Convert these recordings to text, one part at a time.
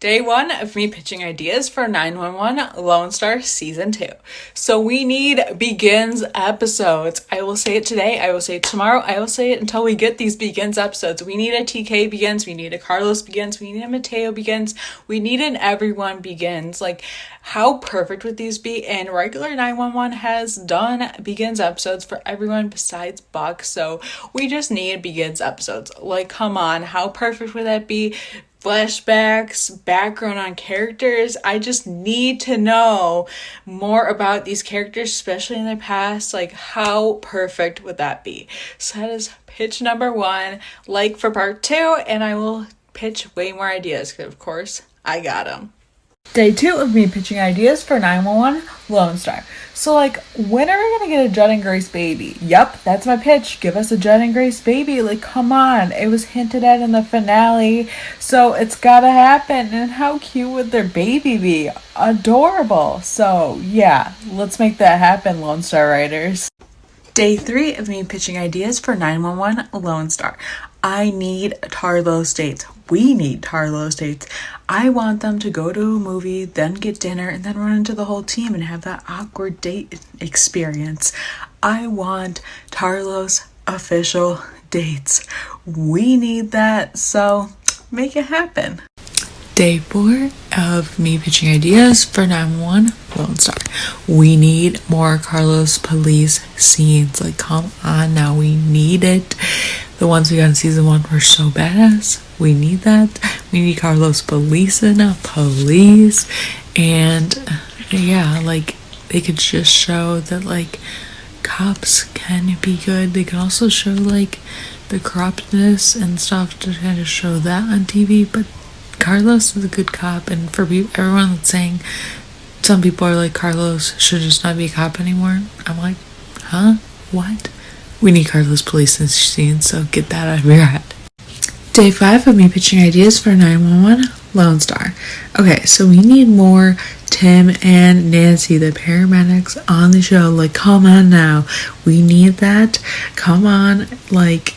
Day one of me pitching ideas for 911 Lone Star Season 2. So we need Begins episodes. I will say it today, I will say it tomorrow, I will say it until we get these Begins episodes. We need a TK Begins, we need a Carlos Begins, we need a Mateo Begins, we need an Everyone Begins. Like, how perfect would these be? And regular 911 has done Begins episodes for everyone besides Buck, so we just need Begins episodes. Like, come on, how perfect would that be? Flashbacks, background on characters. I just need to know more about these characters, especially in their past. Like, how perfect would that be? So that is pitch number one. Like for part two, and I will pitch way more ideas because, of course, I got them. Day two of me pitching ideas for 911 Lone Star. So, like, when are we gonna get a Judd and Grace baby? Yep, that's my pitch. Give us a Judd and Grace baby. Like, come on. It was hinted at in the finale, so it's gotta happen. And how cute would their baby be? Adorable. So, yeah, let's make that happen, Lone Star writers. Day three of me pitching ideas for 911 Lone Star. I need Tarlos dates. We need Tarlos dates. I want them to go to a movie, then get dinner, and then run into the whole team and have that awkward date experience. I want Tarlos official dates. We need that, so make it happen. Day four of me pitching ideas for 911 Lone Star. We need more Carlos police scenes. Like, come on now, we need it. The ones we got in season one were so badass. We need that. We need Carlos police in a police. And yeah, like, they could just show that, like, cops can be good. They can also show, like, the corruptness and stuff to kind of show that on TV. But Carlos is a good cop. And for everyone that's saying, some people are like, Carlos should just not be a cop anymore. I'm like, huh? What? We need Carlos police scenes, so get that out of your head. Day five of me pitching ideas for 911 Lone Star. Okay, so we need more Tim and Nancy, the paramedics on the show. Like, come on now. We need that. Come on, like,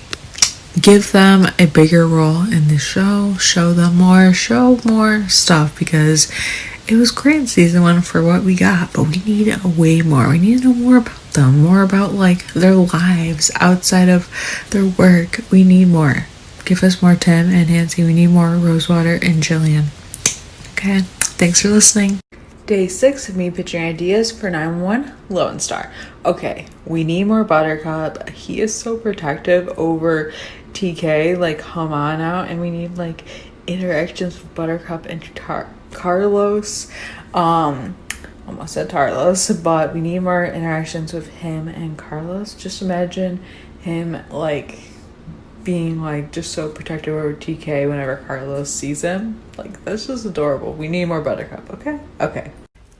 give them a bigger role in the show. Show them more. Show more stuff, because it was great in season one for what we got, but we need way more. We need to know more about them, more about, like, their lives outside of their work. We need more. Give us more Tim and Nancy. We need more Rosewater and Jillian. Okay, thanks for listening. Day six of me pitching ideas for 911 Lone Star. Okay, we need more Buttercup. He is so protective over TK. Like, come on out. And we need, like, interactions with Buttercup and Carlos. Almost said Tarlos, but we need more interactions with him and Carlos. Just imagine him, like, being, like, just so protective over TK whenever Carlos sees him. Like, that's just adorable. We need more Buttercup, okay?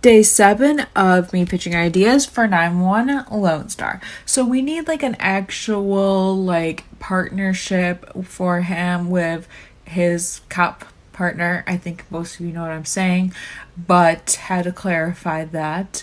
Day seven of me pitching ideas for 911 Lone Star. So we need, like, an actual, like, partnership for him with his cop partner. I think most of you know what I'm saying, but had to clarify that.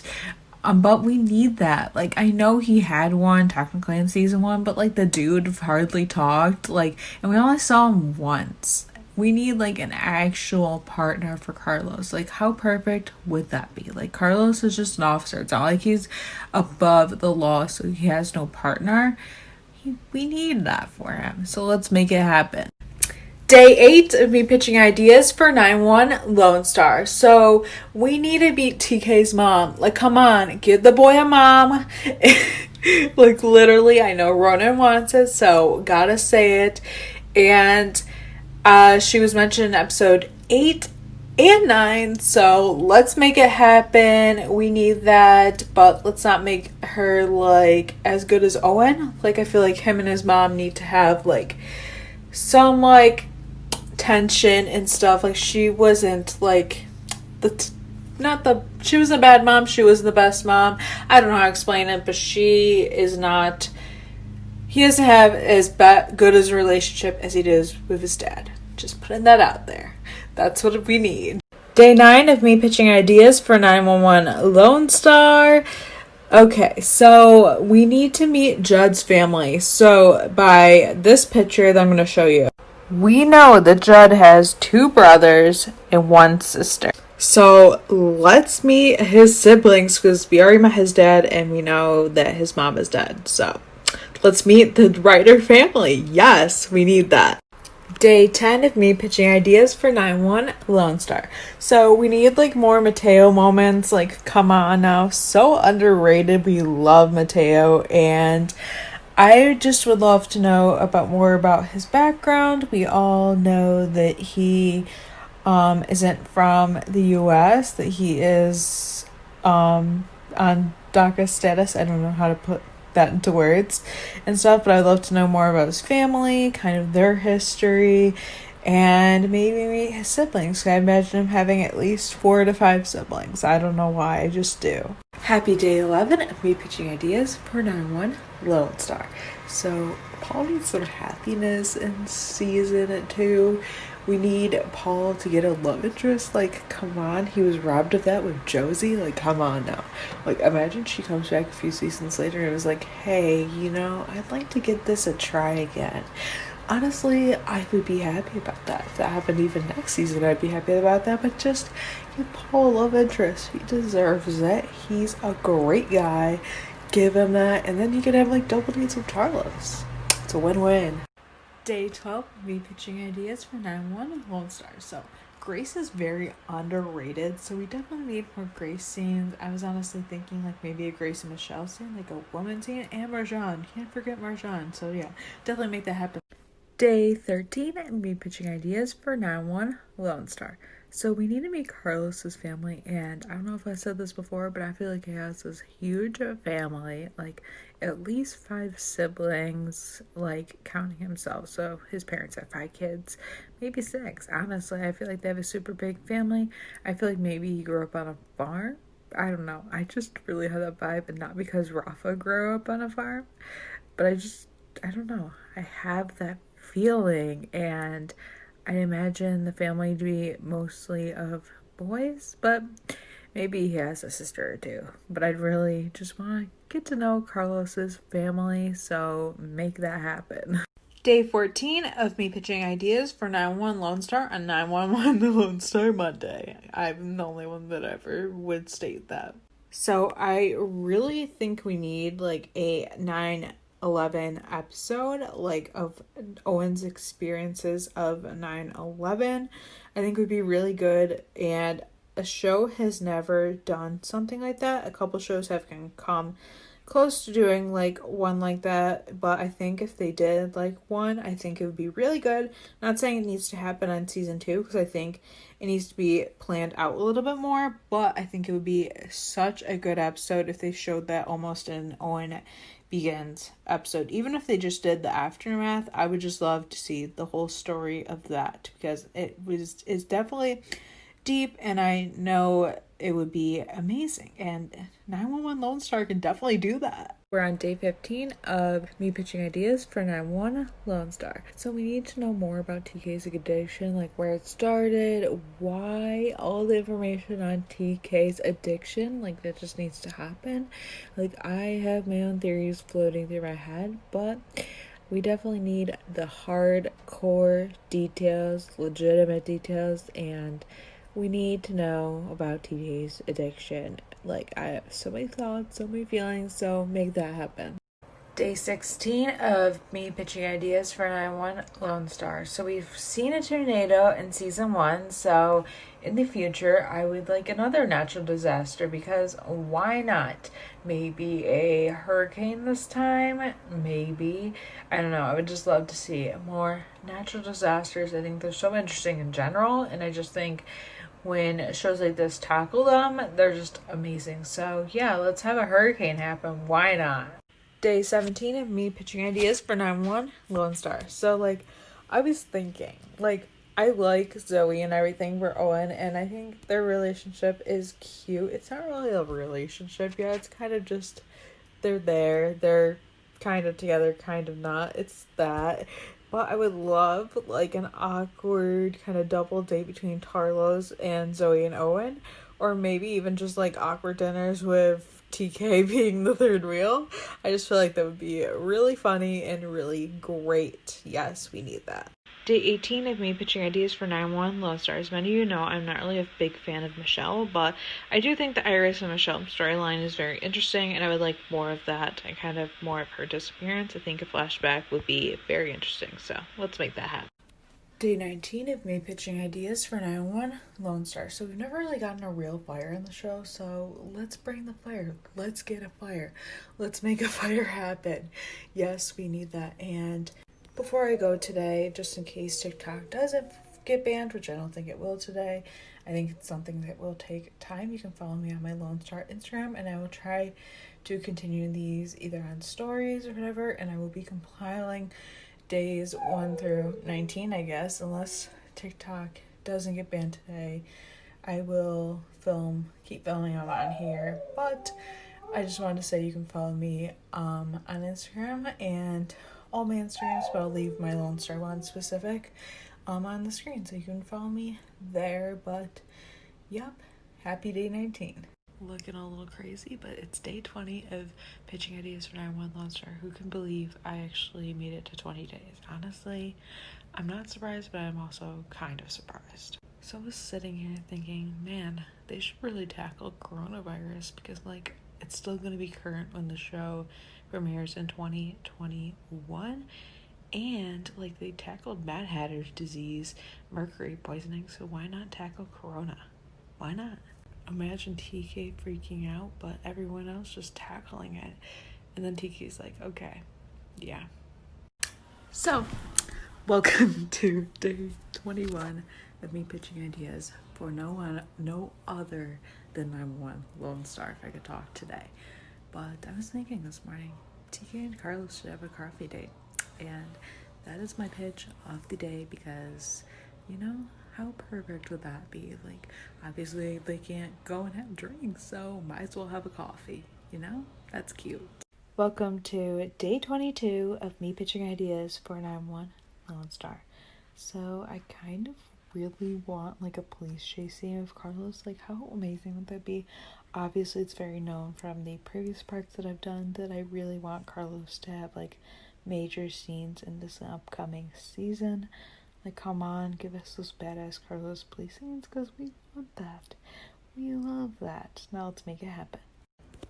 But we need that. Like, I know he had one technically in season one, but, like, the dude hardly talked, like, and we only saw him once. We need, like, an actual partner for Carlos. Like, how perfect would that be? Like, Carlos is just an officer. It's not like he's above the law, so he has no partner. We need that for him. So let's make it happen. Day eight of me pitching ideas for 911 Lone Star. So we need to beat TK's mom. Like, come on, give the boy a mom. Like, literally, I know Ronan wants it, so gotta say it. And she was mentioned in episode 8 and 9, so let's make it happen. We need that, but let's not make her, like, as good as Owen. Like, I feel like him and his mom need to have, like, some, like, tension and stuff. Like, she wasn't, like, she was a bad mom, she was the best mom. I don't know how to explain it, but she is not, he doesn't have as good as a relationship as he does with his dad. Just putting that out there. That's what we need. Day 9 of me pitching ideas for 911 Lone Star. Okay, so we need to meet Judd's family. So by this picture that I'm going to show you, We know that Judd has 2 brothers and 1 sister. So let's meet his siblings because we already met his dad and we know that his mom is dead. So let's meet the Ryder family. Yes, we need that. Day 10 of me pitching ideas for 9-1 Lone Star. So we need like more Mateo moments. Like, come on now. So underrated. We love Mateo. And I just would love to know about more about his background. We all know that he isn't from the US, that he is on DACA status. I don't know how to put that into words and stuff, but I'd love to know more about his family, kind of their history, and maybe meet his siblings. I imagine him having at least 4 to 5 siblings. I don't know why, I just do. Happy day 11 of me pitching ideas for 9-1 Lone Star. So Paul needs some happiness in season 2. We need Paul to get a love interest. Like, come on. He was robbed of that with Josie. Like, come on now. Like, imagine she comes back a few seasons later and was like, hey, I'd like to give this a try again. Honestly, I would be happy about that. If that happened even next season, I'd be happy about that. But just give Paul a love interest. He deserves it. He's a great guy. Give him that. And then you can have, like, double dates with Tarlos. It's a win-win. Day 12, me pitching ideas for 9-1 Lone Star. So Grace is very underrated, so we definitely need more Grace scenes. I was honestly thinking like maybe a Grace and Michelle scene, like a woman scene, and Marjan. Can't forget Marjan. So yeah, definitely make that happen. Day 13, and me pitching ideas for 9-1 Lone Star. So we need to meet Carlos's family, and I don't know if I said this before, but I feel like he has this huge family, like at least 5 siblings, like counting himself. So his parents have 5 kids, maybe 6. Honestly, I feel like they have a super big family. I feel like maybe he grew up on a farm. I don't know. I just really have that vibe, and not because Rafa grew up on a farm, but I don't know. I have that feeling, and I imagine the family to be mostly of boys, but maybe he has a sister or 2. But I'd really just want to get to know Carlos's family, so make that happen. Day 14 of me pitching ideas for 9-1 Lone Star on 9-1-1 the Lone Star Monday. I'm the only one that ever would state that. So I really think we need like a 9/11 episode, like of Owen's experiences of 9/11. I think would be really good, and a show has never done something like that. A couple shows have come close to doing like one like that, but I think if they did like one, I think it would be really good. Not saying it needs to happen on season 2, because I think it needs to be planned out a little bit more, but I think it would be such a good episode if they showed that almost in Owen Begins episode. Even if they just did the aftermath, I would just love to see the whole story of that, because it's definitely deep, and I know it would be amazing, and 9-1-1 Lone Star can definitely do that. We're on day 15 of me pitching ideas for 9-1 Lone Star. So we need to know more about TK's addiction, like where it started, why, all the information on TK's addiction, like that just needs to happen. Like, I have my own theories floating through my head, but we definitely need the hardcore details, legitimate details, and we need to know about TK's addiction. Like, I have so many thoughts, so many feelings, so make that happen. Day 16 of me pitching ideas for 9-1 Lone Star. So we've seen a tornado in season 1, so in the future I would like another natural disaster, because why not? Maybe a hurricane this time, maybe. I don't know, I would just love to see more natural disasters. I think they're so interesting in general, and I just think when shows like this tackle them, they're just amazing. So yeah, let's have a hurricane happen. Why not? Day 17 of me pitching ideas for 9-1 Lone Star. So like, I was thinking, like, I like Zoe and everything for Owen, and I think their relationship is cute. It's not really a relationship yet. It's kind of just they're kind of together, kind of not. It's that. But I would love like an awkward kind of double date between Tarlos and Zoe and Owen, or maybe even just like awkward dinners with TK being the third wheel. I just feel like that would be really funny and really great. Yes, we need that. Day 18 of me pitching ideas for 911 Lone Star. As many of you know, I'm not really a big fan of Michelle, but I do think the Iris and Michelle storyline is very interesting, and I would like more of that and kind of more of her disappearance. I think a flashback would be very interesting, so let's make that happen. Day 19 of me pitching ideas for 911 Lone Star. So we've never really gotten a real fire in the show, so let's bring the fire. Let's get a fire. Let's make a fire happen. Yes, we need that. And before I go today, just in case TikTok doesn't get banned, which I don't think it will today, I think it's something that will take time. You can follow me on my Lone Star Instagram, and I will try to continue these either on stories or whatever, and I will be compiling days 1 through 19, I guess, unless TikTok doesn't get banned today. I will keep filming them on here, but I just wanted to say you can follow me on Instagram and all my Instagrams, but I'll leave my Lone Star one specific on the screen, so you can follow me there. But yep, happy day 19. Looking a little crazy, but it's day 20 of pitching ideas for 911 Lone Star. Who can believe I actually made it to 20 days? Honestly, I'm not surprised, but I'm also kind of surprised. So I was sitting here thinking, man, they should really tackle coronavirus because, like, it's still going to be current when the show premieres in 2021. And, like, they tackled Mad Hatter's disease, mercury poisoning, so why not tackle corona? Why not? Imagine TK freaking out, but everyone else just tackling it. And then TK's like, okay, yeah. So, welcome to day 21 of me pitching ideas for no other than 911 Lone Star, if I could talk today. But I was thinking this morning, TK and Carlos should have a coffee date. And that is my pitch of the day because, you know, how perfect would that be? Like, obviously they can't go and have drinks, so might as well have a coffee, you know? That's cute. Welcome to day 22 of me pitching ideas for 911 Lone Star. So I kind of really want like a police chase scene of Carlos. Like, how amazing would that be? Obviously it's very known from the previous parts that I've done that I really want Carlos to have like major scenes in this upcoming season. Like, come on, give us those badass Carlos police scenes because we want that. We love that. Now let's make it happen.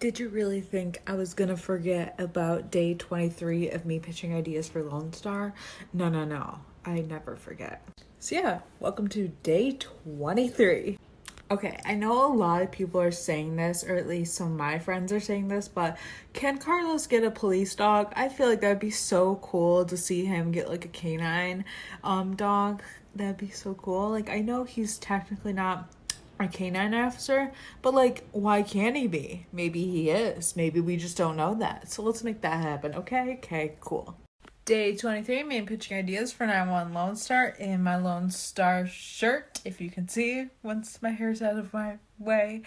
Did you really think I was gonna forget about day 23 of me pitching ideas for Lone Star? No. I never forget. So yeah, welcome to day 23. Okay, I know a lot of people are saying this, or at least some of my friends are saying this, but can Carlos get a police dog? I feel like that'd be so cool to see him get like a canine dog. That'd be so cool. Like, I know he's technically not a canine officer, but like, why can't he be? Maybe he is. Maybe we just don't know that. So let's make that happen. Okay, cool. Day 23, me pitching ideas for 911 Lone Star in my Lone Star shirt, if you can see once my hair's out of my way.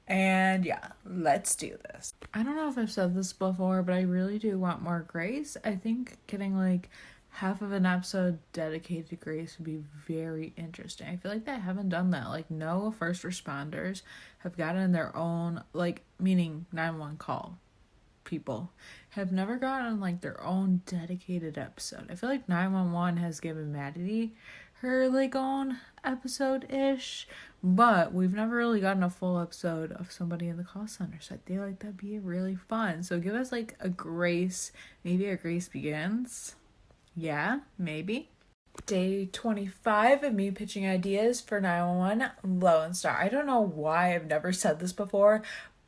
And yeah, let's do this. I don't know if I've said this before, but I really do want more Grace. I think getting like half of an episode dedicated to Grace would be very interesting. I feel like they haven't done that. Like, no first responders have gotten their own, like, meaning 911 call people have never gotten like their own dedicated episode. I feel like 911 has given Maddie her like own episode ish, but we've never really gotten a full episode of somebody in the call center. So I feel like that'd be really fun. So give us like a Grace, maybe a Grace Begins. Yeah, maybe. Day 25 of me pitching ideas for 911 Lone Star. I don't know why I've never said this before,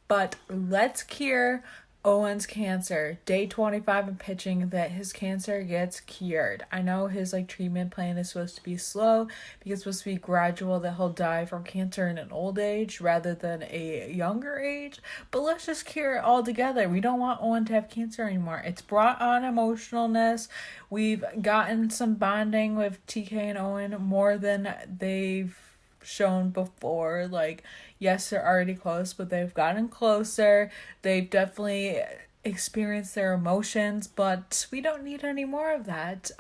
but let's cure Owen's cancer. Day 25 and pitching that his cancer gets cured. I know his like treatment plan is supposed to be slow because it's supposed to be gradual, that he'll die from cancer in an old age rather than a younger age, but let's just cure it all together. We don't want Owen to have cancer anymore. It's brought on emotionalness. We've gotten some bonding with TK and Owen more than they've shown before. Like, yes, they're already close, but they've gotten closer. They've definitely experienced their emotions, but we don't need any more of that.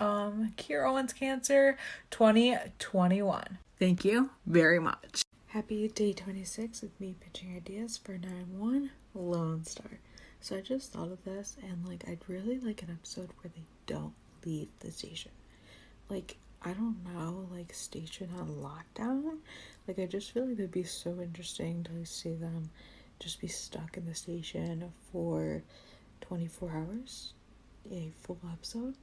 Cure Owen's cancer 2021. Thank you very much. Happy day 26 with me pitching ideas for 9-1 Lone Star. So I just thought of this, and like, I'd really like an episode where they don't leave the station. Like, I don't know, like station on lockdown. Like I just feel like it'd be so interesting to see them just be stuck in the station for 24 hours. A full episode.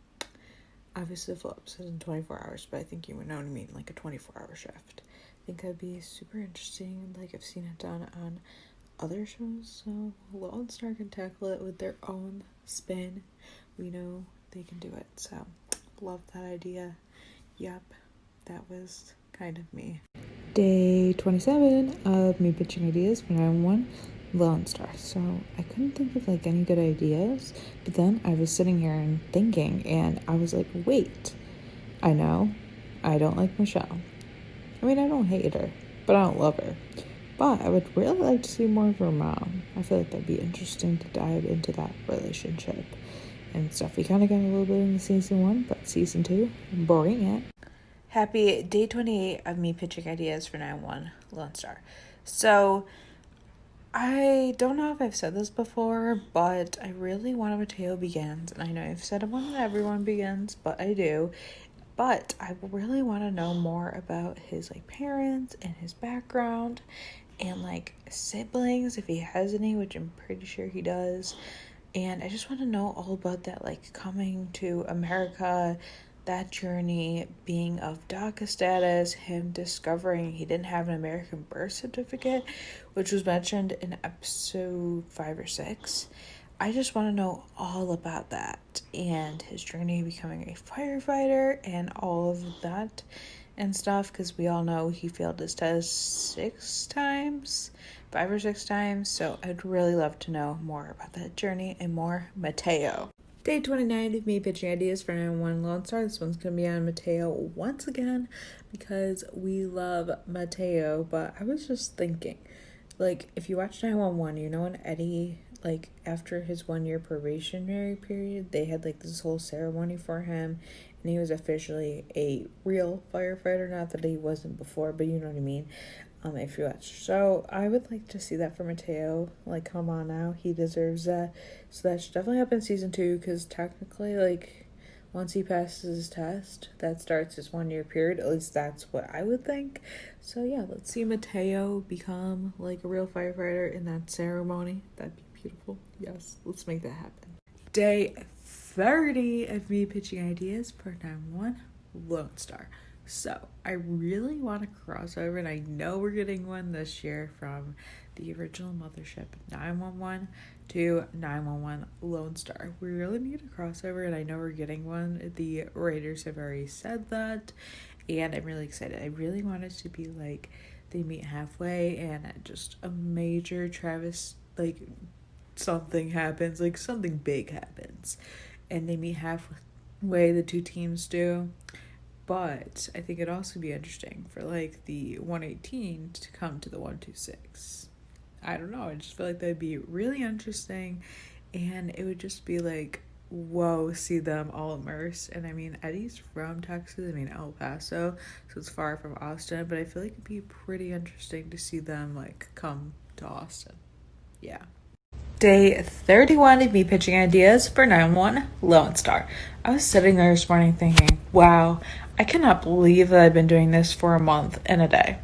Obviously, a full episode in 24 hours, but I think you would know what I mean, like a 24-hour shift. I think that'd be super interesting. Like I've seen it done on other shows, so Lone Star can tackle it with their own spin. We know they can do it, so love that idea. Yep, that was kind of me. Day 27 of me pitching ideas for 911 Lone Star. So I couldn't think of like any good ideas, but then I was sitting here and thinking, and I was like, wait, I know I don't like Michelle. I mean, I don't hate her, but I don't love her. But I would really like to see more of her mom. I feel like that'd be interesting to dive into that relationship and stuff. We kind of got a little bit in season 1, but season 2, bring it. Happy day 28 of me pitching ideas for 9-1 Lone Star. So, I don't know if I've said this before, but I really want a Mateo Begins. And I know I've said I want that everyone begins, but I do. But I really want to know more about his like parents and his background and like siblings if he has any, which I'm pretty sure he does. And I just want to know all about that, like coming to America, that journey, being of DACA status, him discovering he didn't have an American birth certificate, which was mentioned in episode 5 or 6. I just want to know all about that and his journey becoming a firefighter and all of that and stuff, because we all know he failed his test 6 times, 5 or 6 times. So I'd really love to know more about that journey and more Mateo. Day 29 of me pitching ideas for 911 Lone Star. This one's going to be on Mateo once again because we love Mateo. But I was just thinking, like, if you watch 911, you know when Eddie, like, after his 1-year probationary period, they had, like, this whole ceremony for him. And he was officially a real firefighter. Not that he wasn't before, but you know what I mean. If you watch. So I would like to see that for Mateo. Like, come on now. He deserves that. So that should definitely happen in season 2, because technically, like, once he passes his test, that starts his 1-year period. At least that's what I would think. So yeah, let's see Mateo become like a real firefighter in that ceremony. That'd be beautiful. Yes, let's make that happen. Day 30 of me pitching ideas for 911 Lone Star. So I really want a crossover, and I know we're getting one this year from the original Mothership 911 to 911 Lone Star. We really need a crossover, and I know we're getting one. The writers have already said that, and I'm really excited. I really want it to be like they meet halfway and just a major Travis, like, something happens, like something big happens, and they meet halfway, the two teams do. But I think it'd also be interesting for like the 118 to come to the 126. I don't know. I just feel like that'd be really interesting, and it would just be like, whoa, see them all immersed. And I mean, Eddie's from Texas. I mean, El Paso, so it's far from Austin. But I feel like it'd be pretty interesting to see them like come to Austin. Yeah. Day 31 of me pitching ideas for 9-1 Lone Star. I was sitting there this morning thinking, wow, I cannot believe that I've been doing this for a month and a day.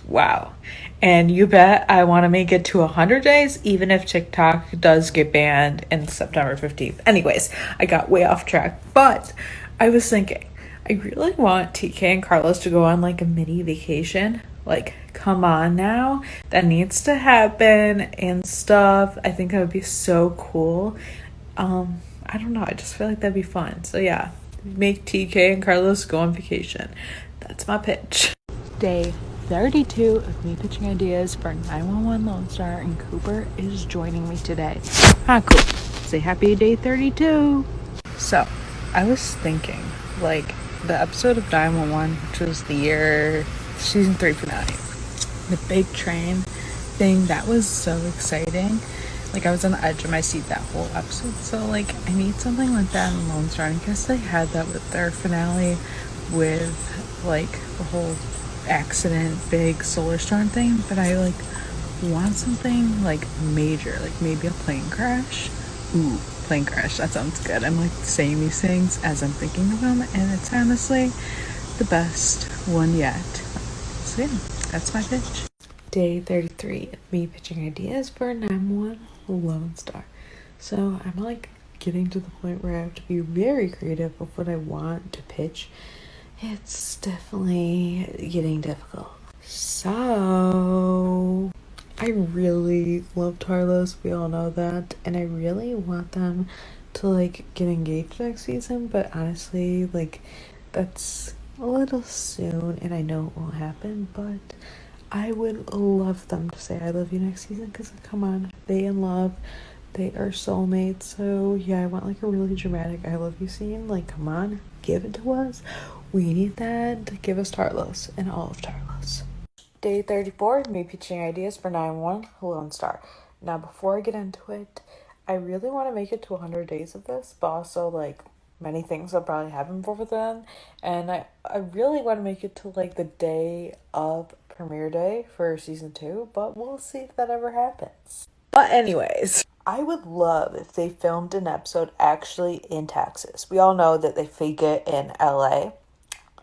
Wow. And you bet I want to make it to 100 days, even if TikTok does get banned in September 15th. Anyways, I got way off track. But I was thinking, I really want TK and Carlos to go on like a mini vacation. Like, come on now. That needs to happen and stuff. I think that would be so cool. I don't know. I just feel like that'd be fun. So yeah, make TK and Carlos go on vacation. That's my pitch. Day 32 of me pitching ideas for 911 Lone Star, and Cooper is joining me today. Hi, Cooper. Say happy day 32. So, I was thinking, like, the episode of 911, which was the season 3 finale, the big train thing, that was so exciting. Like, I was on the edge of my seat that whole episode. So, like, I need something like that in Lone Star. And I guess they had that with their finale with, like, the whole accident, big solar storm thing. But I, like, want something, like, major. Like, maybe a plane crash. Ooh, plane crash. That sounds good. I'm, like, saying these things as I'm thinking of them. And it's honestly the best one yet. So yeah, that's my pitch. Day 33 of me pitching ideas for 911 Lone Star. So I'm like getting to the point where I have to be very creative of what I want to pitch. It's definitely getting difficult. So I really love Tarlos, we all know that, and I really want them to like get engaged next season, but honestly, like that's a little soon and I know it won't happen, but I would love them to say I love you next season because come on, they in love, they are soulmates. So yeah, I want like a really dramatic I love you scene. Like come on, give it to us. We need that. Give us Tarlos and all of Tarlos. Day 34, me pitching ideas for 9-1 Lone Star. Now before I get into it, I really want to make it to 100 days of this, but also like many things will probably happen before then, and I really want to make it to like the day of premiere day for season 2, but we'll see if that ever happens. But anyways, I would love if they filmed an episode actually in Texas. We all know that they fake it in LA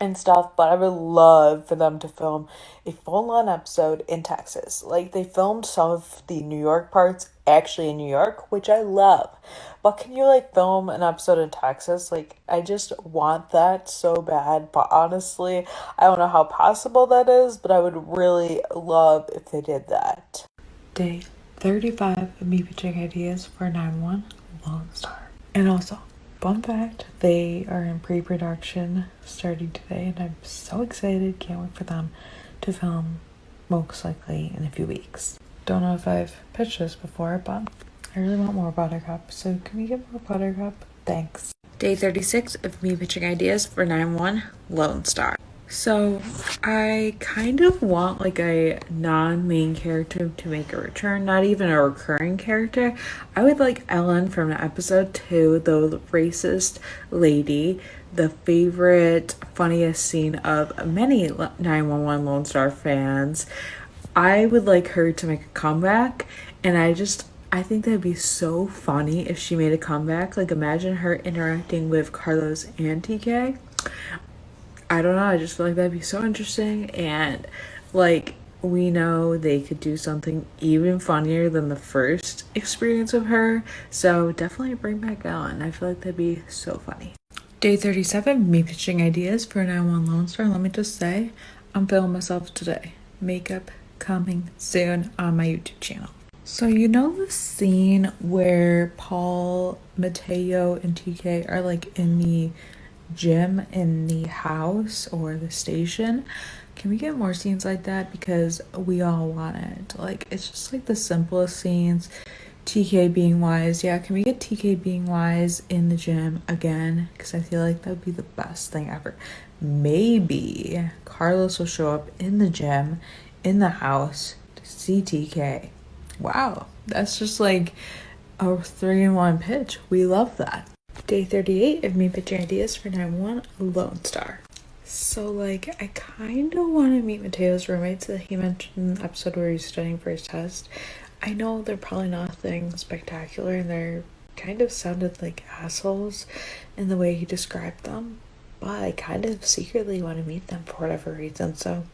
and stuff, but I would love for them to film a full-on episode in Texas. Like they filmed some of the New York parts actually in New York, which I love. But can you like film an episode in Texas? Like I just want that so bad. But honestly, I don't know how possible that is, but I would really love if they did that. Day 35 of me pitching ideas for 9-1 Lone Star. And also, fun fact, they are in pre-production starting today, and I'm so excited. Can't wait for them to film most likely in a few weeks. Don't know if I've pitched this before, but I really want more Buttercup. So can we get more Buttercup? Thanks. Day 36 of me pitching ideas for 9-1 Lone Star. So I kind of want like a non-main character to make a return, not even a recurring character. I would like Ellen from episode 2, the racist lady, the favorite, funniest scene of many 911 Lone Star fans. I would like her to make a comeback, and I think that'd be so funny if she made a comeback. Like imagine her interacting with Carlos and TK. I don't know, I just feel like that'd be so interesting, and like we know they could do something even funnier than the first experience of her, so definitely bring back Ellen. I feel like that'd be so funny. Day 37, me pitching ideas for 9-1 Lone Star. Let me just say, I'm feeling myself today. Makeup coming soon on my YouTube channel. So you know the scene where Paul, Mateo, and TK are like in the gym in the house or the station? Can we get more scenes like that? Because we all want it. Like it's just like the simplest scenes. TK being wise. Yeah, can we get TK being wise in the gym again? Because I feel like that would be the best thing ever. Maybe Carlos will show up in the gym in the house to see TK. Wow, that's just like a 3-in-1 pitch. We love that. Day 38 of me pitching ideas for 9-1 Lone Star. So like I kind of want to meet Mateo's roommates that he mentioned in the episode where he's studying for his test. I know they're probably nothing spectacular and they're kind of sounded like assholes in the way he described them, but I kind of secretly want to meet them for whatever reason. So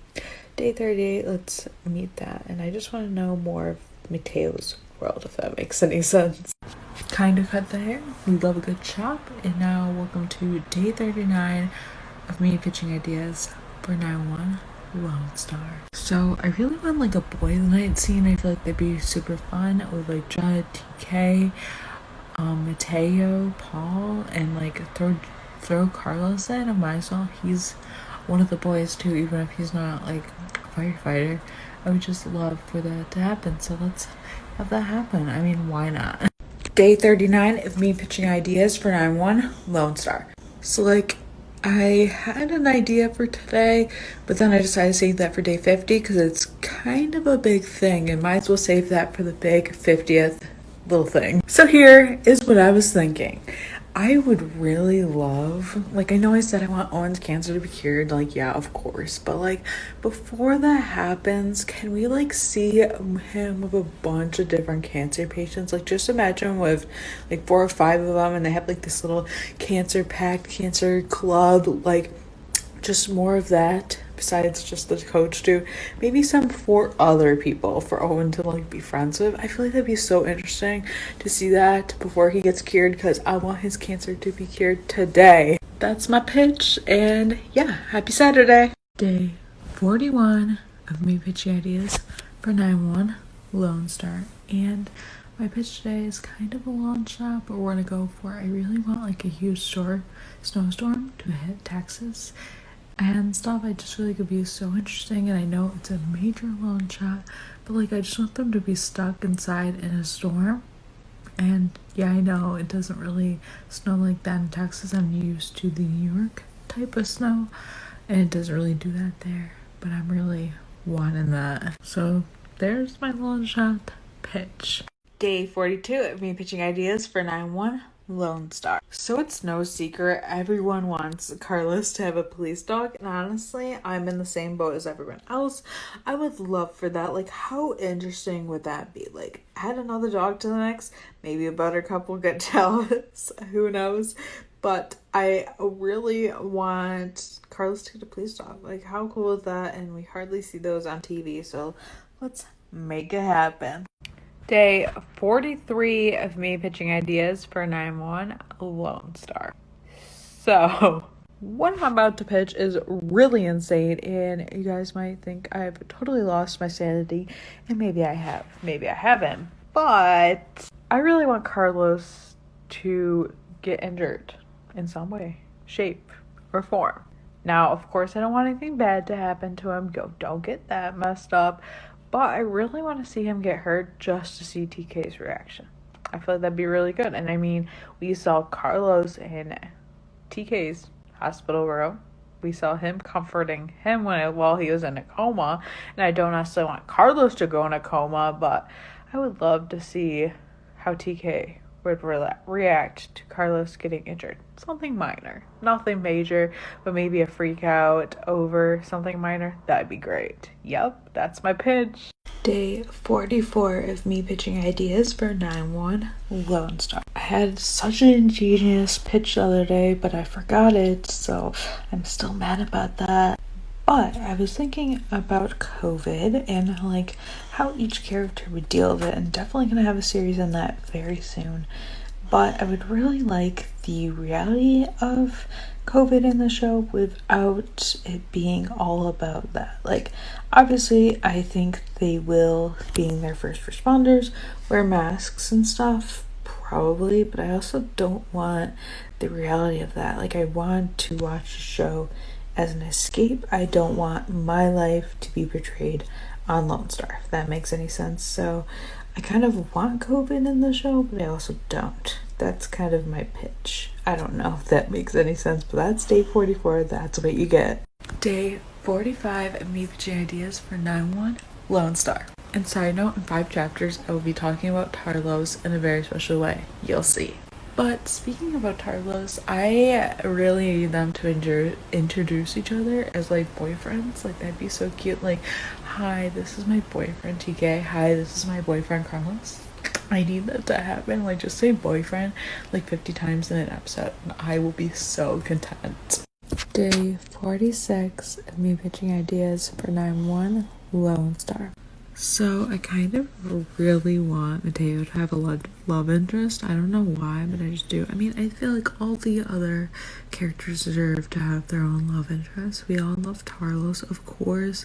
day 38, let's meet that, and I just want to know more of Mateo's world, if that makes any sense. Kind of cut the hair. We love a good chop. And now welcome to day 39 of me pitching ideas for 9-1 Lone Star. So I really want like a boys' night scene. I feel like that'd be super fun with like Judd, TK, Mateo, Paul, and like throw Carlos in. I might as well. He's one of the boys too, even if he's not like a firefighter. I would just love for that to happen. So let's have that happen. I mean, why not? Day 39 of me pitching ideas for 9-1 Lone Star. So like I had an idea for today, but then I decided to save that for day 50 because it's kind of a big thing and might as well save that for the big 50th little thing. So here is what I was thinking. I would really love, like I know I said I want Owen's cancer to be cured, like yeah, of course, but like before that happens, can we like see him with a bunch of different cancer patients? Like just imagine with like 4 or 5 of them and they have like this little cancer pact, cancer club, like just more of that besides just the coach too. Maybe some 4 other people for Owen to like be friends with. I feel like that'd be so interesting to see that before he gets cured, because I want his cancer to be cured today. That's my pitch, and yeah, happy Saturday. Day 41 of me pitching ideas for 9-1 Lone Star. And my pitch today is kind of a long shot, but we're gonna go for, I really want like a huge snowstorm to hit Texas and stuff. I just feel like it'd be so interesting, and I know it's a major long shot, but like I just want them to be stuck inside in a storm. And yeah, I know it doesn't really snow like that in Texas. I'm used to the New York type of snow, and it doesn't really do that there, but I'm really wanting that. So there's my long shot pitch. Day 42 of me pitching ideas for 9-1 Lone Star. So it's no secret everyone wants Carlos to have a police dog, and honestly, I'm in the same boat as everyone else. I would love for that. Like, how interesting would that be? Like, add another dog to the mix. Maybe a buttercup will get jealous. Who knows? But I really want Carlos to get a police dog. Like, how cool is that? And we hardly see those on TV, so let's make it happen. Day 43 of me pitching ideas for 9-1 Lone Star. So, what I'm about to pitch is really insane, and you guys might think I've totally lost my sanity, and maybe I have, maybe I haven't, but I really want Carlos to get injured in some way, shape, or form. Now, of course, I don't want anything bad to happen to him. Don't get that messed up. But I really want to see him get hurt just to see TK's reaction. I feel like that'd be really good. And I mean, we saw Carlos in TK's hospital room. We saw him comforting him while he was in a coma. And I don't necessarily want Carlos to go in a coma, but I would love to see how TK would react to Carlos getting injured. Something minor. Nothing major, but maybe a freak out over something minor. That'd be great. Yep, that's my pitch. Day 44 of me pitching ideas for 9-1 Lone Star. I had such an ingenious pitch the other day, but I forgot it, so I'm still mad about that. But I was thinking about COVID and like how each character would deal with it, and definitely gonna have a series on that very soon. But I would really like the reality of COVID in the show without it being all about that. Like, obviously, I think they will, being their first responders, wear masks and stuff, probably, but I also don't want the reality of that. Like, I want to watch the show as an escape. I don't want my life to be portrayed on Lone Star, if that makes any sense. So I kind of want COVID in the show, but I also don't. That's kind of my pitch. I don't know if that makes any sense, but that's day 44. That's what you get. Day 45 of me pitching ideas for 9-1 Lone Star. And side note, in 5 chapters, I will be talking about Tarlos in a very special way. You'll see. But speaking about Tarlos, I really need them to introduce each other as like boyfriends. Like, that'd be so cute. Like, hi, this is my boyfriend TK. Hi, this is my boyfriend Carlos. I need that to happen. Like, just say boyfriend like 50 times in an episode, and I will be so content. Day 46 of me pitching ideas for 9-1 Lone Star. So I kind of really want Mateo to have a love interest. I don't know why, but I just do. I mean, I feel like all the other characters deserve to have their own love interest. We all love Tarlos, of course,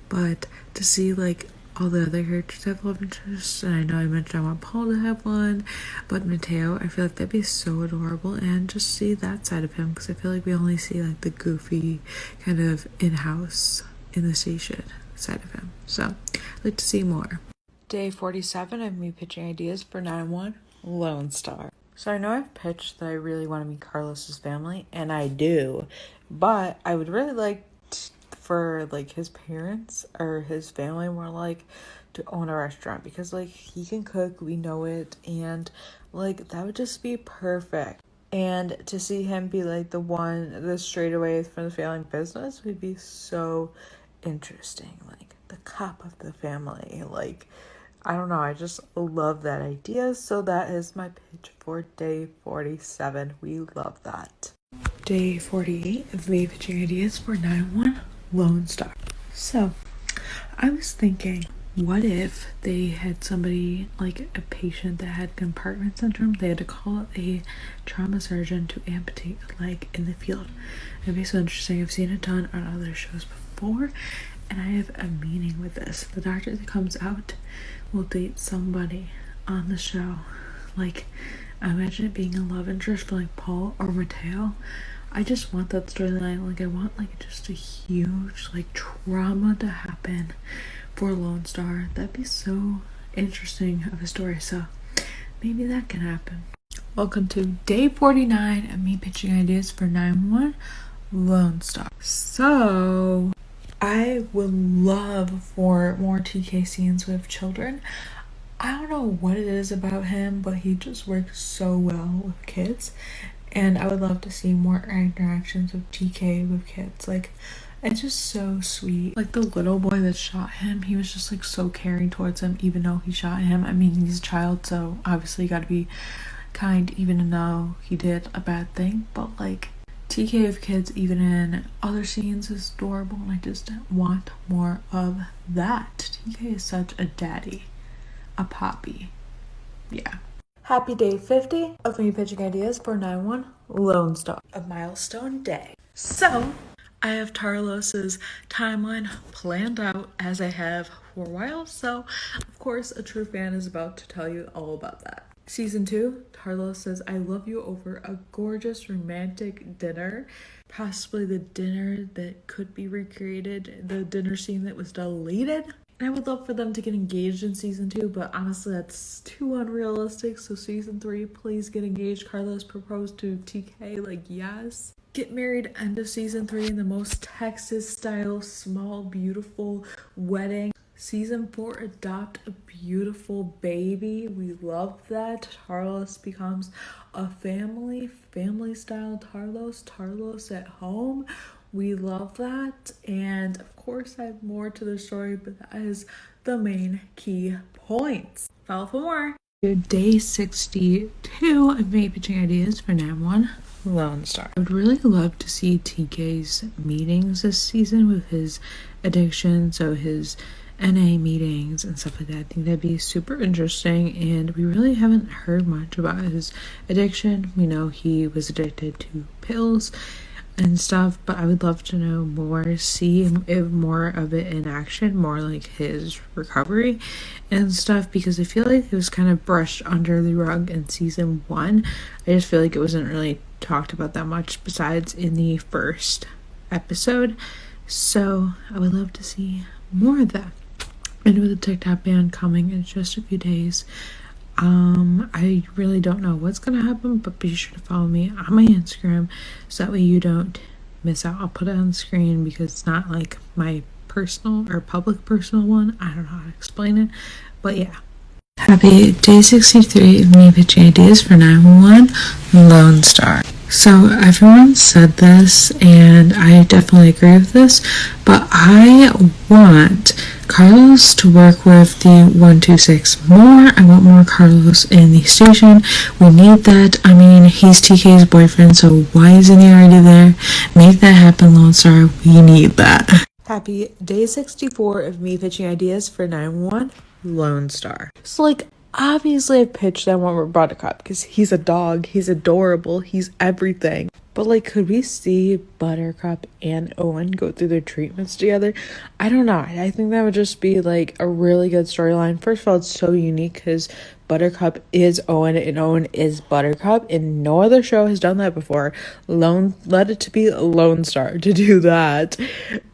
but to see like all the other characters have love interests, and I know I mentioned I want Paul to have one, but Mateo, I feel like that'd be so adorable, and just see that side of him, because I feel like we only see like the goofy kind of in-house in the station side of him. So I'd like to see more. Day 47 of me pitching ideas for 9-1 Lone Star. So I know I've pitched that I really want to meet Carlos's family, and I do, but I would really like for like his parents or his family more like to own a restaurant, because like he can cook, we know it, and like that would just be perfect. And to see him be like the one that's straight away from the failing business would be so interesting. Like the cop of the family. Like, I don't know, I just love that idea. So that is my pitch for day 47. We love that. day 48 of me pitching ideas for 9-1 Lone Star. So, I was thinking, what if they had somebody, like a patient that had compartment syndrome, they had to call a trauma surgeon to amputate a leg in the field. It'd be so interesting. I've seen it done on other shows before, and I have a meaning with this. The doctor that comes out will date somebody on the show. Like, I imagine it being a love interest for like Paul or Mateo. I just want that storyline. Like, I want like just a huge like trauma to happen for Lone Star. That'd be so interesting of a story. So maybe that can happen. Welcome to day 49 of me pitching ideas for 9-1 Lone Star. So I would love for more TK scenes with children. I don't know what it is about him, but he just works so well with kids. And I would love to see more interactions with TK with kids. Like, it's just so sweet. Like, the little boy that shot him, he was just like so caring towards him, even though he shot him. I mean, he's a child, so obviously you gotta be kind, even though he did a bad thing. But like, TK with kids, even in other scenes, is adorable, and I just want more of that. TK is such a daddy. A poppy. Yeah. Happy day 50 of me pitching ideas for 9-1 Lone Star. A milestone day. So, I have Tarlos's timeline planned out as I have for a while. So, of course, a true fan is about to tell you all about that. Season 2, Tarlos says, I love you over a gorgeous romantic dinner. Possibly the dinner that could be recreated, the dinner scene that was deleted. I would love for them to get engaged in season 2, but honestly that's too unrealistic. So season 3, please get engaged. Carlos proposed to TK, like, yes. Get married end of season 3 in the most Texas style, small, beautiful wedding. Season 4, adopt a beautiful baby. We love that. Tarlos becomes a family style Tarlos at home. We love that. And of course, I have more to the story, but that is the main key points. Follow for more. Day 62 of me pitching ideas for 9-1 Lone Star. I would really love to see TK's meetings this season with his addiction, so his NA meetings and stuff like that. I think that'd be super interesting, and we really haven't heard much about his addiction. We know he was addicted to pills and stuff, but I would love to know more, see more of it in action, more like his recovery and stuff, because I feel like it was kind of brushed under the rug in season 1. I just feel like it wasn't really talked about that much besides in the first episode. So I would love to see more of that. And with the TikTok ban coming in just a few days, I really don't know what's gonna happen, but be sure to follow me on my Instagram so that way you don't miss out. I'll put it on the screen because it's not like my personal or public personal one. I don't know how to explain it, but yeah. Happy day 63 of me pitching ideas for 9-1 Lone Star. So everyone said this, and I definitely agree with this, but I want Carlos to work with the 126 more. I want more Carlos in the station. We need that. I mean, he's TK's boyfriend, so why isn't he already there? Make that happen, Lone Star. We need that. Happy day 64 of me pitching ideas for 9-1 Lone Star. So, like, obviously I pitched that one with Buttercup because he's a dog, he's adorable, he's everything. But like, could we see Buttercup and Owen go through their treatments together? I don't know. I think that would just be like a really good storyline. First of all, it's so unique because Buttercup is Owen and Owen is Buttercup, and no other show has done that before. Let it to be Lone Star to do that.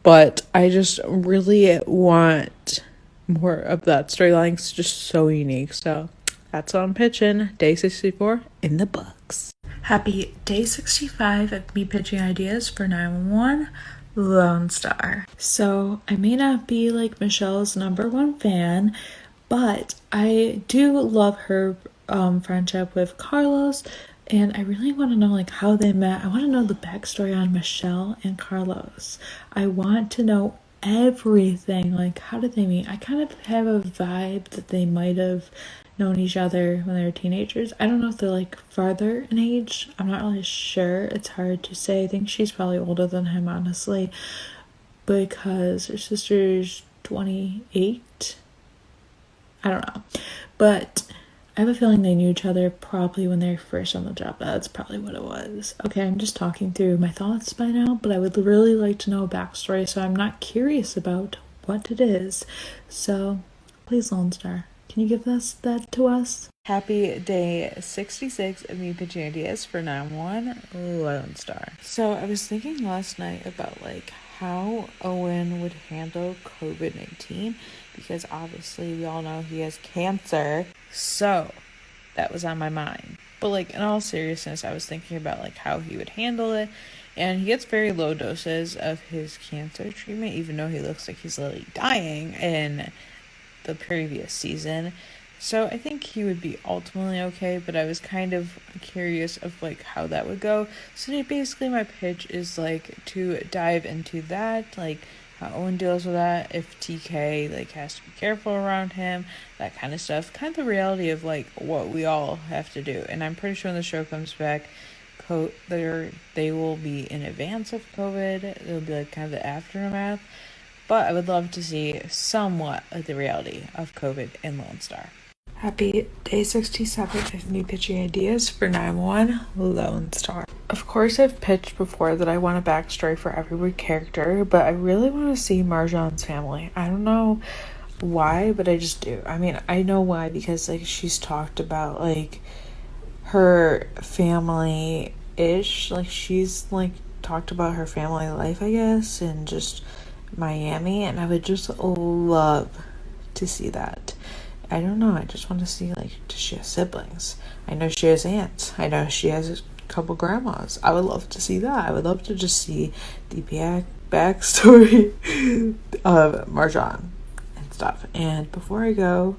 But I just really want more of that storyline. It's just so unique. So that's what I'm pitching. Day 64 in the books. Happy day 65 of me pitching ideas for 911 Lone Star. So I may not be like Michelle's #1 fan, but I do love her friendship with Carlos, and I really want to know like how they met. I want to know the backstory on Michelle and Carlos. I want to know everything. Like, how did they meet? I kind of have a vibe that they might have known each other when they were teenagers. I don't know if they're like farther in age. I'm not really sure. It's hard to say. I think she's probably older than him, honestly, because her sister's 28. I don't know. But I have a feeling they knew each other probably when they were first on the job. That's probably what it was. Okay, I'm just talking through my thoughts by now, but I would really like to know a backstory, so I'm not curious about what it is. So, please, Lone Star, can you give us that to us? Happy day 66 of me pitching ideas for 9-1 Lone Star. So I was thinking last night about like how Owen would handle COVID-19 because obviously we all know he has cancer. So that was on my mind. But like in all seriousness, I was thinking about like how he would handle it. And he gets very low doses of his cancer treatment, even though he looks like he's literally dying in the previous season. So I think he would be ultimately okay, but I was kind of curious of like how that would go. So basically my pitch is like to dive into that, like how Owen deals with that, if TK like has to be careful around him, that kind of stuff. Kind of the reality of like what we all have to do. And I'm pretty sure when the show comes back, they will be in advance of COVID. It'll be like kind of the aftermath. But I would love to see somewhat of the reality of COVID in Lone Star. Happy day 67 of me pitching ideas for 9-1 Lone Star. Of course, I've pitched before that I want a backstory for every character, but I really want to see Marjan's family. I don't know why, but I just do. I mean, I know why because like she's talked about like her family-ish. Like she's like talked about her family life, I guess, and just Miami, and I would just love to see that. I don't know, I just want to see like, does she have siblings? I know she has aunts. I know she has a couple grandmas. I would love to see that. I would love to just see the backstory of Marjan and stuff. And before I go,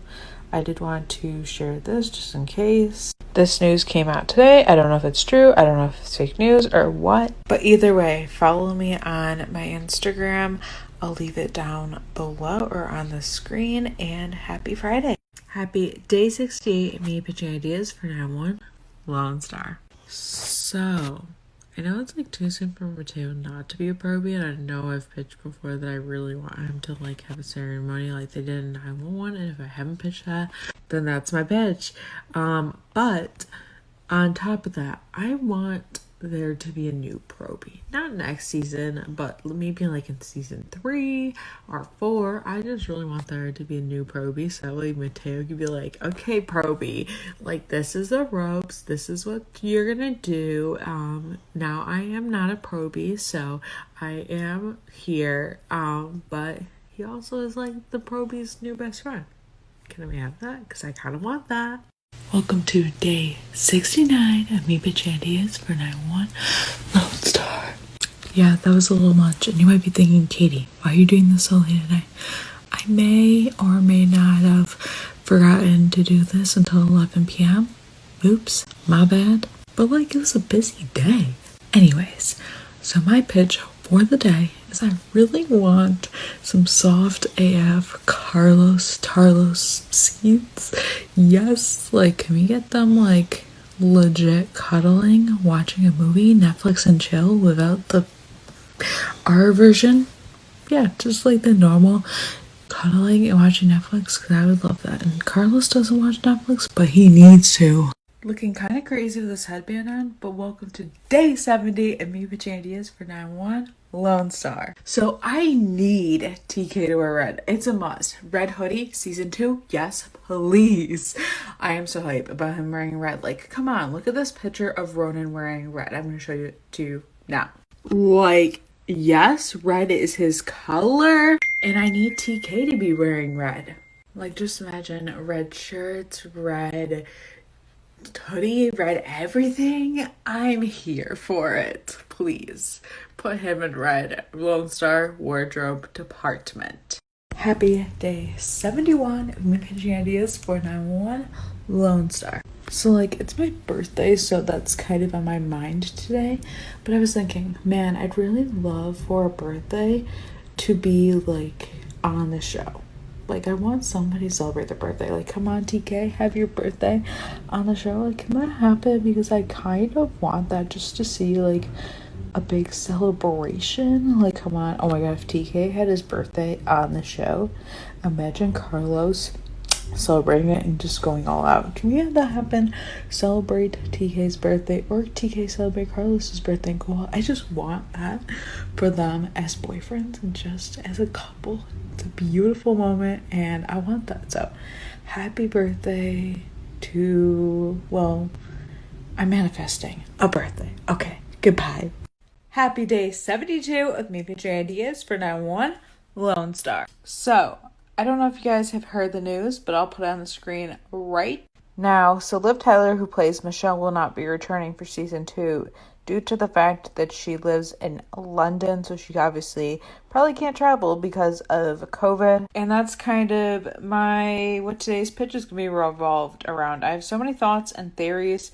I did want to share this just in case. This news came out today. I don't know if it's true. I don't know if it's fake news or what. But either way, follow me on my Instagram. I'll leave it down below or on the screen. And happy Friday. Happy day 68, me pitching ideas for 9-1 Lone Star. So, I know it's like too soon for Mateo not to be a probie, and I know I've pitched before that I really want him to like have a ceremony like they did in 911, and if I haven't pitched that, then that's my pitch. But on top of that, I want there to be a new probie. Not next season, but maybe like in season 3 or 4. I just really want there to be a new probie, so like Mateo could be like, okay, probie, like this is the ropes, this is what you're gonna do. Now I am not a probie, so I am here. But he also is like the probie's new best friend. Can we have that? Because I kind of want that. Welcome to day 69 of me pitching ideas for 9-1 Lone Star. Yeah, that was a little much, and you might be thinking, Katie, why are you doing this so late at night? I may or may not have forgotten to do this until 11 p.m. Oops, my bad. But like, it was a busy day. Anyways, so my pitch for the day is I really want some soft AF Tarlos scenes. Yes, like, can we get them like legit cuddling, watching a movie, Netflix and chill without the R version? Yeah, just like the normal cuddling and watching Netflix, because I would love that. And Carlos doesn't watch Netflix, but he needs to. Looking kind of crazy with this headband on, but welcome to day 70 and me pitching ideas for 9-1 Lone Star. So I need TK to wear red. It's a must. Red hoodie, season 2, yes, please. I am so hyped about him wearing red. Like, come on, look at this picture of Ronan wearing red. I'm going to show you to you now. Like, yes, red is his color, and I need TK to be wearing red. Like, just imagine red shirts, red hoodie, red everything. I'm here for it. Please put him in red. Lone Star wardrobe department. Happy day 71 of me pitching ideas for 9-1 Lone Star. So like, it's my birthday, so that's kind of on my mind today. But I was thinking, man, I'd really love for a birthday to be like on the show. Like, I want somebody to celebrate their birthday. Like, come on, TK, have your birthday on the show. Like, can that happen? Because I kind of want that, just to see, like, a big celebration. Like, come on. Oh my god, if TK had his birthday on the show, imagine Carlos celebrating it and just going all out. Can we have that happen? Celebrate TK's birthday, or TK celebrate Carlos's birthday and go out. I just want that for them as boyfriends and just as a couple. It's a beautiful moment and I want that. So happy birthday to, well, I'm manifesting a birthday. Okay, goodbye. Happy day 72 of me pitching ideas for 911 Lone Star. So, I don't know if you guys have heard the news, but I'll put it on the screen right now. So, Liv Tyler, who plays Michelle, will not be returning for season 2 due to the fact that she lives in London, so she obviously probably can't travel because of COVID. And that's kind of what today's pitch is going to be revolved around. I have so many thoughts and theories,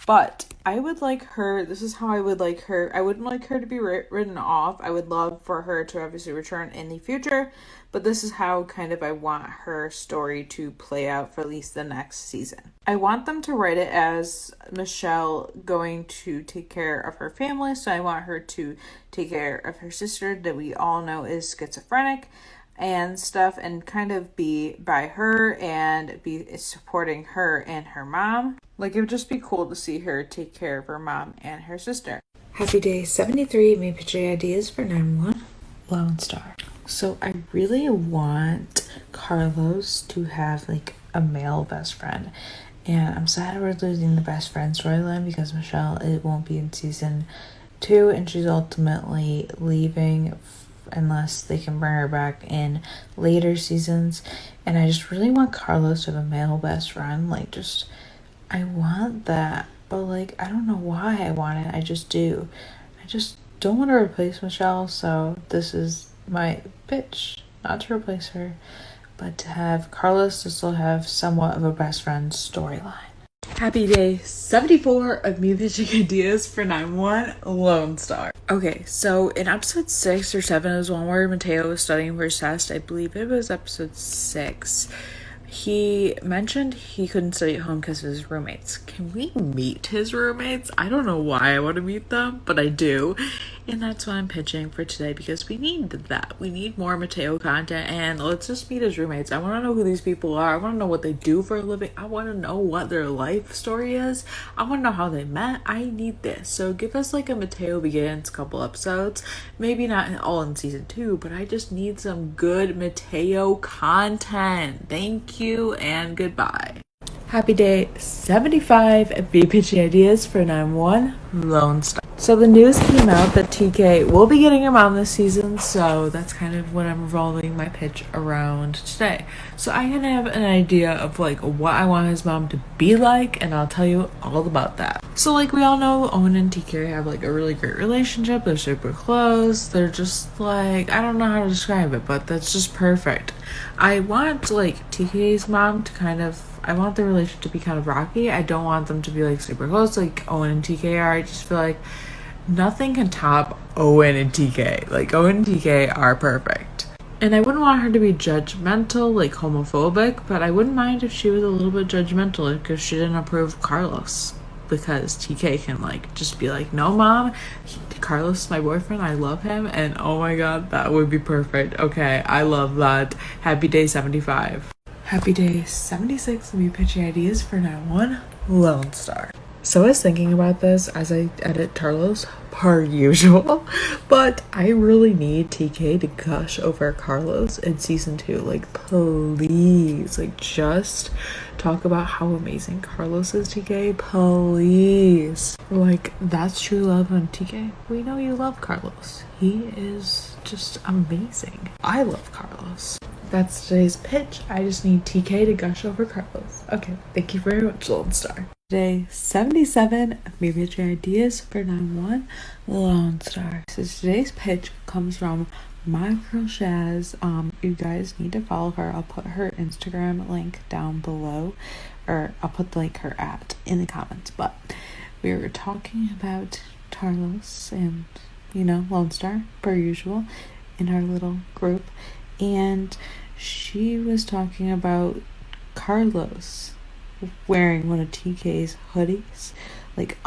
but I would like her, this is how I would like her. I wouldn't like her to be written off. I would love for her to obviously return in the future, but this is how kind of I want her story to play out for at least the next season. I want them to write it as Michelle going to take care of her family, so I want her to take care of her sister that we all know is schizophrenic and stuff, and kind of be by her and be supporting her and her mom. Like, it would just be cool to see her take care of her mom and her sister. Happy day 73, me pitching ideas for 911 Lone Star. So I really want Carlos to have like a male best friend. And I'm sad we're losing the best friend storyline because Michelle, it won't be in season 2 and she's ultimately leaving unless they can bring her back in later seasons. And I just really want Carlos to have a male best friend. Like, just, I want that. But like, I don't know why I want it. I just do. I just don't want to replace Michelle. So this is my pitch. Not to replace her, but to have Carlos to still have somewhat of a best friend storyline. Happy day 74 of me pitching ideas for 911 Lone Star. Okay, so in episode 6 or 7 is one where Mateo was studying for his test. I believe it was episode 6. He mentioned he couldn't study at home because of his roommates. Can we meet his roommates? I don't know why I want to meet them, but I do. And that's what I'm pitching for today because we need that. We need more Mateo content, and let's just meet his roommates. I want to know who these people are. I want to know what they do for a living. I want to know what their life story is. I want to know how they met. I need this. So give us like a Mateo Begins couple episodes. Maybe not all in season 2, but I just need some good Mateo content. Thank you and goodbye. Happy day 75 and be pitching ideas for 911 Lone Star. So the news came out that TK will be getting a mom this season, so that's kind of what I'm revolving my pitch around today. So I kind of have an idea of like what I want his mom to be like, and I'll tell you all about that. So like we all know, Owen and TK have like a really great relationship. They're super close. They're just like, I don't know how to describe it, but that's just perfect. I want like TK's mom to I want the relationship to be kind of rocky. I don't want them to be like super close like Owen and TK are. I just feel like nothing can top Owen and TK. Like, Owen and TK are perfect. And I wouldn't want her to be judgmental, like homophobic, but I wouldn't mind if she was a little bit judgmental because she didn't approve of Carlos. Because TK can like just be like, no mom, Carlos is my boyfriend, I love him, and oh my god, that would be perfect. Okay, I love that. Happy day 75. Happy day 76 of me pitching ideas for 911 Lone Star. So I was thinking about this as I edit Tarlos per usual, but I really need TK to gush over Carlos in season 2. Like, please, like, just talk about how amazing Carlos is, TK. Please. Like, that's true love on TK. We know you love Carlos. He is just amazing. I love Carlos. That's today's pitch. I just need TK to gush over Carlos. Okay, thank you very much, Lone Star. Day 77 of me pitching ideas for 911 Lone Star. So today's pitch comes from my girl Shaz. You guys need to follow her. I'll put her Instagram link down below, or I'll put like her in the comments. But we were talking about Tarlos and Lone Star per usual in our little group, and she was talking about Carlos wearing one of TK's hoodies, like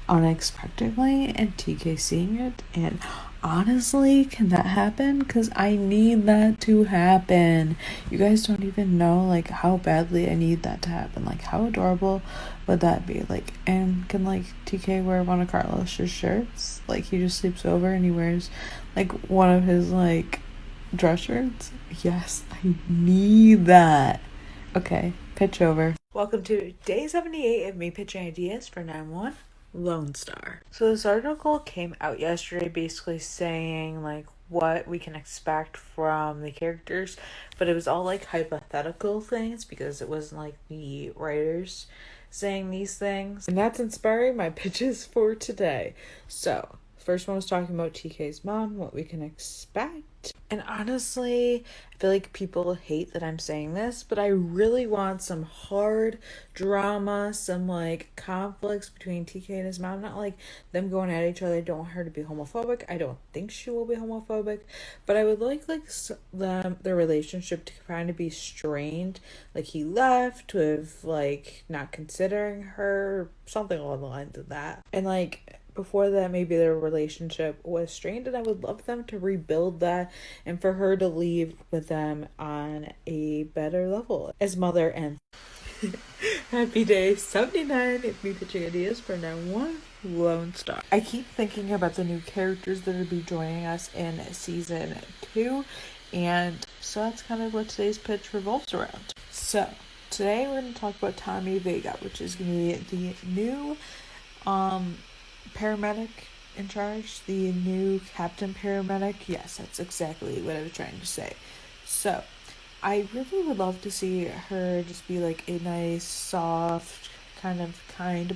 unexpectedly, and TK seeing it. And honestly, can that happen? Because I need that to happen. You guys don't even know like how badly I need that to happen. Like, how adorable would that be? Like, and can like TK wear one of Carlos's shirts? Like, he just sleeps over and he wears like one of his like dress shirts. Yes, I need that. Okay, pitch over. Welcome to day 78 of me pitching ideas for 9-1 Lone Star. So this article came out yesterday basically saying like what we can expect from the characters, but it was all like hypothetical things because it wasn't like the writers saying these things. And that's inspiring my pitches for today. So, first one was talking about TK's mom, what we can expect. And honestly, I feel like people hate that I'm saying this, but I really want some hard drama, some like conflicts between TK and his mom. Not like them going at each other. I don't want her to be homophobic. I don't think she will be homophobic, but I would like their relationship to kind of be strained. Like he left with like not considering her, something along the lines of that. And like before that, maybe their relationship was strained, and I would love them to rebuild that and for her to leave with them on a better level as mother and happy day 79 of me pitching ideas for 9-1 Lone Star. I keep thinking about the new characters that will be joining us in season 2, and so that's kind of what today's pitch revolves around. So today we're going to talk about Tommy Vega, which is going to be the new paramedic in charge, the new captain paramedic. Yes, that's exactly what I was trying to say. So, I really would love to see her just be like a nice, soft, kind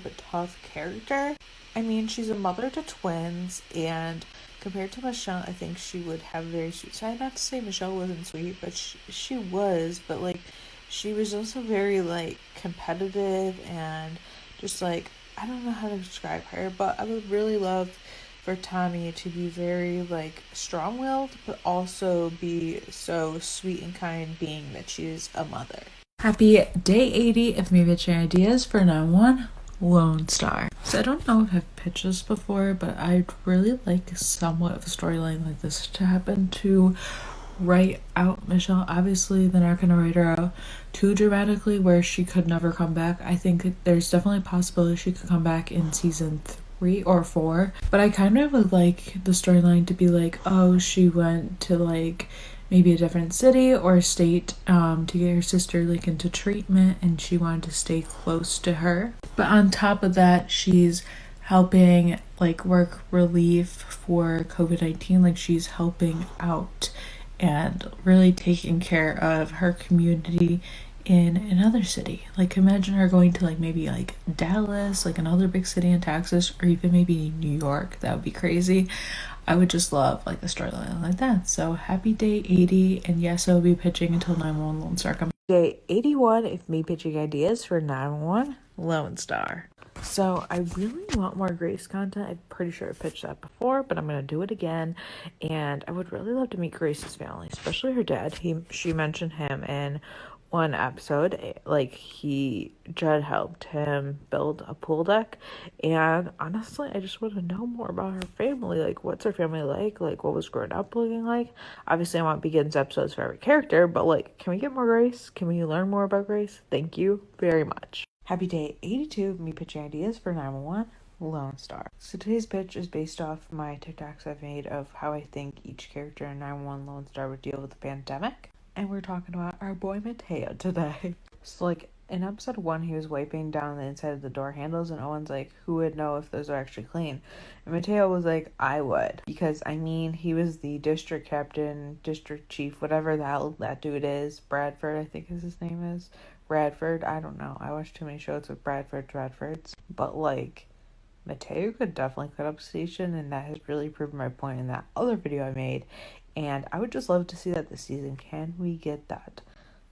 but tough character. I mean, she's a mother to twins, and compared to Michelle, I think she would have a very sweet side. Not to say Michelle wasn't sweet, but she was, but like, she was also very like competitive and just like, I don't know how to describe her, but I would really love for Tommy to be very like strong-willed, but also be so sweet and kind, being that she's a mother. Happy day 80 of me pitching ideas for 9-1 Lone Star. So I don't know if I've pitched this before, but I'd really like somewhat of a storyline like this to happen to write out Michelle. Obviously, they're not going to write her out too dramatically where she could never come back. I think there's definitely a possibility she could come back in season 3 or 4. But I kind of would like the storyline to be like, oh, she went to like maybe a different city or state to get her sister like into treatment, and she wanted to stay close to her. But on top of that, she's helping like work relief for COVID-19. Like she's helping out and really taking care of her community in another city. Like imagine her going to like maybe like Dallas, like another big city in Texas, or even maybe New York. That would be crazy. I would just love like the storyline like that. So happy day 80, and yes, I will be pitching until 9-1 Lone Star comes. Day 81 of me pitching ideas for 9-1 Lone Star. So I really want more Grace content. I'm pretty sure I pitched that before, but I'm gonna do it again. And I would really love to meet Grace's family, especially her dad. She mentioned him in one episode. Like Judd helped him build a pool deck, and honestly, I just want to know more about her family. Like, what's her family like? Like, what was growing up looking like? Obviously, I want Begins episodes for every character, but like, can we get more Grace? Can we learn more about Grace? Thank you very much. Happy day 82 of me pitching ideas for 911 Lone Star. So today's pitch is based off my TikToks I've made of how I think each character in 911 Lone Star would deal with the pandemic. And we're talking about our boy Mateo today. So like in episode 1, he was wiping down the inside of the door handles, and Owen's like, who would know if those are actually clean? And Mateo was like, I would. Because I mean, he was the district captain, district chief, whatever the hell that dude is. Bradford, I think his name is. Bradford, I don't know. I watch too many shows with Bradfords. But like, Mateo could definitely cut up a station, and that has really proven my point in that other video I made. And I would just love to see that this season. Can we get that?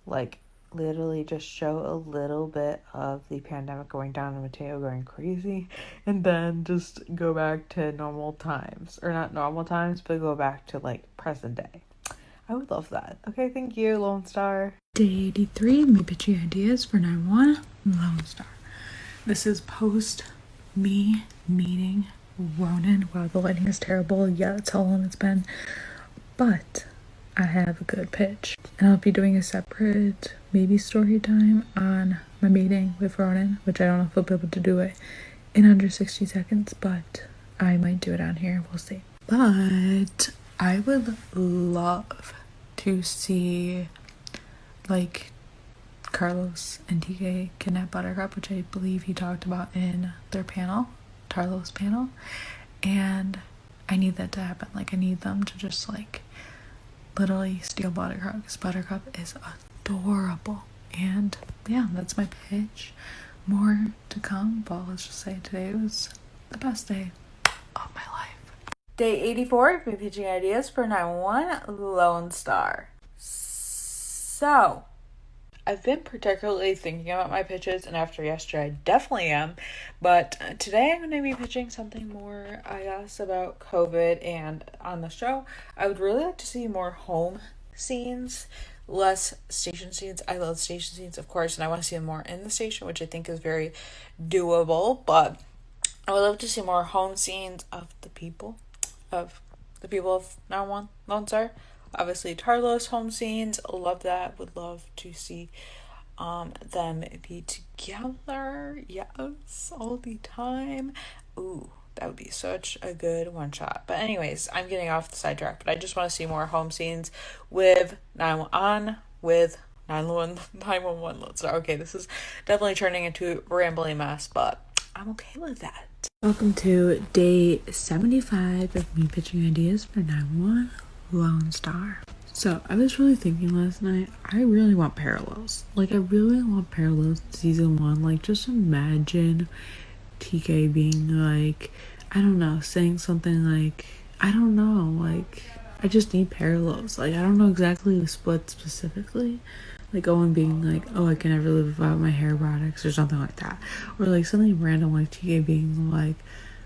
Like, literally just show a little bit of the pandemic going down and Mateo going crazy, and then just go back to normal times. Or not normal times, but go back to like present day. I would love that. Okay, thank you, Lone Star. Day 83, me pitching ideas for 9-1, Lone Star. This is post me meeting Ronan. Wow, the lighting is terrible. Yeah, that's how long it's been. But I have a good pitch. And I'll be doing a separate maybe story time on my meeting with Ronan, which I don't know if I'll be able to do it in under 60 seconds, but I might do it on here. We'll see. But I would love to see like Carlos and TK kidnap Buttercup, which I believe he talked about in their panel, Tarlos panel. And I need that to happen. Like, I need them to just like literally steal Buttercup, because Buttercup is adorable. And yeah, that's my pitch. More to come, but let's just say today was the best day of my life. Day 84, me pitching ideas for 911 Lone Star. So, I've been particularly thinking about my pitches, and after yesterday, I definitely am. But today, I'm going to be pitching something more, I guess, about COVID. And on the show, I would really like to see more home scenes, less station scenes. I love station scenes, of course, and I want to see them more in the station, which I think is very doable. But I would love to see more home scenes of the people of 911 Lone Star. Obviously, Tarlos home scenes, love that. Would love to see them be together. Yes, all the time. Ooh, that would be such a good one shot. But anyways, I'm getting off the sidetrack. But I just want to see more home scenes with 911 Lone Star. Okay, this is definitely turning into a rambling mess, but I'm okay with that. Welcome to day 75 of me pitching ideas for 9-1 Lone Star. So I was really thinking last night, I really want parallels. Like, I really want parallels to season 1. Like, just imagine TK being like, I don't know, saying something like, I don't know, like, I just need parallels. Like, I don't know exactly the split specifically. Like Owen being like, oh, I can never live without my hair products or something like that. Or like something random like TK being like,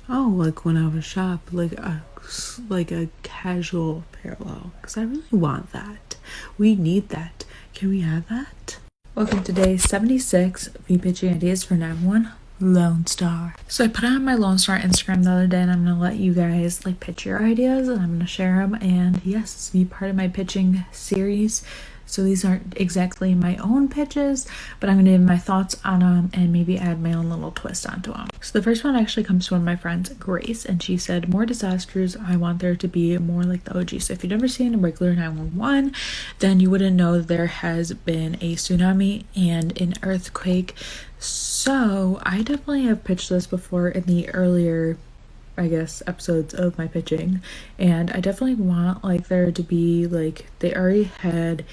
oh, like when I was shop, like a casual parallel. Because I really want that. We need that. Can we have that? Welcome to day 76 of me pitching ideas for 9-1 Lone Star. So I put on my Lone Star Instagram the other day, and I'm gonna let you guys like pitch your ideas, and I'm gonna share them. And yes, it's be part of my pitching series. So these aren't exactly my own pitches, but I'm going to give my thoughts on them and maybe add my own little twist onto them. So the first one actually comes from one of my friends, Grace, and she said, more disasters, I want there to be more like the OG. So if you've never seen a regular 911, then you wouldn't know there has been a tsunami and an earthquake. So I definitely have pitched this before in the earlier episodes of my pitching, and I definitely want like there to be like they already had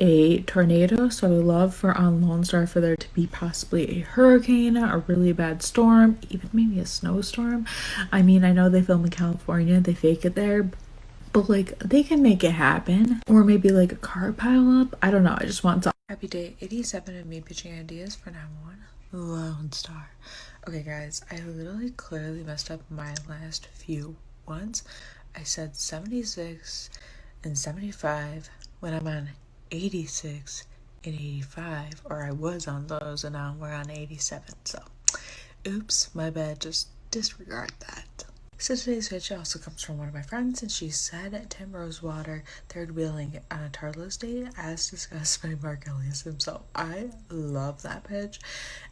a tornado, so I would love for on Lone Star for there to be possibly a hurricane, a really bad storm, even maybe a snowstorm. I mean, I know they film in California, they fake it there, but like they can make it happen. Or maybe like a car pile up. I don't know, I just want to. Happy day 87 of me pitching ideas for 9-1 Lone Star. Okay guys, I literally clearly messed up my last few ones. I said 76 and 75 when I'm on 86 and 85, or I was on those, and now we're on 87. So oops, my bad, just disregard that. So today's pitch also comes from one of my friends, and she said Tim Rosewater third wheeling on a Tarlos date as discussed by Mark Elias himself. I love that pitch,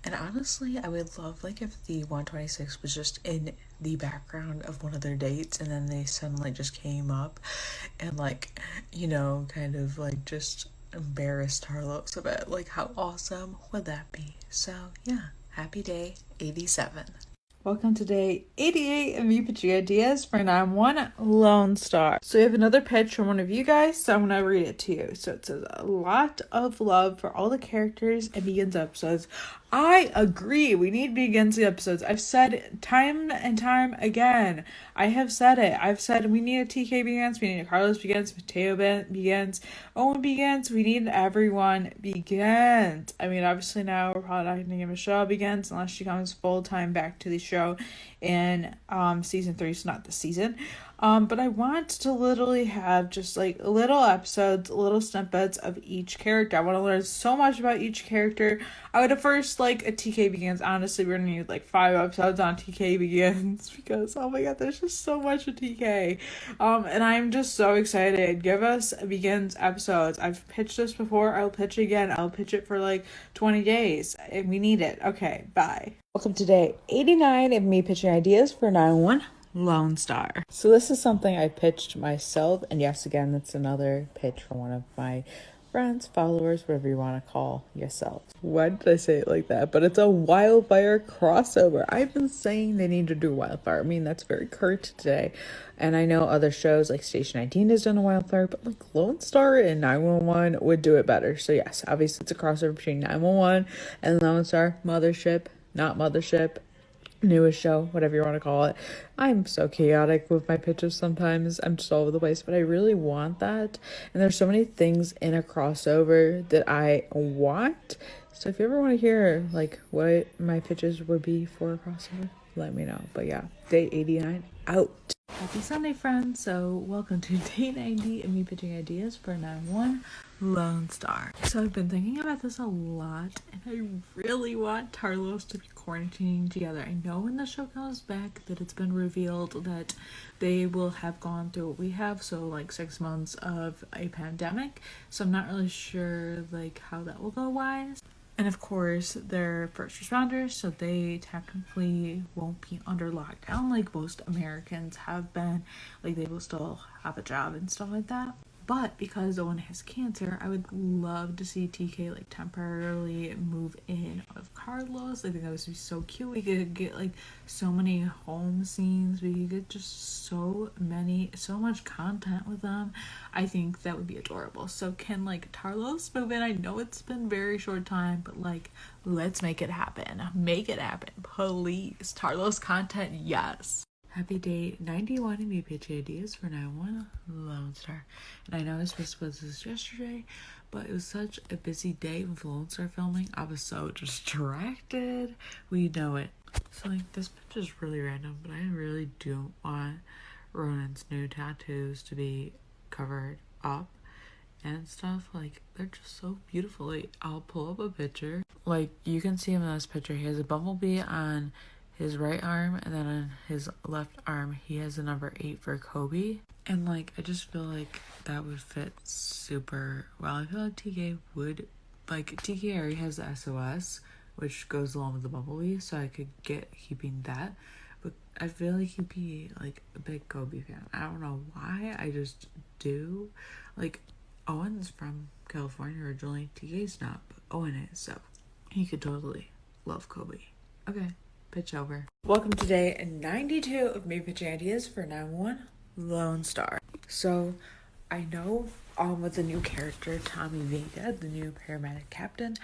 and honestly I would love like if the 126 was just in the background of one of their dates, and then they suddenly just came up and like, you know, kind of like just embarrassed Tarlos a bit. Like, how awesome would that be? So yeah, happy day 87. Welcome to day 88 of me pitching ideas for 9-1 Lone Star. So we have another pitch from one of you guys, so I'm going to read it to you. So it says, a lot of love for all the characters and Begins episodes. I agree. We need Begins episodes. I've said time and time again. I have said it. I've said we need a TK Begins, we need a Carlos Begins, Mateo Begins, Owen Begins. We need everyone Begins. I mean, obviously now we're probably not going to give Michelle Begins unless she comes full time back to the show in season 3, so not this season. But I want to literally have just like little episodes, little snippets of each character. I want to learn so much about each character. I would have first like a TK Begins. Honestly, we're gonna need like 5 episodes on TK Begins because oh my god, there's just so much of TK. And I'm just so excited. Give us Begins episodes. I've pitched this before. I'll pitch it again. I'll pitch it for like 20 days. And we need it. Okay, bye. Welcome to day 89 of me pitching ideas for 911 Lone Star. So this is something I pitched myself, and yes, again, that's another pitch from one of my friends, followers, whatever you want to call yourself. Why did I say it like that? But it's a wildfire crossover. I've been saying they need to do wildfire. I mean, that's very curt today. And I know other shows like Station 19 has done a wildfire, but like Lone Star and 911 would do it better. So yes, obviously it's a crossover between 911 and Lone Star. Mothership, not Mothership, newest show, whatever you want to call it. I'm so chaotic with my pitches sometimes. I'm just all over the place, but I really want that. And there's so many things in a crossover that I want. So if you ever want to hear like what my pitches would be for a crossover, let me know. But yeah, day 89 out. Happy Sunday, friends. So welcome to day 90 of me pitching ideas for 9-1 Lone Star. So I've been thinking about this a lot, and I really want Tarlos to be quarantining together. I know when the show comes back that it's been revealed that they will have gone through what we have, so like 6 months of a pandemic. So I'm not really sure like how that will go wise. And of course, they're first responders, so they technically won't be under lockdown like most Americans have been. Like, they will still have a job and stuff like that. But because Owen has cancer, I would love to see TK like temporarily move in with Carlos. I think that would be so cute. We could get like so many home scenes. We could get just so much content with them. I think that would be adorable. So can like Tarlos move in? I know it's been very short time, but like let's make it happen. Make it happen, please. Tarlos content, yes. Happy day 91 of me pitching ideas for 9-1 Lone Star. And I know I was supposed to post this yesterday, but it was such a busy day with Lone Star filming. I was so distracted. We know it. So like this pitch is really random, but I really don't want Ronan's new tattoos to be covered up and stuff. Like they're just so beautiful. Like, I'll pull up a picture. Like you can see him in this picture. He has a bumblebee on his right arm, and then on his left arm he has the number 8 for Kobe. And like I just feel like that would fit super well. I feel like TK would, like TK already has the SOS, which goes along with the bumblebee, so I could get keeping that. But I feel like he'd be like a big Kobe fan. I don't know why, I just do. Like Owen's from California originally, TK's not, but Owen is, so he could totally love Kobe. Okay, pitch over. Welcome to day 92 of me pitching ideas for 9-1 Lone Star. So I know with the new character Tommy Vega, the new paramedic captain,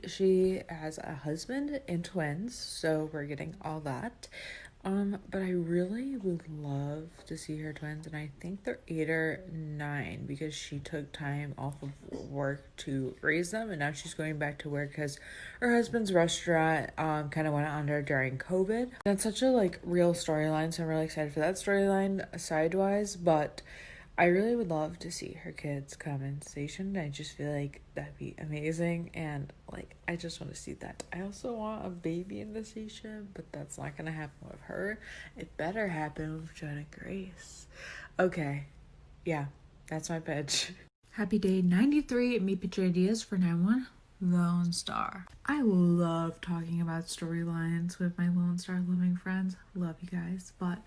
she has a husband and twins, so we're getting all that. But I really would love to see her twins, and I think they're 8 or 9 because she took time off of work to raise them, and now she's going back to work because her husband's restaurant kind of went under during COVID. That's such a like real storyline, so I'm really excited for that storyline sidewise, but I really would love to see her kids come in station. I just feel like that'd be amazing, and like I just want to see that. I also want a baby in the station, but that's not gonna happen with her. It better happen with Jonah Grace. Okay, yeah, that's my pitch. Happy day 93 me pitching ideas for 9-1 Lone Star. I love talking about storylines with my Lone Star living friends. Love you guys, but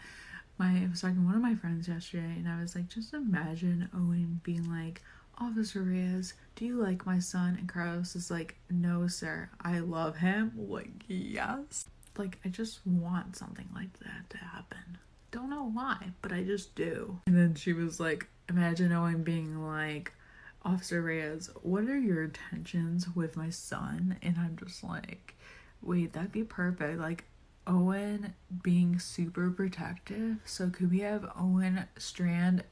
I was talking to one of my friends yesterday, and I was like, just imagine Owen being like, Officer Reyes, do you like my son? And Carlos is like, no, sir, I love him. Like, yes. Like, I just want something like that to happen. Don't know why, but I just do. And then she was like, imagine Owen being like, Officer Reyes, what are your intentions with my son? And I'm just like, wait, that'd be perfect. Like, Owen being super protective. So could we have Owen Strand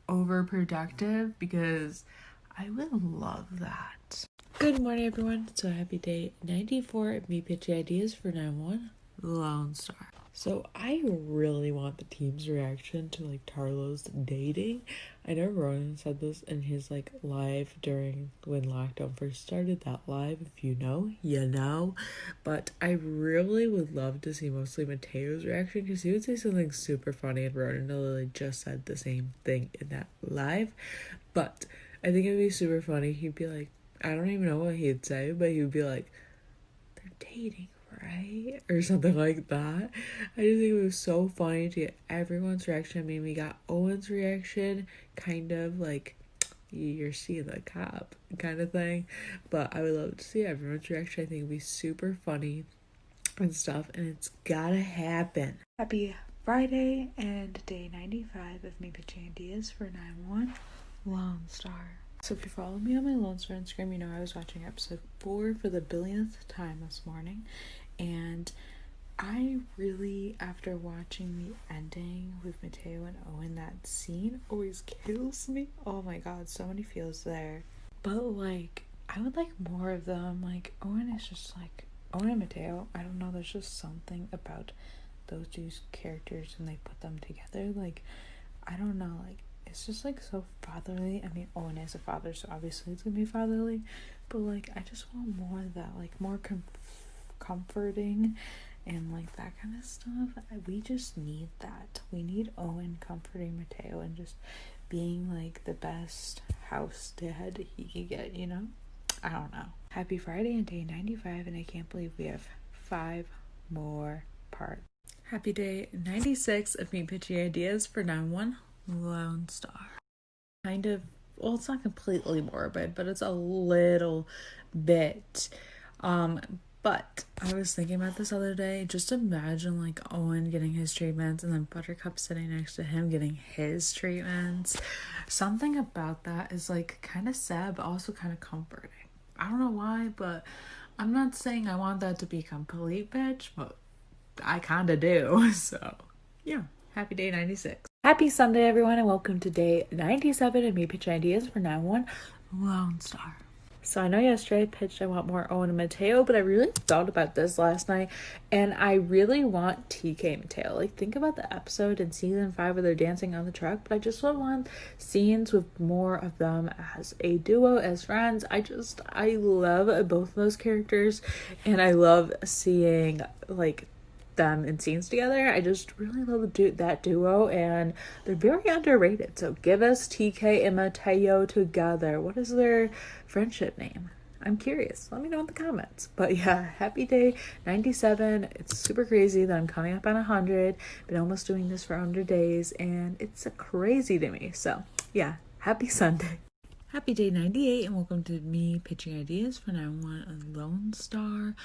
overprotective? Because I would love that. Good morning, everyone. So happy day 94 of me pitching ideas for 9-1 Lone Star. So I really want the team's reaction to like Tarlos dating. I know Ronan said this in his like live during when lockdown first started. That live, if you know, you know. But I really would love to see mostly Mateo's reaction because he would say something super funny, and Ronan literally just said the same thing in that live. But I think it'd be super funny. He'd be like, I don't even know what he'd say, but he would be like, they're dating, right? Or something like that. I just think it was so funny to get everyone's reaction. I mean, we got Owen's reaction, kind of like you're seeing the cop kind of thing. But I would love to see everyone's reaction. I think it'd be super funny and stuff, and it's gotta happen. Happy Friday and day 95 of me pitching ideas for 9-1 Lone Star. So if you follow me on my Lone Star Instagram, you know I was watching episode 4 for the billionth time this morning, and I really, after watching the ending with Mateo and Owen, that scene always kills me. Oh my god, so many feels there. But like, I would like more of them. Like, Owen is just like, Owen and Mateo, I don't know, there's just something about those two characters when they put them together. Like, I don't know, like, it's just like so fatherly. I mean, Owen is a father, so obviously it's gonna be fatherly, but like, I just want more of that, like more comforting and like that kind of stuff. We just need that. We need Owen comforting Mateo and just being like the best house dad he could get, you know? I don't know. Happy Friday and day 95, and I can't believe we have 5 more parts. Happy day 96 of me pitching ideas for 9-1 Lone Star. Kind of, well, it's not completely morbid, but it's a little bit. But I was thinking about this other day. Just imagine like Owen getting his treatments and then Buttercup sitting next to him getting his treatments. Something about that is like kind of sad, but also kind of comforting. I don't know why, but I'm not saying I want that to be complete bitch, but I kind of do. So, yeah. Happy day 96. Happy Sunday, everyone, and welcome to day 97 of me pitching ideas for 9-1 Lone Star. So I know yesterday I pitched I want more Owen and Mateo, but I really thought about this last night, and I really want TK and Mateo. Like, think about the episode in season 5 where they're dancing on the truck, but I just want scenes with more of them as a duo, as friends. I love both of those characters, and I love seeing, like, them in scenes together. I just really love that duo, and they're very underrated. So give us TK and Mateo together. What is their friendship name? I'm curious. Let me know in the comments. But yeah, happy day 97. It's super crazy that I'm coming up on 100. Been almost doing this for 100 days, and it's crazy to me. So yeah, happy Sunday. Happy day 98, and welcome to me pitching ideas for 9-1 Lone Star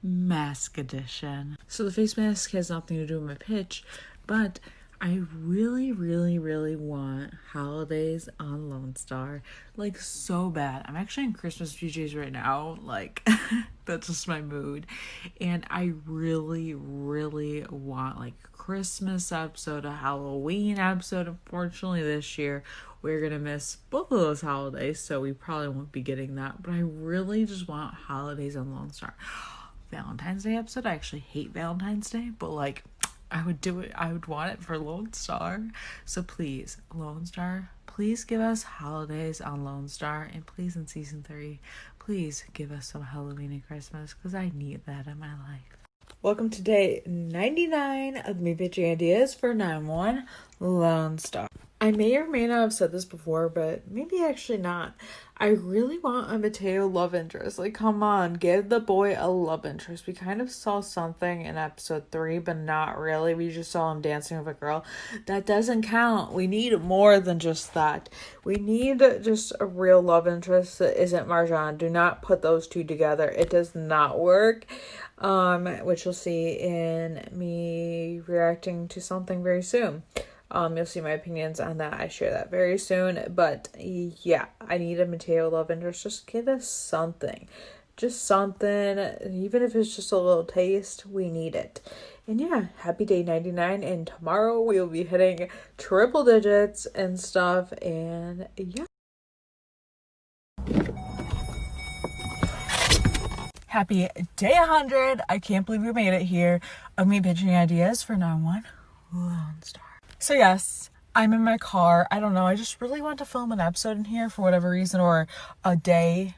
Mask Edition. So the face mask has nothing to do with my pitch, but I really, really, really want holidays on Lone Star, like so bad. I'm actually in Christmas PJs right now, like that's just my mood, and I really, really want like a Christmas episode, a Halloween episode. Unfortunately, this year we're gonna miss both of those holidays, so we probably won't be getting that, but I really just want holidays on Lone Star. Valentine's Day episode, I actually hate Valentine's Day, but like I would do it, I would want it for Lone Star. So please, Lone Star, please give us holidays on Lone Star, and please in season 3, please give us some Halloween and Christmas, because I need that in my life. Welcome to day 99 of me pitching ideas for 9-1 Lone Star. I may or may not have said this before, but maybe actually not. I really want a Mateo love interest. Like, come on, give the boy a love interest. We kind of saw something in episode 3, but not really. We just saw him dancing with a girl. That doesn't count. We need more than just that. We need just a real love interest that isn't Marjan. Do not put those two together. It does not work. Which you'll see in me reacting to something very soon. You'll see my opinions on that. I share that very soon. But yeah, I need a Mateo love interest. Just give us something. Just something. Even if it's just a little taste, we need it. And yeah, happy day 99. And tomorrow we'll be hitting triple digits and stuff. And yeah. Happy day 100. I can't believe we made it here of me pitching ideas for 9-1 Lone Star. So yes, I'm in my car. I don't know. I just really want to film an episode in here for whatever reason, or a day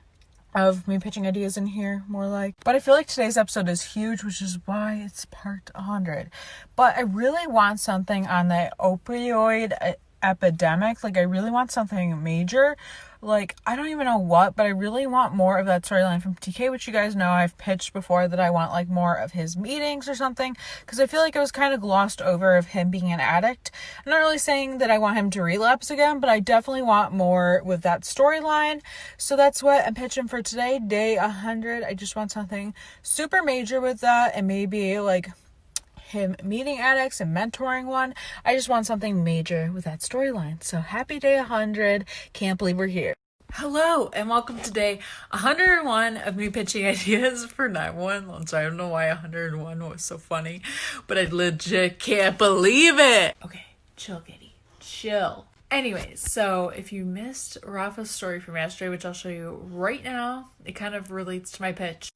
of me pitching ideas in here, more like. But I feel like today's episode is huge, which is why it's part 100. But I really want something on the opioid epidemic. Like, I really want something major. Like, I don't even know what, but I really want more of that storyline from TK, which you guys know I've pitched before, that I want like more of his meetings or something, because I feel like it was kind of glossed over of him being an addict. I'm not really saying that I want him to relapse again, but I definitely want more with that storyline. So that's what I'm pitching for today, day 100. I just want something super major with that, and maybe like him meeting addicts and mentoring one. I just want something major with that storyline. So happy day 100. Can't believe we're here. Hello and welcome to day 101 of me pitching ideas for 9-1. So I don't know why 101 was so funny, but I legit can't believe it. Okay, chill, kitty. Chill. Anyways, so if you missed Rafa's story from yesterday, which I'll show you right now, it kind of relates to my pitch.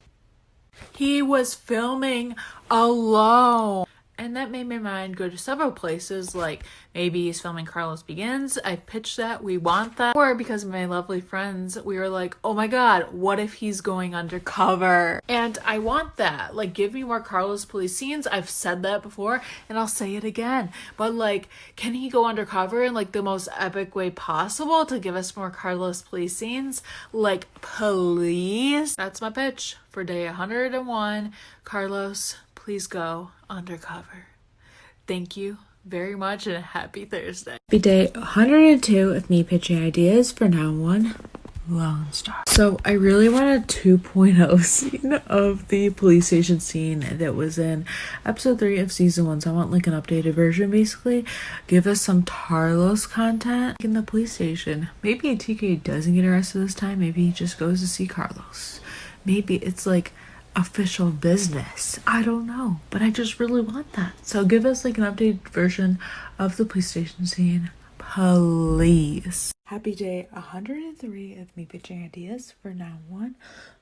He was filming alone. And that made my mind go to several places, like maybe he's filming Carlos Begins. I pitched that, we want that. Or because of my lovely friends, we were like, oh my god, what if he's going undercover? And I want that. Like, give me more Carlos police scenes. I've said that before, and I'll say it again. But like, can he go undercover in like the most epic way possible to give us more Carlos police scenes? Like, please? That's my pitch for day 101. Carlos, please go undercover. Thank you very much and happy Thursday. Happy day 102 of me pitching ideas for 9-1 Lone Star. So I really want a 2.0 scene of the police station scene that was in episode 3 of season 1. So I want like an updated version, basically. Give us some Tarlos content in the police station. Maybe TK doesn't get arrested this time. Maybe he just goes to see Carlos. Maybe it's like official business. I don't know, but I just really want that. So give us like an updated version of the police station scene, please. Happy day 103 of me pitching ideas for 9-1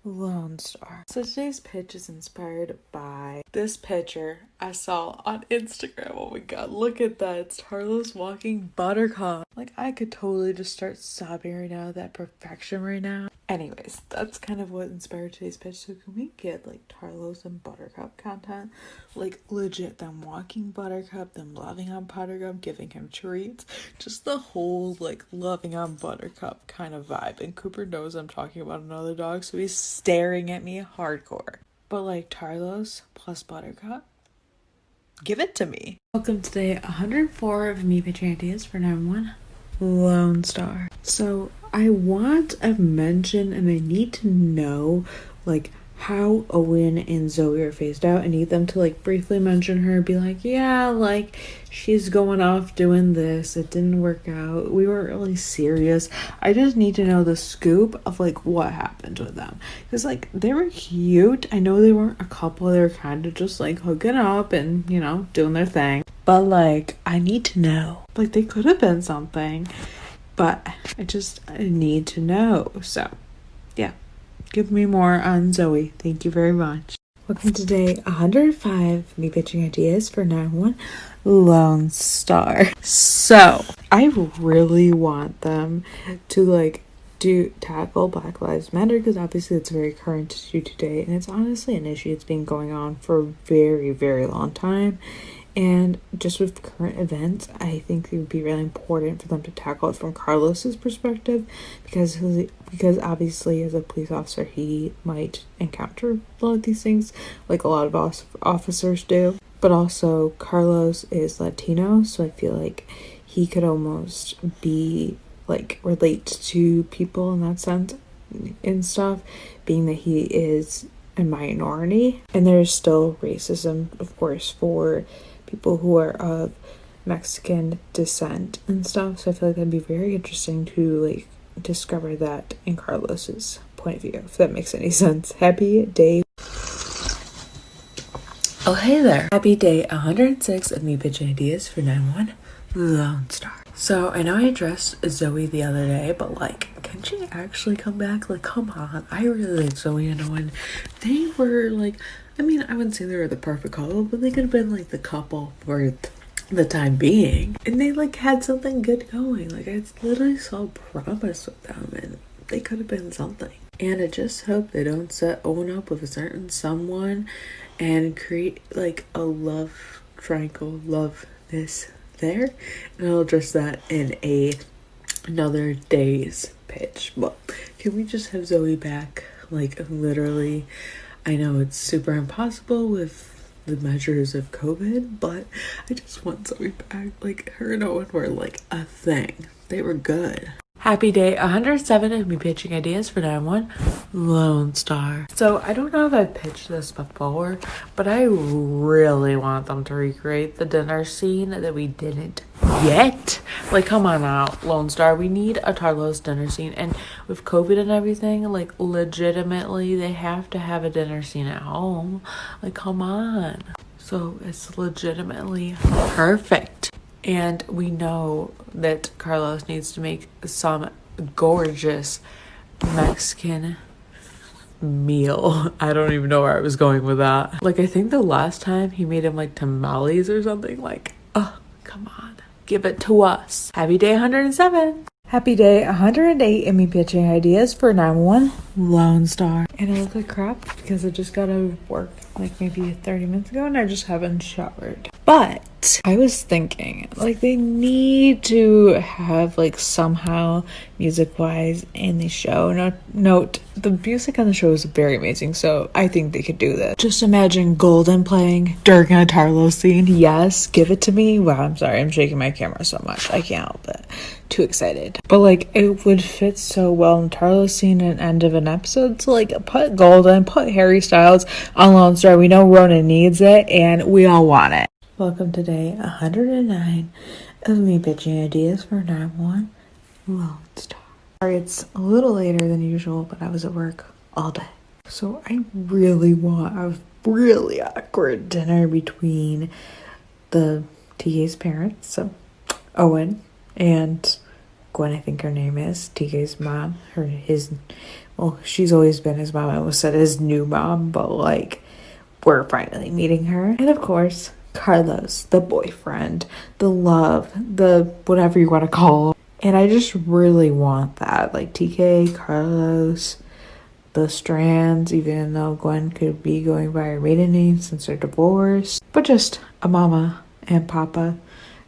Lone Star. So today's pitch is inspired by this picture I saw on Instagram. Oh my god, look at that. It's Tarlos walking Buttercup. Like, I could totally just start sobbing right now, that perfection right now. Anyways, that's kind of what inspired today's pitch. So can we get like Tarlos and Buttercup content? Like, legit, them walking Buttercup, them loving on Buttercup, giving him treats. Just the whole like loving on Buttercup kind of vibe. And Cooper knows I'm talking about another dog, so he's staring at me hardcore. But like, Tarlos plus Buttercup, give it to me. Welcome to day 104 of me pitching ideas for 9-1 Lone Star. So I want a mention, and I need to know like how Owen and Zoe are phased out. I need them to like briefly mention her, be like, yeah, like she's going off doing this, it didn't work out, we weren't really serious. I just need to know the scoop of like what happened with them, because like they were cute. I know they weren't a couple, they were kind of just like hooking up and, you know, doing their thing, but like I need to know. Like, they could have been something, but I need to know. So yeah, give me more on Zoe. Thank you very much. Welcome to day 105, me pitching ideas for 9-1 Lone Star. So I really want them to like tackle Black Lives Matter, because obviously it's a very current issue today, and it's honestly an issue that's been going on for a very, very long time. And just with current events, I think it would be really important for them to tackle it from Carlos's perspective, because obviously as a police officer, he might encounter a lot of these things, like a lot of officers do. But also, Carlos is Latino, so I feel like he could almost be like relate to people in that sense and stuff, being that he is a minority. And there's still racism, of course, for people who are of Mexican descent and stuff. So I feel like that'd be very interesting to like discover that in Carlos's point of view, if that makes any sense. Happy day. Oh, hey there. Happy day 106 of me pitching ideas for 9-1 Lone Star. So I know I addressed Zoe the other day, but like, can she actually come back? Like, come on. I really like Zoe and Owen. They were like, I mean, I wouldn't say they were the perfect couple, but they could have been like the couple for the time being. And they like had something good going. Like, I literally saw promise with them, and they could have been something. And I just hope they don't set Owen up with a certain someone and create like a love triangle, love this there. And I'll address that in another day's pitch. But can we just have Zoe back? Like, literally, I know it's super impossible with the measures of COVID, but I just want Zoe back. Like, her and Owen were like a thing. They were good. Happy day 107 of me pitching ideas for 9-1 Lone Star. So I don't know if I pitched this before, but I really want them to recreate the dinner scene that we didn't yet. Like, come on out, Lone Star. We need a Tarlos dinner scene. And with COVID and everything, like, legitimately, they have to have a dinner scene at home. Like, come on. So it's legitimately perfect. And we know that Carlos needs to make some gorgeous Mexican meal. I don't even know where I was going with that. Like, I think the last time he made him like tamales or something. Like, oh, come on. Give it to us. Happy day 107. Happy day 108 and me pitching ideas for 9-1 Lone Star. And I look like crap because I just got out of work like maybe 30 minutes ago and I just haven't showered. But I was thinking, like, they need to have, like, somehow music-wise in the show. Note, the music on the show is very amazing, so I think they could do that. Just imagine Golden playing during a Tarlos scene. Yes, give it to me. Wow, I'm sorry, I'm shaking my camera so much. I can't help it. Too excited. But, like, it would fit so well in Tarlos scene and end of an episode. So, like, put Golden, put Harry Styles on Lone Star. We know Ronan needs it, and we all want it. Welcome to day 109 of me pitching ideas for 9-1 Lone Star. Sorry, it's a little later than usual, but I was at work all day. So I really want a really awkward dinner between the TK's parents, so Owen and Gwen, I think her name is, TK's mom, she's always been his mom. I almost said his new mom, but like, we're finally meeting her. And of course, Carlos, the boyfriend, the love, the whatever you want to call him. And I just really want that. Like, TK, Carlos, the Strands, even though Gwen could be going by her maiden name since they're divorced. But just a mama and papa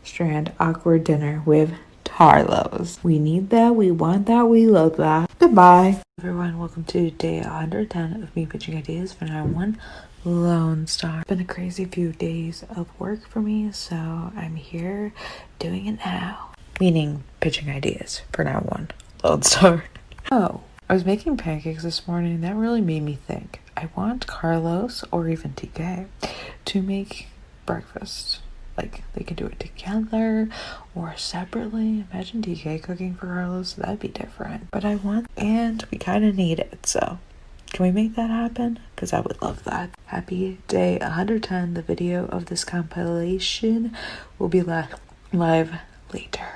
Strand awkward dinner with Tarlos. We need that, we want that, we love that. Goodbye. Everyone, welcome to day 110 of me pitching ideas for 9-1 Lone Star. It's been a crazy few days of work for me, so I'm here doing it now. Meaning pitching ideas for 9-1 Lone Star. Oh, I was making pancakes this morning, and that really made me think. I want Carlos, or even TK, to make breakfast. Like, they could do it together or separately. Imagine TK cooking for Carlos. That'd be different. But and we kind of need it, so can we make that happen? Because I would love that. Happy day 110. The video of this compilation will be live later.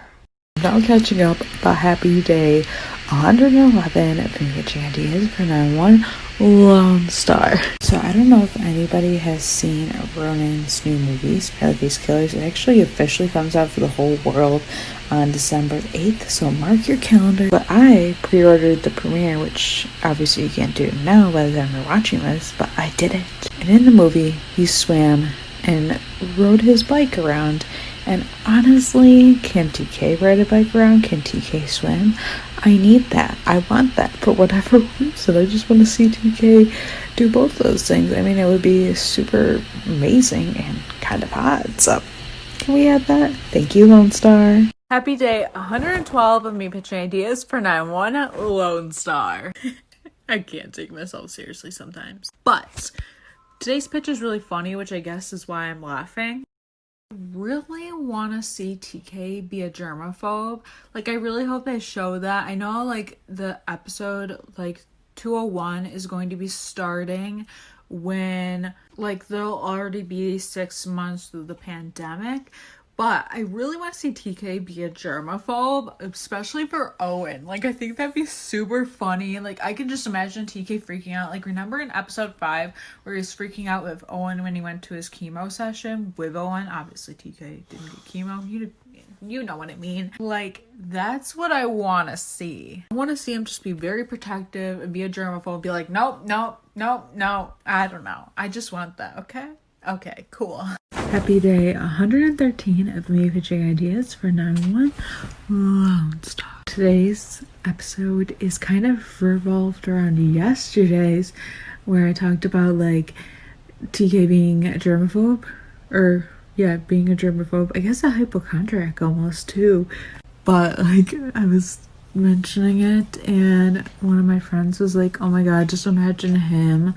Now catching up, but happy day 111 of me pitching ideas for 9-1 Lone Star. So I don't know if anybody has seen Ronan's new movie, Face Killers. It actually officially comes out for the whole world on December 8th, so mark your calendar. But I pre-ordered the premiere, which obviously you can't do now by the time you're watching this, but I did it. And in the movie, he swam and rode his bike around. And honestly, can TK ride a bike around? Can TK swim? I need that. I want that for whatever reason. I just want to see TK do both those things. I mean, it would be super amazing and kind of hot. So, can we add that? Thank you, Lone Star. Happy day 112 of me pitching ideas for 9-1 Lone Star. I can't take myself seriously sometimes. But today's pitch is really funny, which I guess is why I'm laughing. Really want to see TK be a germaphobe. Like, I really hope they show that. I know, like, the episode, like, 201 is going to be starting when, like, there'll already be 6 months through the pandemic. But I really want to see TK be a germaphobe, especially for Owen. Like, I think that'd be super funny. Like, I can just imagine TK freaking out. Like, remember in episode 5 where he was freaking out with Owen when he went to his chemo session with Owen? Obviously, TK didn't get chemo. You know what I mean. Like, that's what I want to see. I want to see him just be very protective and be a germaphobe. Be like, nope, nope, nope, no. I don't know. I just want that, okay? Okay, cool. Happy day 113 of me pitching ideas for 911 Lone Star. Today's episode is kind of revolved around yesterday's, where I talked about like TK being a germaphobe, or yeah, being a germaphobe. I guess a hypochondriac almost too. But like I was mentioning it, and one of my friends was like, "Oh my god, just imagine him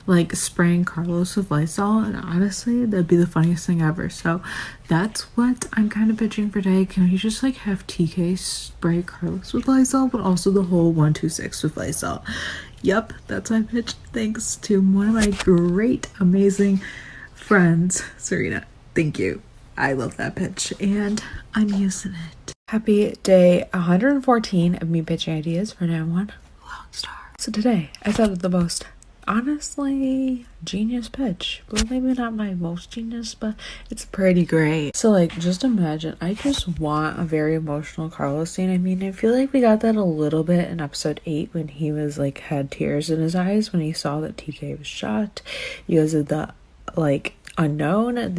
like spraying Carlos with Lysol," and honestly, that'd be the funniest thing ever. So that's what I'm kind of pitching for today. Can we just like have TK spray Carlos with Lysol, but also the whole 126 with Lysol? Yep, that's my pitch. Thanks to one of my great, amazing friends, Serena. Thank you. I love that pitch, and I'm using it. Happy day 114 of me pitching ideas for 911 Lone Star. So today, I thought of the most honestly genius pitch. Well, maybe not my most genius, but it's pretty great. So like, just imagine, I just want a very emotional Carlos scene. I mean, I feel like we got that a little bit in episode 8 when he was like had tears in his eyes when he saw that TK was shot because of the like unknown, I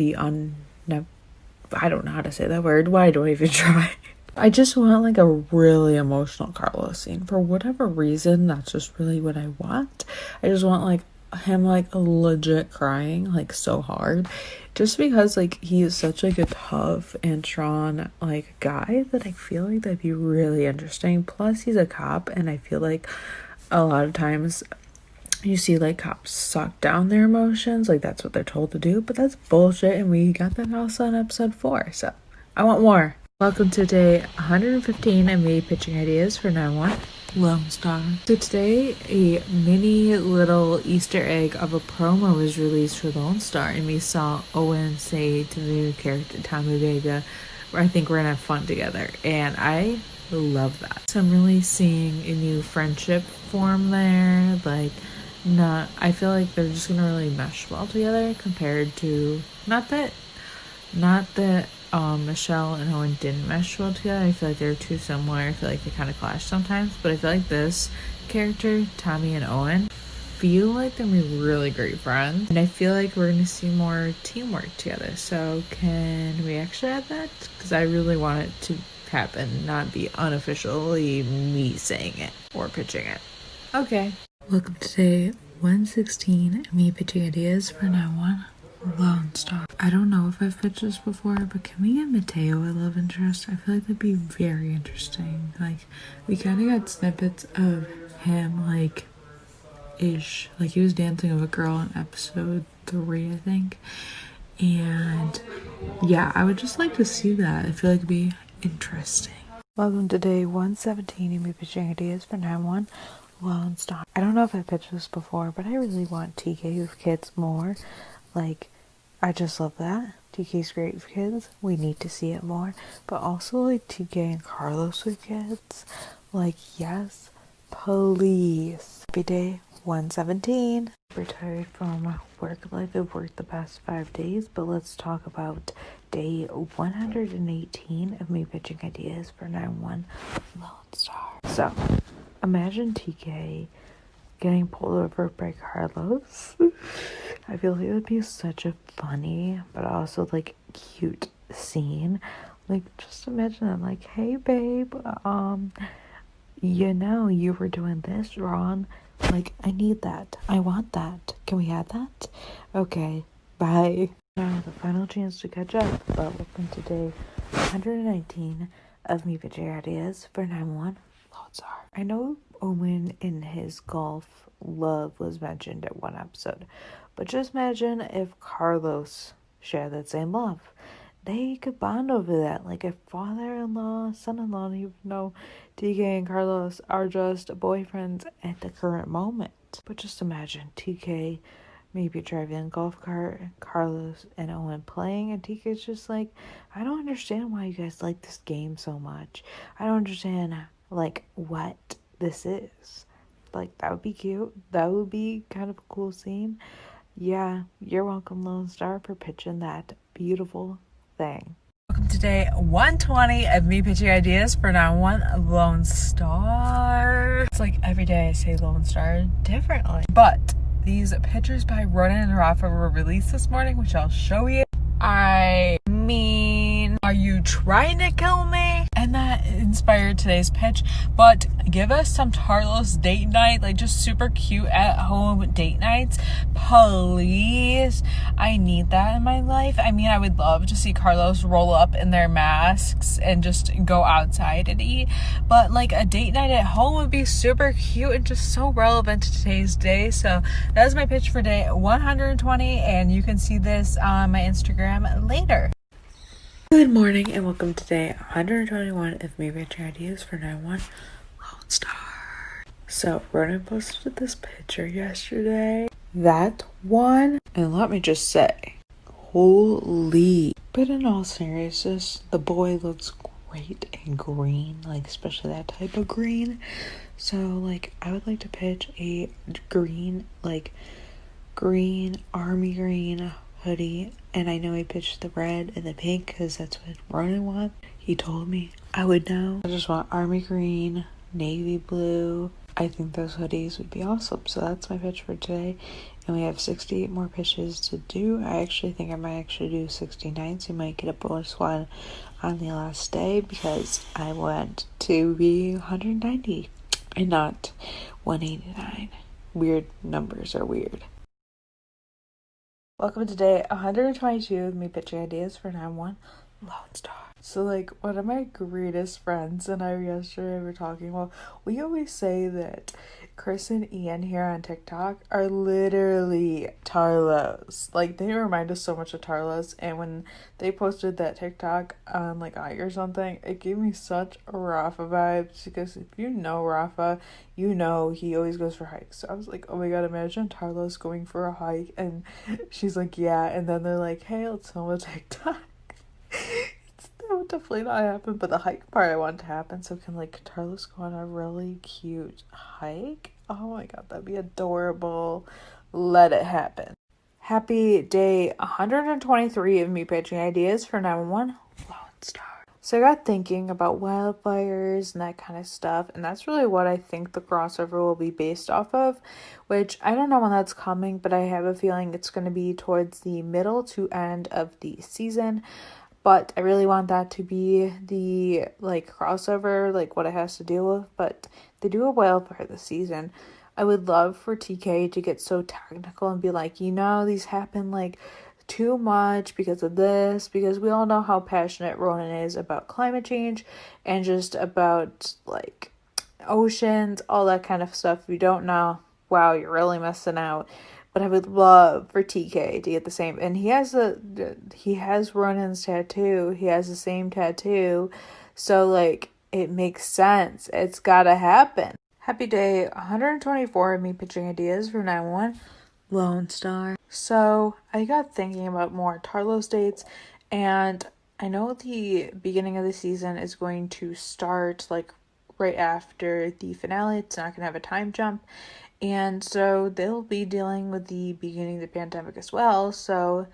don't know how to say that word. Why do I even try? I just want like a really emotional Carlos scene. For whatever reason, that's just really what I want. I just want like him like legit crying like so hard. Just because like he is such like a tough and strong like guy that I feel like that'd be really interesting. Plus he's a cop, and I feel like a lot of times you see like cops suck down their emotions, like that's what they're told to do, but that's bullshit, and we got that also in episode 4, so I want more. Welcome to day 115 of me pitching ideas for 911 Lone Star. So today a mini little Easter egg of a promo was released for Lone Star, and we saw Owen say to the new character Tommy Vega, I think we're gonna have fun together, and I love that. So I'm really seeing a new friendship form there. Like, I feel like they're just gonna really mesh well together compared to not that Michelle and Owen didn't mesh well together. I feel like they're too similar. I feel like they kind of clash sometimes, but I feel like this character, Tommy and Owen, feel like they're really great friends, and I feel like we're gonna see more teamwork together. So can we actually add that? Because I really want it to happen, not be unofficially me saying it or pitching it. Okay. Welcome to day 116 of me pitching ideas for 911 Lone Star. I don't know if I've pitched this before, but can we get Mateo a love interest? I feel like that'd be very interesting. Like, we kind of got snippets of him, like, ish. Like, he was dancing with a girl in episode 3, I think. And, yeah, I would just like to see that. I feel like it'd be interesting. Welcome to day 117 of me pitching ideas for 911 Lone Star. I don't know if I pitched this before, but I really want TK with kids more. Like, I just love that. TK's great with kids. We need to see it more. But also, like, TK and Carlos with kids. Like, yes, please. Happy day 117. Retired from work life. I've worked the past 5 days, but let's talk about day 118 of me pitching ideas for 9-1 Lone Star. So, imagine TK getting pulled over by Carlos. I feel like it would be such a funny, but also like cute scene. Like, just imagine them like, hey babe, you were doing this wrong. Like, I need that. I want that. Can we have that? Okay, bye. Now the final chance to catch up, but welcome to day 119 of me pitching ideas for 9-1 Lone Star. I know Owen in his golf love was mentioned at one episode, but just imagine if Carlos shared that same love. They could bond over that, like if father-in-law, son-in-law, even though TK and Carlos are just boyfriends at the current moment. But just imagine TK maybe driving a golf cart, Carlos and Owen playing, and TK's just like, I don't understand why you guys like this game so much. I don't understand, like, what this is. Like, that would be cute. That would be kind of a cool scene. Yeah, you're welcome, Lone Star, for pitching that beautiful thing. Welcome to day 120 of me pitching ideas for now one Lone Star. It's like every day I say Lone Star differently. But these pictures by Ronan and Rafa were released this morning, which I'll show you. I mean, are you trying to kill me? And that inspired today's pitch. But give us some Tarlos date night, like just super cute at home date nights, please. I need that in my life. I mean, I would love to see Carlos roll up in their masks and just go outside and eat, but like a date night at home would be super cute and just so relevant to today's day. So that is my pitch for day 120, and you can see this on my Instagram later. Good morning and welcome to day 121 of me pitching ideas for 9-1 Lone Star. So Ronan posted this picture yesterday. That one, and let me just say, holy. But in all seriousness, the boy looks great in green, like especially that type of green. So like I would like to pitch a green, like green, army green hoodie. And I know he pitched the red and the pink because that's what Ronan wants. He told me I would know. I just want army green, navy blue. I think those hoodies would be awesome. So that's my pitch for today. And we have 68 more pitches to do. I actually think I might actually do 69. So you might get a bonus one on the last day because I want to be 190 and not 189. Weird numbers are weird. Welcome to day 122 of me pitching ideas for 9-1 Lone Star. So like one of my greatest friends and I yesterday were talking about, we always say that Chris and Ian here on TikTok are literally Tarlos. Like they remind us so much of Tarlos, and when they posted that TikTok on like Ike or something, it gave me such Rafa vibes, because if you know Rafa, you know he always goes for hikes. So I was like, oh my god, imagine Tarlos going for a hike, and she's like, yeah, and then they're like, hey, let's film a TikTok. That would definitely not happen, but the hike part I want to happen. So can like Tarlos go on a really cute hike? Oh my god, that'd be adorable. Let it happen. Happy day 123 of me pitching ideas for 911 Lone Star. So I got thinking about wildfires and that kind of stuff, and that's really what I think the crossover will be based off of, which I don't know when that's coming, but I have a feeling it's going to be towards the middle to end of the season. But I really want that to be the like crossover, like what it has to deal with. But they do a wildfire this season. I would love for TK to get so technical and be like, these happen like too much because of this, because we all know how passionate Ronan is about climate change and just about like oceans, all that kind of stuff. If you don't know, wow, you're really missing out. But I would love for TK to get the same. And he has Ronan's tattoo. He has the same tattoo. So, like, it makes sense. It's gotta happen. Happy day 124 of me pitching ideas for 9-1 Lone Star. So, I got thinking about more Tarlos dates. And I know the beginning of the season is going to start, like, right after the finale. It's not gonna have a time jump. And so they'll be dealing with the beginning of the pandemic as well. So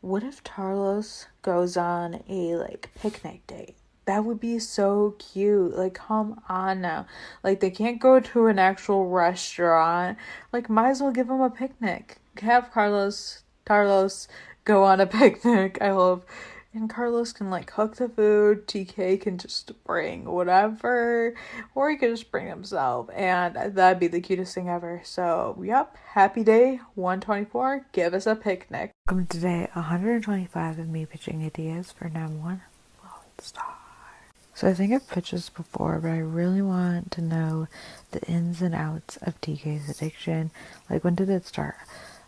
what if Tarlos goes on a like picnic date? That would be so cute. Like, come on now. Like, they can't go to an actual restaurant. Like, might as well give them a picnic. Have Tarlos go on a picnic. I love. And Carlos can like cook the food. TK can just bring whatever, or he could just bring himself, and that'd be the cutest thing ever. So yep, happy day 124. Give us a picnic. Welcome to day 125 of me pitching ideas for 9-1 Lone Star. So I think I've pitched this before, but I really want to know the ins and outs of TK's addiction. Like, when did it start?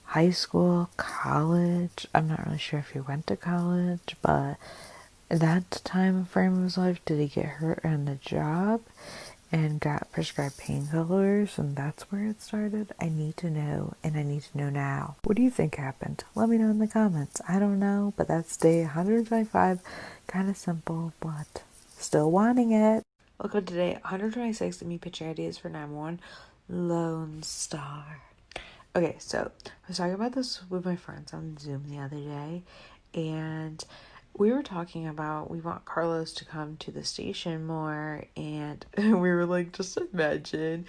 High school, college? I'm not really sure if he went to college, but at that time frame of his life, did he get hurt on the job? and got prescribed painkillers, and that's where it started. I need to know, and I need to know now. What do you think happened? Let me know in the comments. I don't know, but that's day 125. Kind of simple, but still wanting it. Welcome to day 126 of me pitching ideas for 911 Lone Star. Okay, so I was talking about this with my friends on Zoom the other day, and we were talking about we want Carlos to come to the station more, and we were like, just imagine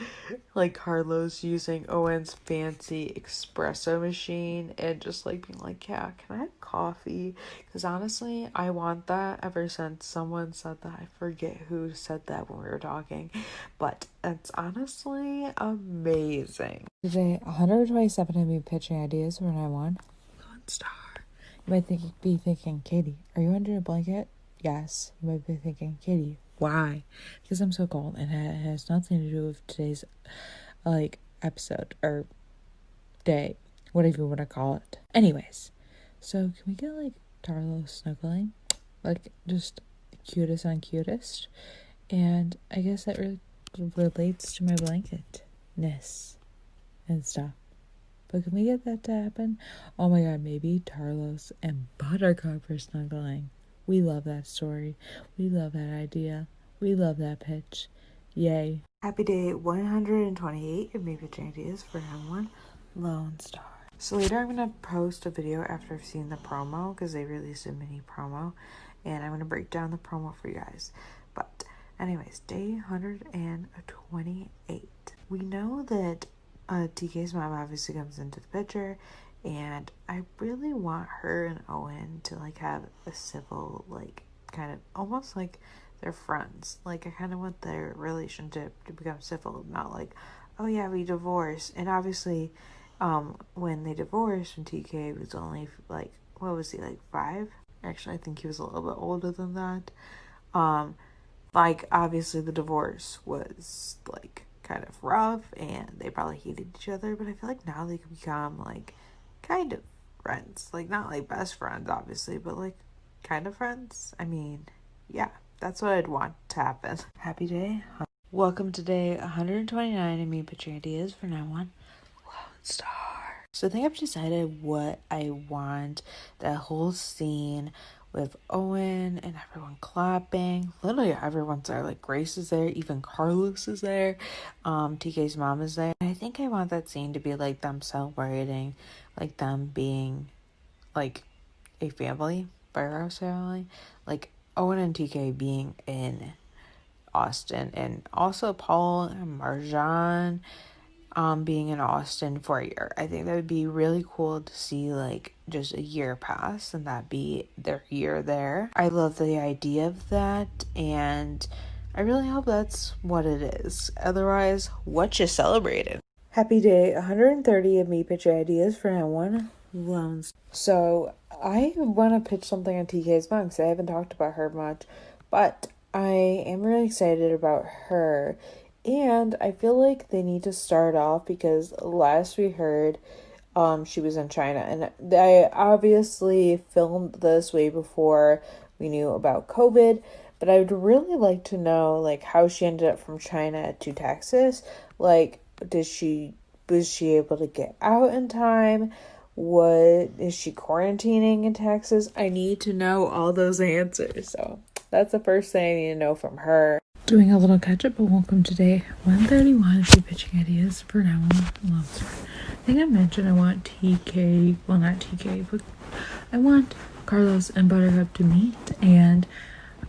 like Carlos using Owen's fancy espresso machine and just like being like, yeah, can I have coffee? Because honestly, I want that ever since someone said that. I forget who said that when we were talking, but it's honestly amazing. Today, 127 of me pitching ideas when I won Lone Star. You might be thinking, Katie, are you under a blanket? Yes. You might be thinking, Katie, why? Because I'm so cold, and it has nothing to do with today's episode or day, whatever you want to call it. Anyways, so can we get Tarlo snuggling, just the cutest on cutest, and I guess that relates to my blanketness and stuff. But can we get that to happen? Oh my god, maybe Tarlos and Buttercup are snuggling. We love that story. We love that idea. We love that pitch. Yay. Happy day 128 of me pitching ideas for M1 Lone Star. So later I'm going to post a video after I've seen the promo, because they released a mini promo, and I'm going to break down the promo for you guys. But anyways, day 128. We know that TK's mom obviously comes into the picture, and I really want her and Owen to have a civil, kind of almost like they're friends. I kind of want their relationship to become civil, not oh yeah, we divorced. And obviously, when they divorced, when TK was only what was he, 5? Actually, I think he was a little bit older than that. Obviously the divorce was kind of rough, and they probably hated each other, but I feel now they could become kind of friends. Not best friends obviously, but kind of friends. I mean, yeah, that's what I'd want to happen. Happy day. Welcome to day 129 of me pitching ideas for 9-1 Lone Star. So I think I've decided what I want. That whole scene with Owen and everyone clapping. Literally everyone's there. Grace is there. Even Carlos is there. TK's mom is there. And I think I want that scene to be them celebrating. Them being a family. Firehouse family. Owen and TK being in Austin. And also Paul and Marjan being in Austin for a year. I think that would be really cool to see just a year pass and that be their year there. I love the idea of that, and I really hope that's what it is. Otherwise, what you celebrating? Happy day 130 of me pitching ideas for N1 Loans. So I want to pitch something on TK's mom because I haven't talked about her much, but I am really excited about her. And I feel they need to start off, because last we heard, she was in China. And I obviously filmed this way before we knew about COVID. But I would really like to know, how she ended up from China to Texas. Was she able to get out in time? What is she quarantining in Texas? I need to know all those answers. So that's the first thing I need to know from her. Doing a little catch up, but welcome to day 131 of your pitching ideas for now on Lone Star. I think I mentioned I want TK, well not TK, but I want Carlos and Buttercup to meet, and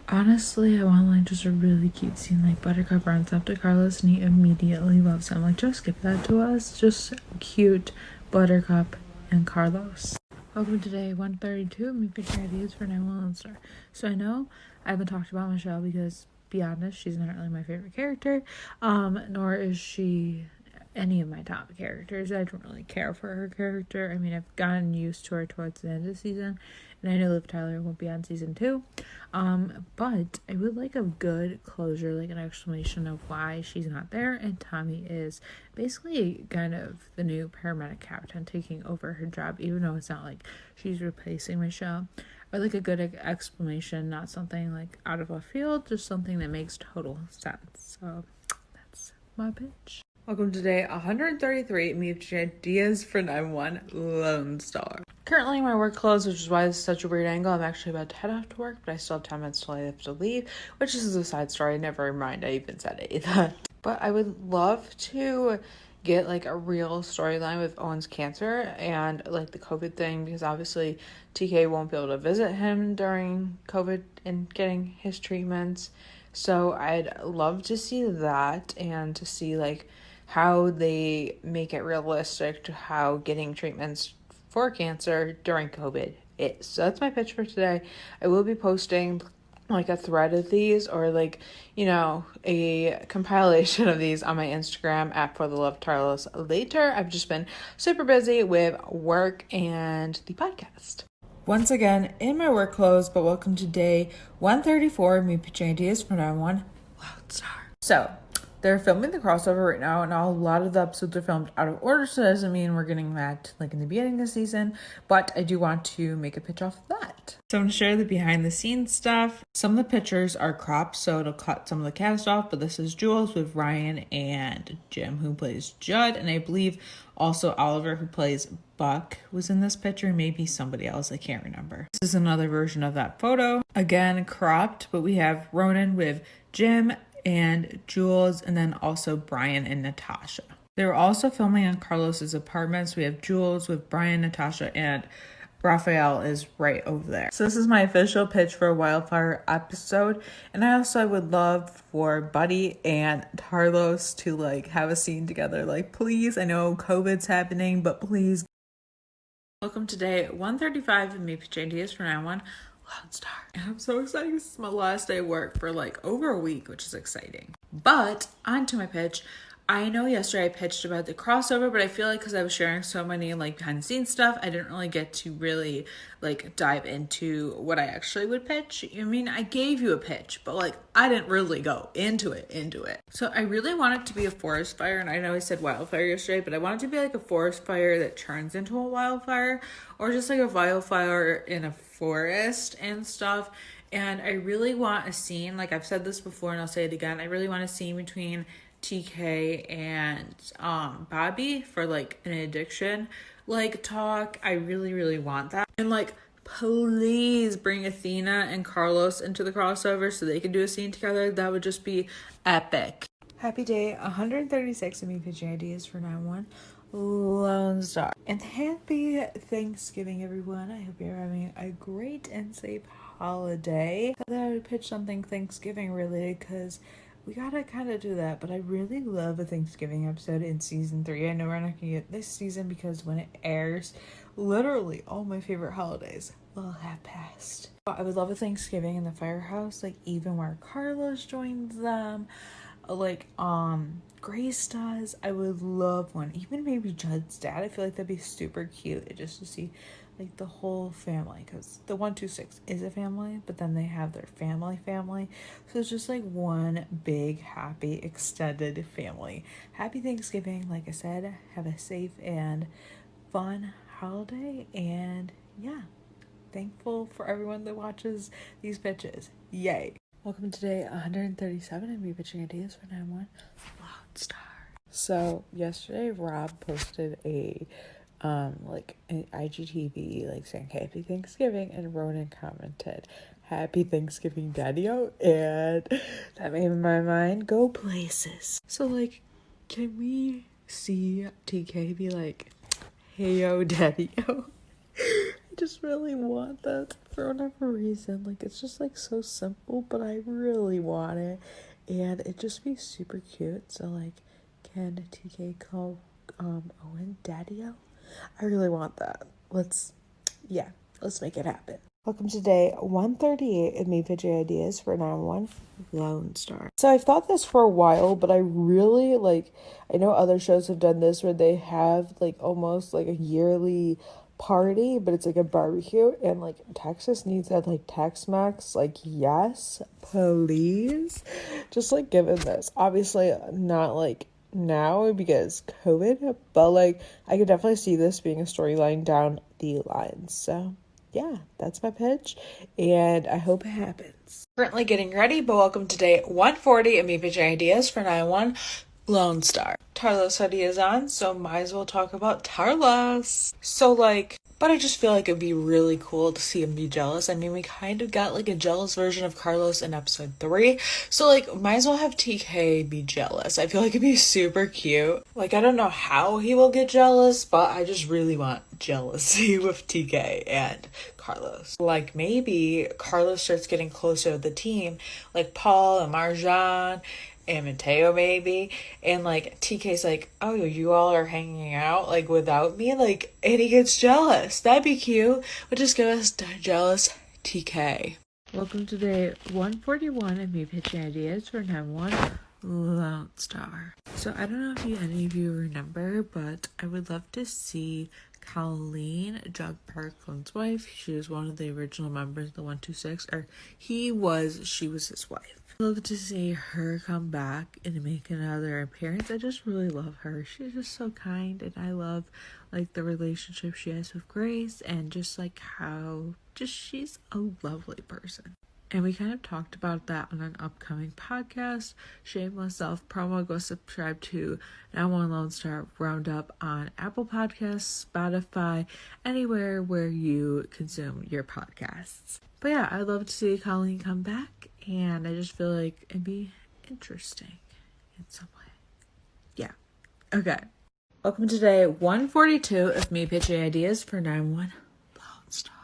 honestly I want just a really cute scene, Buttercup runs up to Carlos and he immediately loves him. Just give that to us. Just cute Buttercup and Carlos. Welcome to day 132 of me pitching ideas for now on Lone Star. So I know I haven't talked about Michelle because, be honest, she's not really my favorite character, nor is she any of my top characters. I don't really care for her character. I mean, I've gotten used to her towards the end of the season, and I know Liv Tyler won't be on season 2, but I would like a good closure, an explanation of why she's not there, and Tommy is basically kind of the new paramedic captain taking over her job, even though it's not she's replacing Michelle. Or a good explanation, not something out of left field, just something that makes total sense. So my pitch. Welcome to day 133, me pitching ideas for 9-1 Lone Star. Currently my work clothes, which is why this is such a weird angle. I'm actually about to head off to work, but I still have 10 minutes till I have to leave, which is a side story. Never mind, I even said it. But I would love to get like a real storyline with Owen's cancer and like the COVID thing, because obviously TK won't be able to visit him during COVID and getting his treatments. So I'd love to see that and to see like how they make it realistic to how getting treatments for cancer during COVID is. So that's my pitch for today. I will be posting like a thread of these, or like, you know, a compilation of these on my Instagram at ForTheLoveOfTarlos later. I've just been super busy with work and the podcast. Once again, in my work clothes, but welcome to day 134 of me pitching ideas for 9-1 Lone Star. So, they're filming the crossover right now, and a lot of the episodes are filmed out of order, so that doesn't mean we're getting that like in the beginning of the season, but I do want to make a pitch off of that. So I'm going to share the behind the scenes stuff. Some of the pictures are cropped, so it'll cut some of the cast off, but this is Jules with Ryan and Jim, who plays Judd, and I believe also Oliver, who plays Buck, was in this picture, maybe somebody else, I can't remember. This is another version of that photo. Again, cropped, but we have Ronan with Jim and Jules, and then also Brian and Natasha. They were also filming on Carlos's apartments. We have Jules with Brian, Natasha, and Raphael is right over there. So this is my official pitch for a Wildfire episode. And I would love for Buddy and Tarlos to like have a scene together. Like, please, I know COVID's happening, but please. Welcome to day 135 of me pitching ideas for 9-1 Lone Star. And I'm so excited. This is my last day of work for like over a week, which is exciting. But on to my pitch. I know yesterday I pitched about the crossover, but I feel like because I was sharing so many like behind the scenes stuff, I didn't really get to really like dive into what I actually would pitch. I mean, I gave you a pitch, but like I didn't really go into it. So I really want it to be a forest fire, and I know I said wildfire yesterday, but I want it to be like a forest fire that turns into a wildfire, or just like a wildfire in a forest and stuff. And I really want a scene, like I've said this before and I'll say it again, I really want a scene between TK and Bobby for like an addiction like talk. I really want that. And like, please bring Athena and Carlos into the crossover so they can do a scene together. That would just be epic. Happy day 136 of me pitching ideas for 9-1 Lone Star. And happy Thanksgiving, everyone. I hope you're having a great and safe holiday. I thought I would pitch something Thanksgiving related because we gotta kind of do that, but I really love a Thanksgiving episode in season 3. I know we're not gonna get this season because when it airs, literally all my favorite holidays will have passed. I would love a Thanksgiving in the firehouse, like even where Carlos joins them, like Grace does. I would love one, even maybe Judd's dad. I feel like that'd be super cute just to see like the whole family, because the 126 is a family, but then they have their family, so it's just like one big happy extended family. Happy Thanksgiving. Like I said, have a safe and fun holiday, and yeah, thankful for everyone that watches these pitches. Yay. Welcome to day 137 and me pitching ideas for 9-1 Lone Star. So yesterday Rob posted a like an IGTV like saying happy Thanksgiving, and Ronan commented happy Thanksgiving Daddy-O, and that made my mind go places. So like, can we see TK be like, hey yo Daddy-O? I just really want that for whatever reason. Like, it's just like so simple, but I really want it, and it just be super cute. So like, can TK call Owen Daddy-O? I really want that. Let's make it happen. Welcome to day 138 of me pitching ideas for 9-1 Lone Star. So I've thought this for a while, but I really I know other shows have done this where they have like almost like a yearly party, but it's like a barbecue, and like Texas needs that like Tex-Mex, like yes, please. Just like given this, obviously not like now because COVID, but like I could definitely see this being a storyline down the line. So yeah, that's my pitch, and I hope it happens. Currently getting ready, but welcome to day 140 of me pitching ideas for 9-1 Lone Star. Tarlos said he is on, so might as well talk about Tarlos. So, like, but I just feel like it'd be really cool to see him be jealous. I mean, we kind of got like a jealous version of Carlos in episode 3. So, like, might as well have TK be jealous. I feel like it'd be super cute. Like, I don't know how he will get jealous, but I just really want jealousy with TK and Carlos. Like, maybe Carlos starts getting closer to the team, like Paul and Marjan and Mateo maybe, and like TK's like, oh, you all are hanging out like without me, like, and he gets jealous. That'd be cute. But just give us jealous TK. Welcome to day 141 of me pitching ideas for 9-1 Lone Star. So I don't know if any of you remember, but I would love to see Colleen, Jug Parkland's wife. She was one of the original members of the 126, or she was his wife. I love to see her come back and make another appearance. I just really love her. She's just so kind, and I love like the relationship she has with Grace, and just like how she's a lovely person. And we kind of talked about that on an upcoming podcast. Shameless self promo. Go subscribe to 9-1 Lone Star Roundup on Apple Podcasts, Spotify, anywhere where you consume your podcasts. But yeah, I'd love to see Colleen come back, and I just feel like it'd be interesting in some way. Yeah. Okay. Welcome to day 142 of me pitching ideas for 9-1 Lone Star.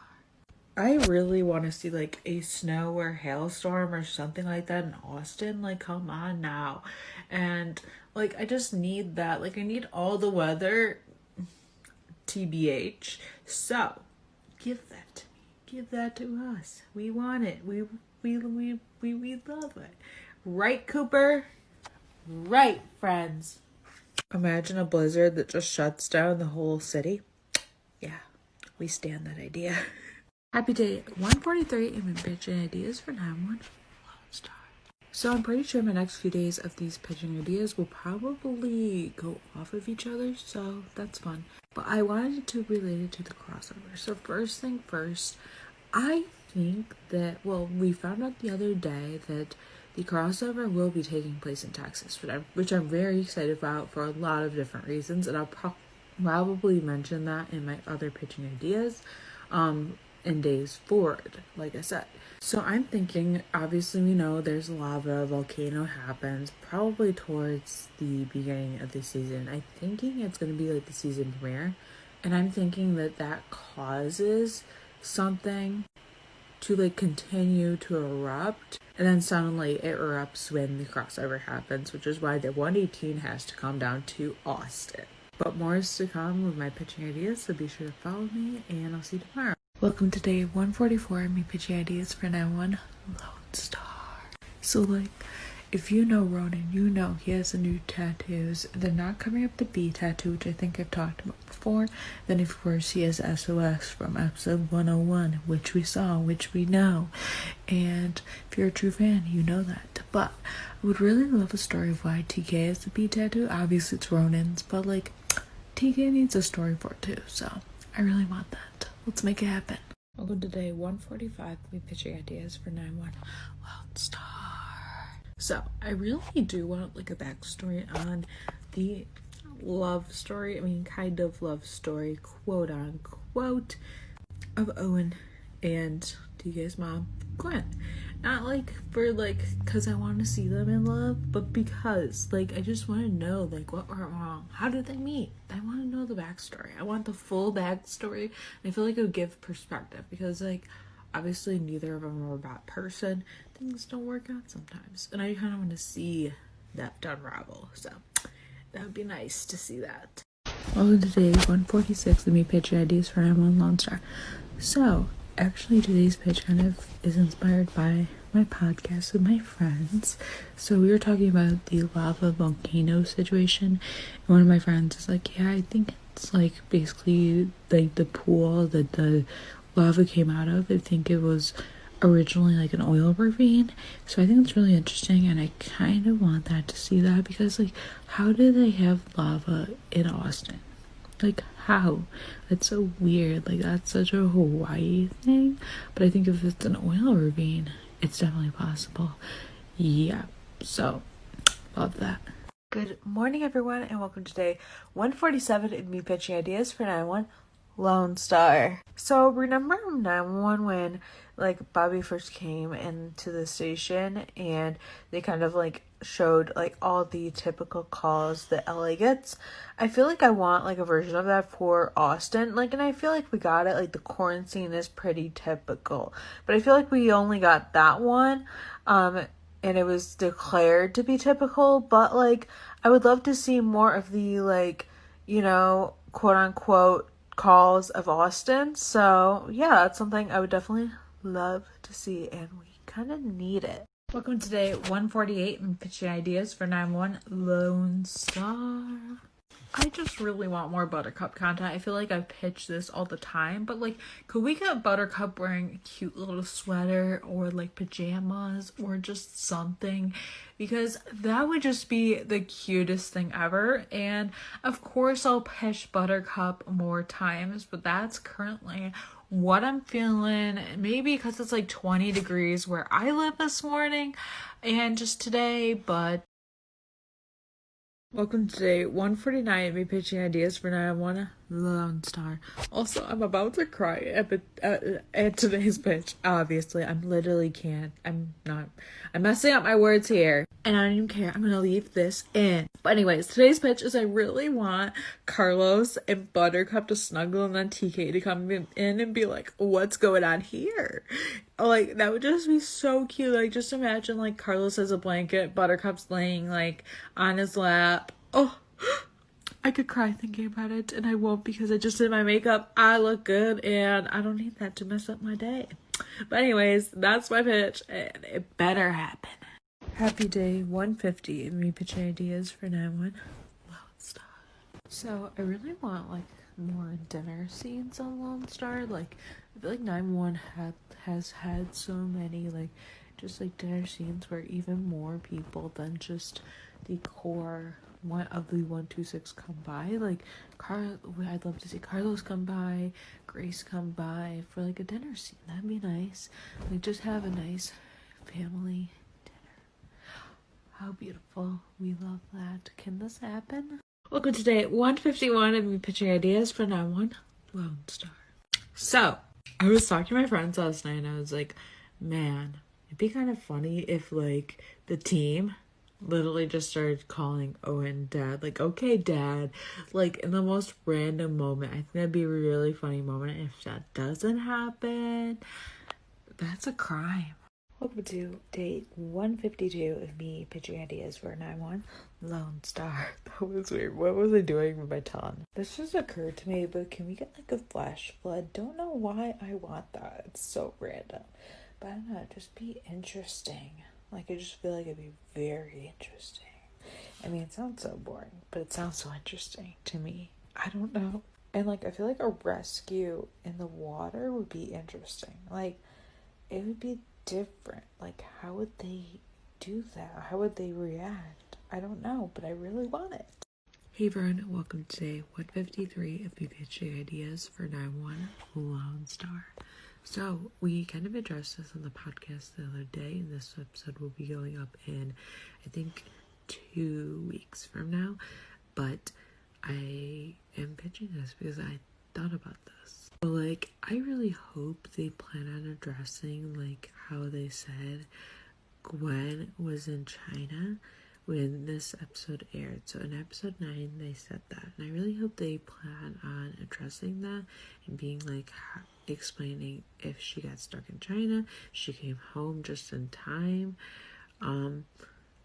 I really want to see like a snow or hailstorm or something like that in Austin. Like, come on now. And like, I just need that. Like, I need all the weather, TBH. So give that to me. Give that to us. We want it. We love it. Right, Cooper? Right, friends. Imagine a blizzard that just shuts down the whole city. Yeah, we stand that idea. Happy day 143 and my pitching ideas for 9-1 Lone Star. So I'm pretty sure my next few days of these pitching ideas will probably go off of each other, so that's fun. But I wanted to relate it to the crossover. So first thing first, I think that, well, we found out the other day that the crossover will be taking place in Texas, which I'm very excited about for a lot of different reasons, and I'll probably mention that in my other pitching ideas in days forward, like I said. So I'm thinking, obviously we know there's lava, volcano happens probably towards the beginning of the season. I'm thinking it's going to be like the season premiere, and I'm thinking that causes something to like continue to erupt, and then suddenly it erupts when the crossover happens, which is why the 118 has to come down to Austin. But more is to come with my pitching ideas, so be sure to follow me, and I'll see you tomorrow. Welcome to day 144 of me pitching ideas for 9-1 Lone Star. So like, if you know Ronan, you know he has the new tattoos. They're not coming up the B tattoo, which I think I've talked about before. Then of course he has SOS from episode 101, which we saw, which we know. And if you're a true fan, you know that. But I would really love a story of why TK has the B tattoo. Obviously it's Ronan's, but like, TK needs a story for it too, so I really want that. Let's make it happen. Welcome to day 145 of me pitching ideas for 9-1 Lone Star. So, I really do want like a backstory on the love story, kind of love story, quote unquote, of Owen and TK's mom, Gwen. Not like for like, cause I want to see them in love, but because like, I just want to know like what went wrong. How did they meet? I want to know the backstory. I want the full backstory. And I feel like it would give perspective, because like, obviously neither of them are a bad person. Things don't work out sometimes, and I kind of want to see that unravel. So that would be nice to see that. Well, today 146 of me pitching ideas for 9-1 Lone Star. So actually today's pitch kind of is inspired by my podcast with my friends. So we were talking about the lava volcano situation, and one of my friends is like, yeah, I think it's like basically like the pool that the lava came out of. I think it was originally like an oil ravine. So I think it's really interesting, and I kind of want that to see that, because like, how do they have lava in Austin? Like, how? That's so weird. Like, that's such a Hawaii thing. But I think if it's an oil ravine, it's definitely possible. Yeah, so love that. Good morning, everyone, and welcome to day 147 of me pitching ideas for 911 Lone Star. So remember 911 when like Bobby first came into the station and they kind of like showed like all the typical calls that LA gets? I feel like I want like a version of that for Austin. Like, and I feel like we got it. Like the quarantine is pretty typical, but I feel like we only got that one. And it was declared to be typical, but like I would love to see more of the like, quote unquote calls of Austin. So yeah, that's something I would definitely love to see, and we kind of need it. Welcome to day 148 and pitching ideas for 9-1 Lone Star. I just really want more Buttercup content. I feel like I pitch this all the time, but like, could we get Buttercup wearing a cute little sweater or like pajamas or just something? Because that would just be the cutest thing ever. And of course, I'll pitch Buttercup more times, but that's currently what I'm feeling. Maybe because it's like 20 degrees where I live this morning and just today, but welcome to day 149 of me pitching ideas for 9-1 Lone Star. Also, I'm about to cry at today's pitch. Obviously, I'm messing up my words here. And I don't even care. I'm gonna leave this in. But anyways, today's pitch is I really want Carlos and Buttercup to snuggle and then TK to come in and be like, what's going on here? Like, that would just be so cute. Like, just imagine, like, Carlos has a blanket, Buttercup's laying, like, on his lap. Oh, I could cry thinking about it, and I won't because I just did my makeup. I look good, and I don't need that to mess up my day. But anyways, that's my pitch, and it better happen. Happy day 150 and me pitching ideas for 9-1 Lone Star. So I really want like more dinner scenes on Lone Star. Like I feel like 9-1 has had so many like just like dinner scenes where even more people than just the core one of the 126 come by. Like I'd love to see Carlos come by, Grace come by for like a dinner scene. That'd be nice. Like just have a nice family dinner. How beautiful. We love that. Can this happen? Welcome to day 151 of me pitching ideas for 9-1 Lone Star. So I was talking to my friends last night and I was like, man, it'd be kind of funny if like the team literally just started calling Owen dad, like, okay dad, like in the most random moment. I think that'd be a really funny moment. If that doesn't happen, that's a crime. Welcome to day 152 of me pitching ideas for 9-1 Lone Star. That was weird. What was I doing with my tongue? This just occurred to me, but can we get like a flash flood? Don't know why I want that. It's so random. But I don't know, it'd just be interesting. Like, I just feel like it'd be very interesting. I mean, it sounds so boring, but it sounds so interesting to me. I don't know. And like, I feel like a rescue in the water would be interesting. Like, it would be different. Like, how would they do that? How would they react? I don't know, but I really want it. Hey everyone, welcome to day 153 of me pitching ideas for 9-1 Lone Star. So we kind of addressed this on the podcast the other day, and this episode will be going up in, I think, 2 weeks from now. But I am pitching this because I thought about this. But like, I really hope they plan on addressing like how they said Gwen was in China when this episode aired. So in episode 9 they said that, and I really hope they plan on addressing that and being like explaining if she got stuck in China, she came home just in time,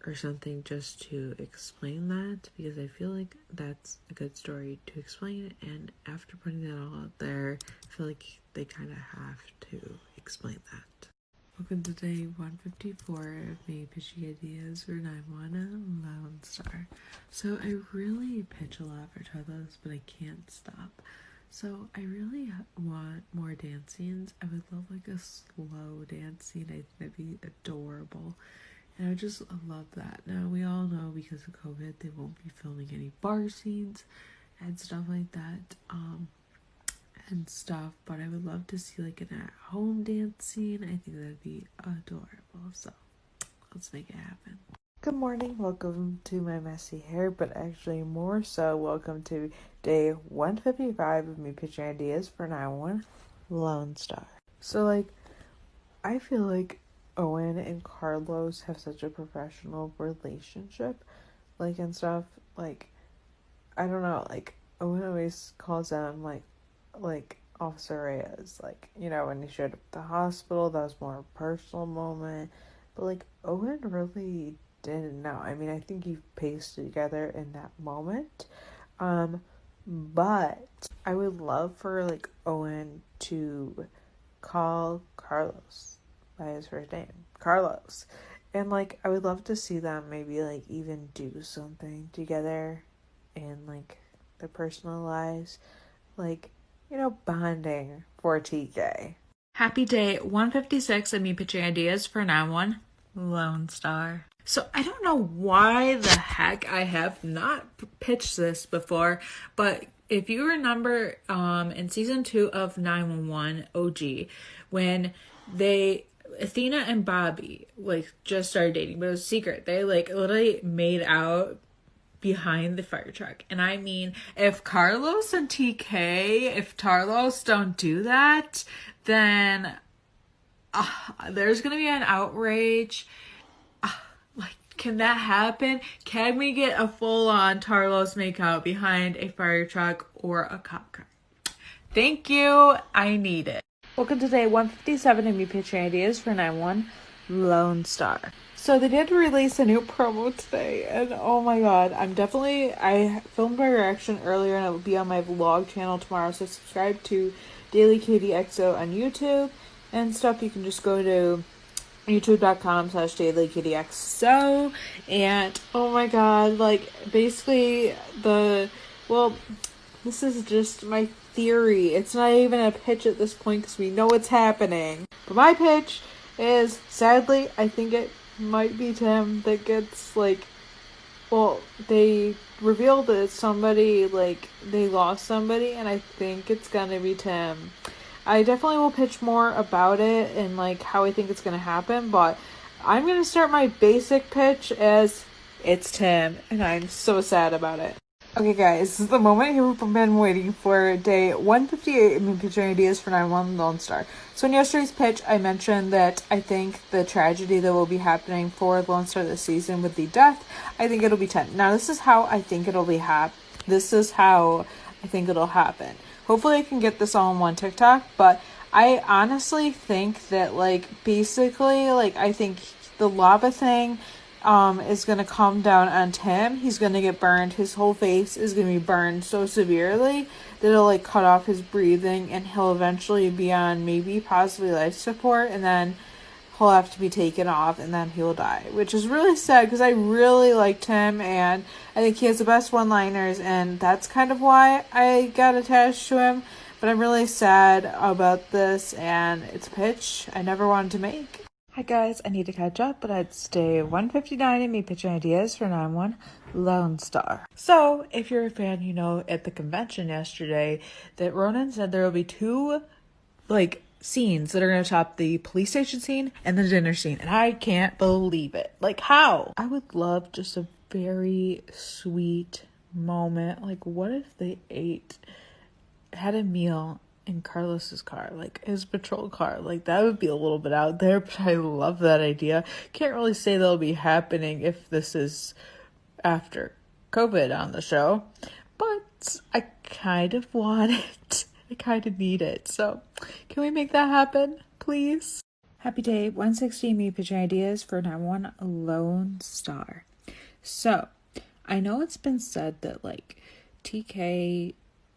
or something, just to explain that, because I feel like that's a good story to explain. And after putting that all out there, I feel like they kind of have to explain that. Welcome to day 154 of me pitching ideas for 9-1 Lone Star. So I really pitch a lot for Tarlos, but I can't stop. So I really want more dance scenes. I would love like a slow dance scene. I think that'd be adorable. And I just love that. Now we all know because of COVID they won't be filming any bar scenes and stuff like that. And stuff, but I would love to see like an at-home dance scene. I think that'd be adorable. So let's make it happen. Good morning, welcome to my messy hair, but actually more so, welcome to day 155 of me pitching ideas for 911 Lone Star. So, like, I feel like Owen and Carlos have such a professional relationship, like, and stuff. Like, I don't know, like, Owen always calls them, like, Officer Reyes. Like, you know, when he showed up at the hospital, that was more a personal moment. But, like, Owen really didn't know. I mean, I think he paced together in that moment. But I would love for, like, Owen to call Carlos by his first name, Carlos. And, like, I would love to see them maybe, like, even do something together in, like, their personal lives. Like, you know, bonding for TK. Happy day 156 of me pitching ideas for 911 Lone Star. So I don't know why the heck I have not pitched this before, but if you remember in season 2 of 911 OG, when Athena and Bobby like just started dating, but it was secret. They like literally made out behind the fire truck. And I mean, if Carlos and TK, if Tarlos don't do that, then there's gonna be an outrage. Like, can that happen? Can we get a full-on Tarlos makeout behind a fire truck or a cop car? Thank you. I need it. Welcome to day 157 of me pitching ideas for 911 Lone Star. So they did release a new promo today, and oh my god, I filmed my reaction earlier and it will be on my vlog channel tomorrow, so subscribe to Daily KDXO on YouTube and stuff. You can just go to youtube.com/dailykdxo, and oh my god, like, basically this is just my theory. It's not even a pitch at this point because we know what's happening. But my pitch is, sadly, I think it might be Tim that gets, like, well, they revealed that it's somebody, like, they lost somebody, and I think it's gonna be Tim. I definitely will pitch more about it and, like, how I think it's gonna happen, but I'm gonna start my basic pitch as it's Tim, and I'm so sad about it. Okay, guys, this is the moment you've been waiting for. Day 158 of me pitching ideas for 911 Lone Star. So in yesterday's pitch, I mentioned that I think the tragedy that will be happening for Lone Star this season with the death, I think it'll be 10. Now, this is how I think it'll happen. Hopefully I can get this all in one TikTok, but I honestly think that, like, basically, like, I think the lava thing is going to come down on Tim. He's going to get burned. His whole face is going to be burned so severely that it'll, like, cut off his breathing, and he'll eventually be on maybe possibly life support, and then he'll have to be taken off, and then he'll die, which is really sad because I really liked him, and I think he has the best one-liners, and that's kind of why I got attached to him. But I'm really sad about this, and it's a pitch I never wanted to make. Hi guys, I need to catch up, but it's day 159 of me pitching ideas for 911 Lone Star. So, if you're a fan, you know at the convention yesterday that Ronan said there will be 2, like, scenes that are going to top the police station scene and the dinner scene, and I can't believe it. Like, how? I would love just a very sweet moment. Like, what if they had a meal in Carlos's car, like his patrol car? Like, that would be a little bit out there, but I love that idea. Can't really say that'll be happening if this is after COVID on the show, but I kind of want it. I kind of need it. So can we make that happen, please? Happy day 160, me pitching ideas for 911 Lone Star. So I know it's been said that, like, TK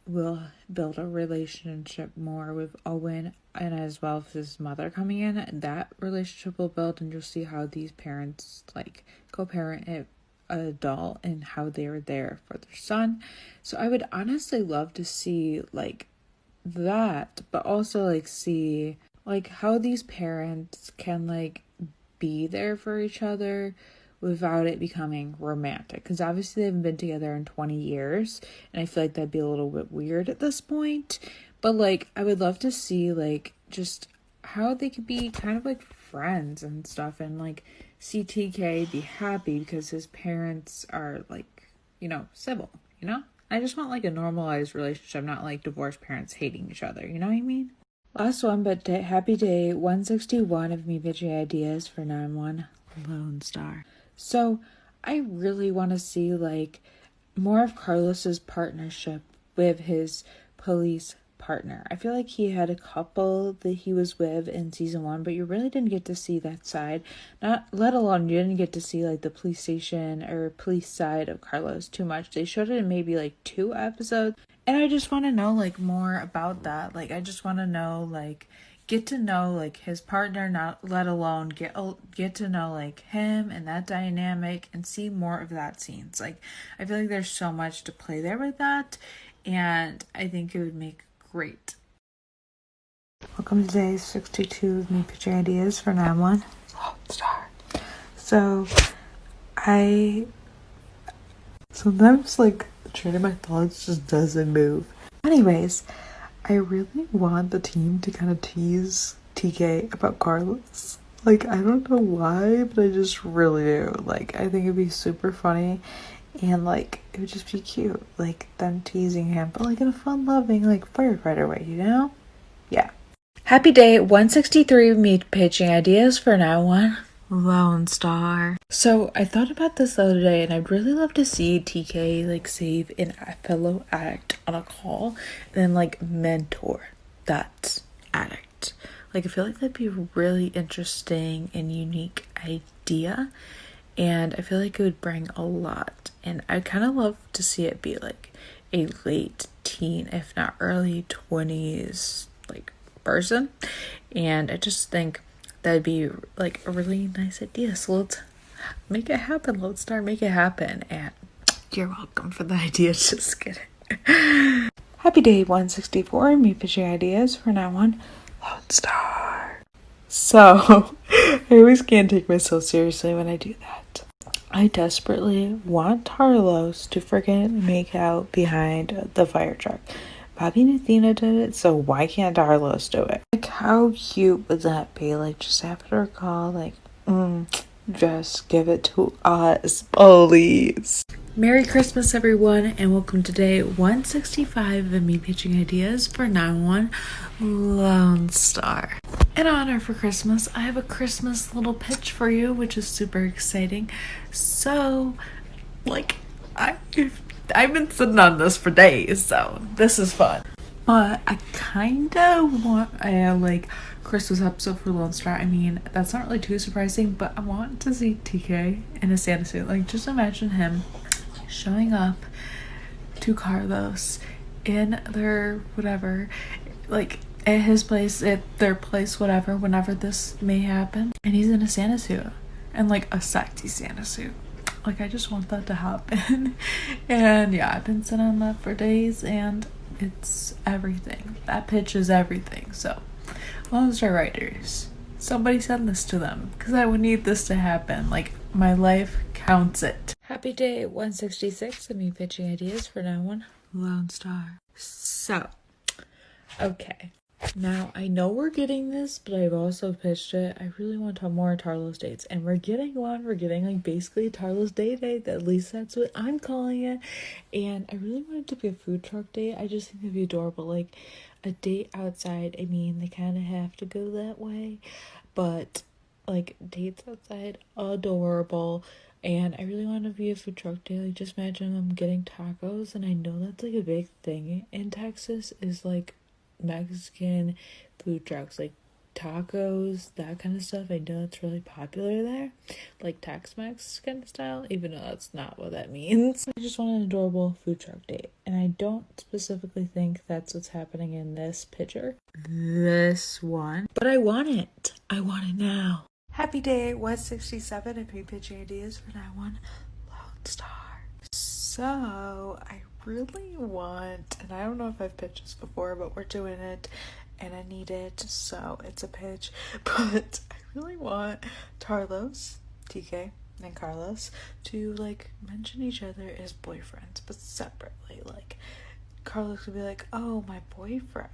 will build a relationship more with Owen, and as well as his mother coming in, that relationship will build, and you'll see how these parents, like, co-parent an adult and how they're there for their son. So I would honestly love to see, like, that, but also, like, see, like, how these parents can, like, be there for each other without it becoming romantic, because obviously they haven't been together in 20 years, and I feel like that'd be a little bit weird at this point. But, like, I would love to see, like, just how they could be kind of like friends and stuff, and like see TK be happy because his parents are like, civil, I just want like a normalized relationship, not like divorced parents hating each other, you know what I mean? Last one, but happy day 161 of me pitching ideas for 9-1 Lone Star. So I really want to see like more of Carlos's partnership with his police partner. I feel like he had a couple that he was with in season 1, but you really didn't get to see that side. Not let alone you didn't get to see like the police station or police side of Carlos too much. They showed it in maybe like 2 episodes. And I just want to know like more about that. Like I just want to know like get to know like his partner, not let alone get to know like him and that dynamic and see more of that scenes. Like I feel like there's so much to play there with that, and I think it would make great. Welcome to day 62 of me pitching ideas for 9-1 Lone Star. So sometimes like the train of my thoughts just doesn't move. Anyways, I really want the team to kind of tease TK about Carlos. Like, I don't know why, but I just really do. Like, I think it'd be super funny, and like, it would just be cute. Like, them teasing him, but like in a fun, loving, like, firefighter way, Yeah. Happy day 163 of me pitching ideas for 9-1 Lone Star. So I thought about this the other day, and I'd really love to see TK like save a fellow addict on a call and then like mentor that addict. Like I feel like that'd be a really interesting and unique idea, and I feel like it would bring a lot. And I kind of love to see it be like a late teen, if not early 20s, like person. And I just think that'd be like a really nice idea. So let's make it happen. Let's start make it happen. And you're welcome for the idea. Just kidding. Happy day 164. Me pitching ideas for 9-1 Lone Star. So I always can't take myself seriously when I do that. I desperately want Tarlos to freaking make out behind the fire truck. Bobby and Athena did it, so why can't Tarlos do it? Like, how cute would that be? Like, just after a call, like, just give it to us, please. Merry Christmas, everyone, and welcome to day 165 of me pitching ideas for 9-1 Lone Star. In honor for Christmas, I have a Christmas little pitch for you, which is super exciting. So, like, I've been sitting on this for days, so this is fun. But I kind of want a like Christmas episode for Lone Star. I mean, that's not really too surprising, but I want to see TK in a Santa suit. Like, just imagine him showing up to Carlos in their whatever, like at his place, at their place, whatever, whenever this may happen. And he's in a Santa suit, and like a sexy Santa suit. Like, I just want that to happen. And yeah, I've been sitting on that for days, and it's everything. That pitch is everything. So, Lone Star writers, somebody send this to them, because I would need this to happen. Like, my life counts it. Happy day 166 of me pitching ideas for 9-1 Lone Star. So, okay. Now, I know we're getting this, but I've also pitched it. I really want to have more Tarlos dates. And we're getting one. We're getting, like, basically a Tarlos date. At least that's what I'm calling it. And I really want it to be a food truck date. I just think it'd be adorable. Like, a date outside. I mean, they kind of have to go that way. But, like, dates outside, adorable. And I really want to be a food truck date. Like, just imagine them getting tacos. And I know that's, like, a big thing in Texas is, like, Mexican food trucks, like tacos, that kind of stuff. I know it's really popular there, like Tex-Mex kind of style, even though that's not what that means. I just want an adorable food truck date, and I don't specifically think that's what's happening in this picture, this one, but I want it now. Happy day 167 of me pitching ideas for that one Lone Star. So I really want, and I don't know if I've pitched this before, but we're doing it and I need it, so it's a pitch. But I really want Tarlos, TK, and Carlos to like mention each other as boyfriends, but separately. Like, Carlos could be like, oh, my boyfriend,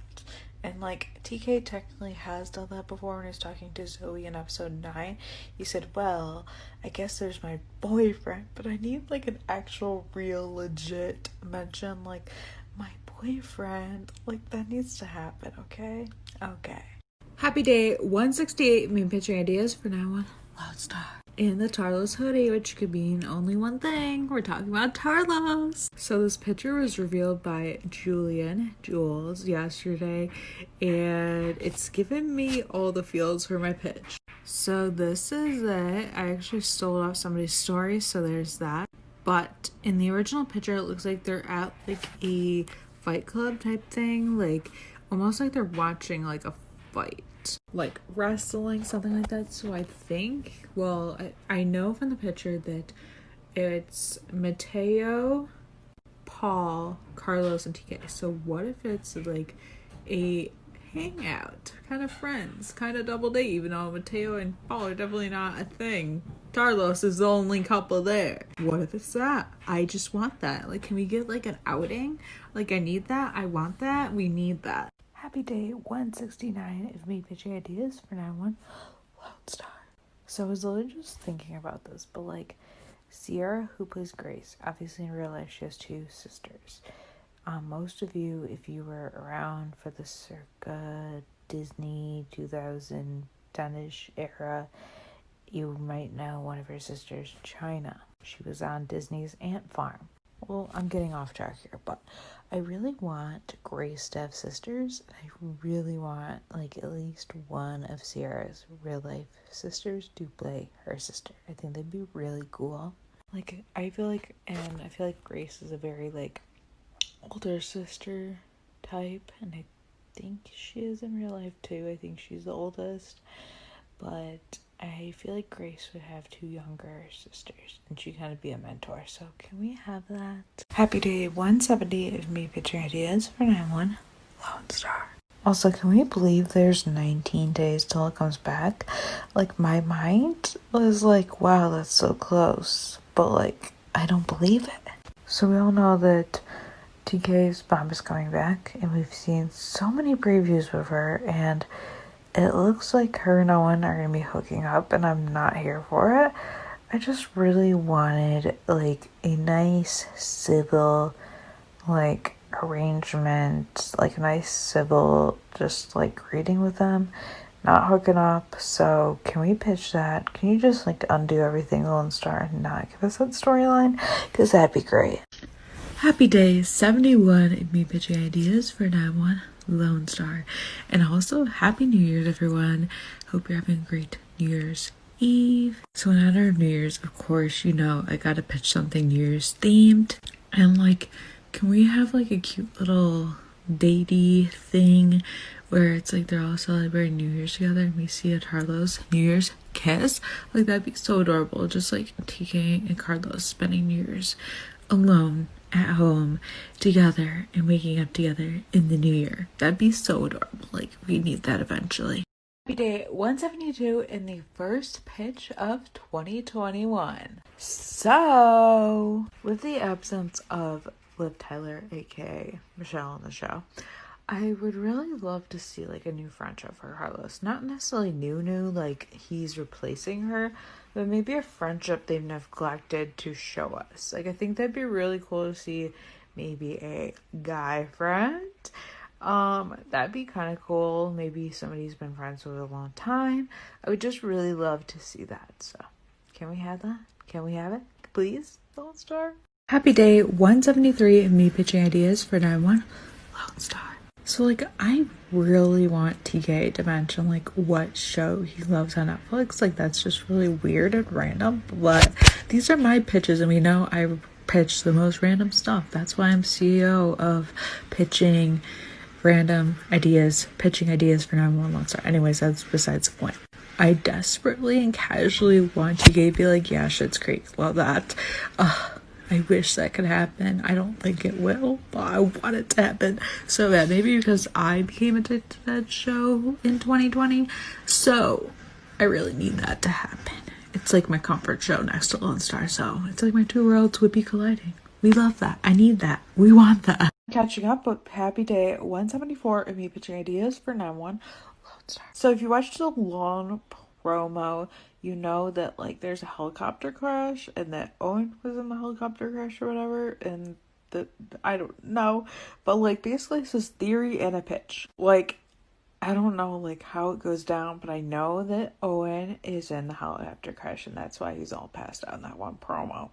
And like TK technically has done that before when he was talking to Zoe in episode 9. He said, well, I guess there's my boyfriend, but I need like an actual real legit mention, like my boyfriend. Like that needs to happen, okay? Okay. Happy day 168, me pitching ideas for 9-1 Loud Star. In the Tarlos hoodie, which could mean only one thing. We're talking about Tarlos. So this picture was revealed by Jules yesterday, and it's given me all the feels for my pitch. So this is it. I actually stole off somebody's story, so there's that. But in the original picture, it looks like they're at like a fight club type thing, like almost like they're watching like a fight, like wrestling, something like that. So I think, well, I know from the picture that it's Mateo, Paul, Carlos, and TK. So what if it's like a hangout, kind of friends, kind of double date, even though Mateo and Paul are definitely not a thing. Tarlos is the only couple there. What if it's that? I just want that. Like, can we get like an outing? Like, I need that. I want that. We need that. Happy day 169 of me pitching ideas for 9-1 Loud Star. So I was literally just thinking about this, but like Sierra, who plays Grace, obviously in real life she has 2 sisters. Most of you, if you were around for the circa Disney 2010-ish era, you might know one of her sisters, China. She was on Disney's Ant Farm. Well, I'm getting off track here, but I really want Grace to have sisters. I really want like at least one of Sierra's real life sisters to play her sister. I think that'd be really cool. Like I feel like Grace is a very like older sister type, and I think she is in real life too. I think she's the oldest, but I feel like Grace would have 2 younger sisters, and she'd kind of be a mentor. So can we have that? Happy day 170 of me pitching ideas for 9-1 Lone Star. Also, can we believe there's 19 days till it comes back? Like, my mind was like, wow, that's so close. But, like, I don't believe it. So we all know that TK's mom is coming back, and we've seen so many previews with her, and it looks like her and Owen are going to be hooking up, and I'm not here for it. I just really wanted, like, a nice, civil, like, arrangement, like, a nice, civil, just, like, greeting with them, not hooking up. So, can we pitch that? Can you just, like, undo everything, Lone Star, and not give us that storyline? Because that'd be great. Happy day 71 of me pitching ideas for 9-1 Lone Star. And also, Happy New Year's, everyone. Hope you're having a great New Year's Eve. So in honor of New Year's, of course, you know, I gotta pitch something New Year's themed. And like, can we have like a cute little datey thing where it's like they're all celebrating New Year's together and we see a Tarlos New Year's kiss? Like, that'd be so adorable. Just like TK and Carlos spending New Year's alone at home together and waking up together in the new year. That'd be so adorable. Like, we need that eventually. Happy day 172 in the first pitch of 2021. So, with the absence of Liv Tyler, aka Michelle, on the show, I would really love to see like a new friendship for Carlos. Not necessarily new, like he's replacing her, but maybe a friendship they've neglected to show us. Like, I think that'd be really cool to see maybe a guy friend. That'd be kind of cool. Maybe somebody's been friends with a long time. I would just really love to see that. So, can we have that? Can we have it? Please, Lone Star. Happy day 173 of me pitching ideas for 9-1 Lone Star. So, like, I really want TK to mention, like, what show he loves on Netflix. Like, that's just really weird and random. But these are my pitches, and we know I pitch the most random stuff. That's why I'm CEO of pitching random ideas, pitching ideas for 9-1 Lone Star. Anyways, that's besides the point. I desperately and casually want TK to be like, yeah, shit's great. Love that. I wish that could happen. I don't think it will, but I want it to happen so bad. Maybe because I became addicted to that show in 2020. So I really need that to happen. It's like my comfort show next to Lone Star. So it's like my 2 worlds would be colliding. We love that. I need that. We want that. Catching up, but happy day 174 of me pitching ideas for 9-1 Lone Star. So if you watched the long promo, you know that like there's a helicopter crash and that Owen was in the helicopter crash or whatever, and that I don't know, but like basically it's this theory and a pitch. Like I don't know like how it goes down, but I know that Owen is in the helicopter crash and that's why he's all passed out in that one promo.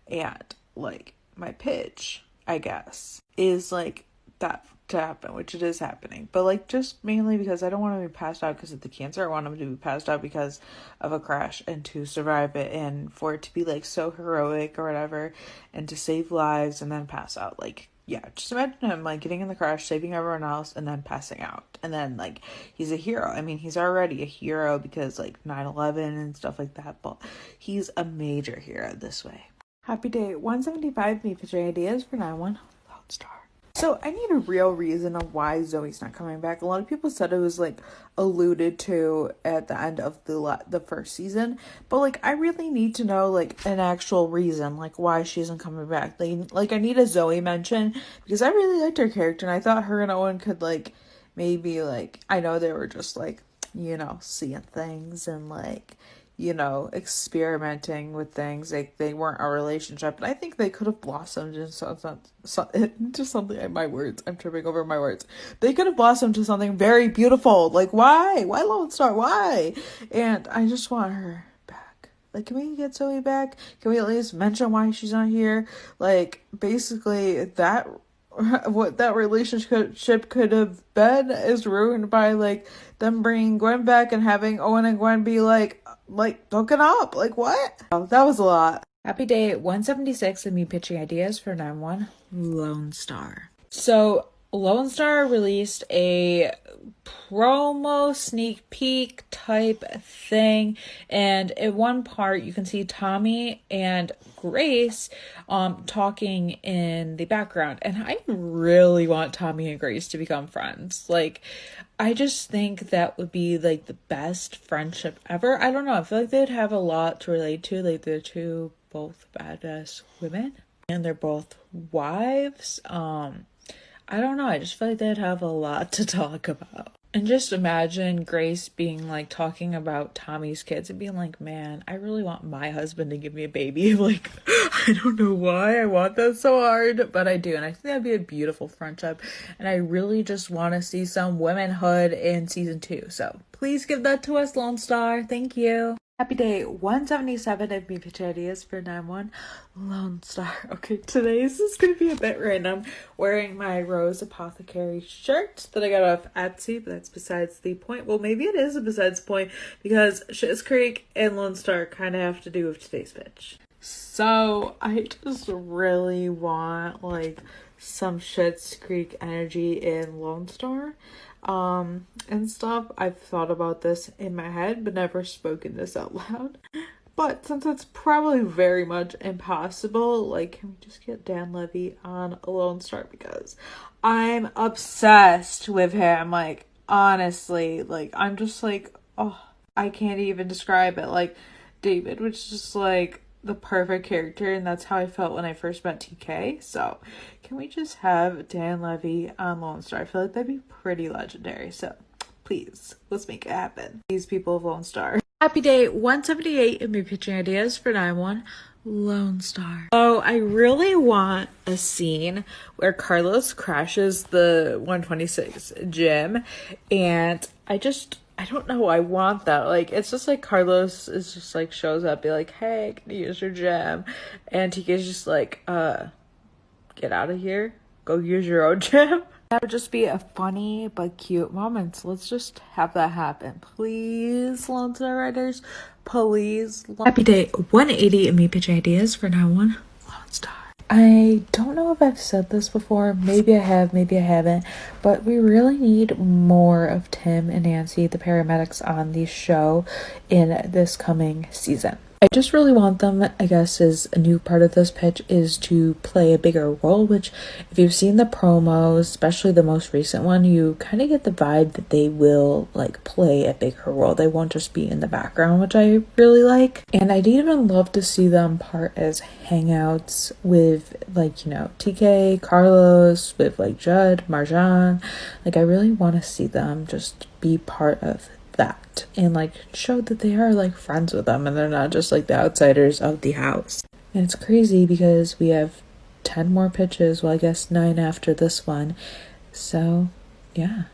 And like my pitch, I guess, is like that to happen, which it is happening. But like just mainly because I don't want to be passed out because of the cancer. I want him to be passed out because of a crash and to survive it and for it to be like so heroic or whatever and to save lives and then pass out. Like yeah, just imagine him like getting in the crash, saving everyone else, and then passing out. And then like he's a hero. I mean, he's already a hero because like 9/11 and stuff like that, but he's a major hero this way. Happy day 175, me pitching ideas for 9-1 Lone Star. So I need a real reason of why Zoe's not coming back. A lot of people said it was like alluded to at the end of the first season, but like I really need to know like an actual reason, like why she isn't coming back. Like I need a Zoe mention because I really liked her character and I thought her and Owen could like maybe like I know they were just like seeing things and like experimenting with things. They weren't a relationship, but I think they could have blossomed into something. My words, I'm tripping over my words. They could have blossomed to something very beautiful. Like why Lone Star? Why? And I just want her back. Like, can we get Zoe back? Can we at least mention why she's not here? Like, basically that. What that relationship could have been is ruined by like them bringing Gwen back and having Owen and Gwen be like hooking up. Like what? Oh, that was a lot. Happy day 176 of me pitching ideas for 9-1 Lone Star. So Lone Star released a promo sneak peek type thing, and at one part you can see Tommy and Grace talking in the background, and I really want Tommy and Grace to become friends. Like I just think that would be like the best friendship ever. I don't know, I feel like they'd have a lot to relate to. Like they're both badass women and they're both wives. I don't know, I just feel like they'd have a lot to talk about. And just imagine Grace being like talking about Tommy's kids and being like, man, I really want my husband to give me a baby. Like, I don't know why I want that so hard, but I do. And I think that'd be a beautiful friendship. And I really just want to see some womanhood in season 2. So please give that to us, Lone Star. Thank you. Happy day 177 of me pitch ideas for 9-1 Lone Star. Okay, today's is going to be a bit random. Wearing my Rose Apothecary shirt that I got off Etsy, but that's besides the point. Well, maybe it is besides the point because Schitt's Creek and Lone Star kind of have to do with today's pitch. So I just really want like some Schitt's Creek energy in Lone Star. And stuff. I've thought about this in my head, but never spoken this out loud. But since it's probably very much impossible, like, can we just get Dan Levy on Lone Star? Because I'm obsessed with him. Like, honestly, like, I'm just like, oh, I can't even describe it. Like, David was just like the perfect character, and that's how I felt when I first met TK. So can we just have Dan Levy on Lone Star? I feel like that'd be pretty legendary. So please, let's make it happen. These people of Lone Star. Happy day 178 of me pitching ideas for 9-1 Lone Star. Oh, I really want a scene where Carlos crashes the 126 gym, and I don't know, I want that. Like, it's just like Carlos is just like shows up, be like, hey, can you use your gym? And TK's just like, get out of here. Go use your own gym. That would just be a funny but cute moment. So let's just have that happen. Please, Lone Star writers. Please. Happy day 180 of me pitching ideas for 9-1 Lone Star. I don't know if I've said this before. Maybe I have, maybe I haven't. But we really need more of Tim and Nancy, the paramedics on the show, in this coming season. I just really want them, I guess, is a new part of this pitch is to play a bigger role, which if you've seen the promos, especially the most recent one, you kind of get the vibe that they will like play a bigger role. They won't just be in the background, which I really like. And I'd even love to see them part as hangouts with like, you know, TK, Carlos, with like Judd, Marjan. Like I really want to see them just be part of that and like show that they are like friends with them and they're not just like the outsiders of the house. And it's crazy because we have 10 more pitches, well I guess 9 after this one, so yeah,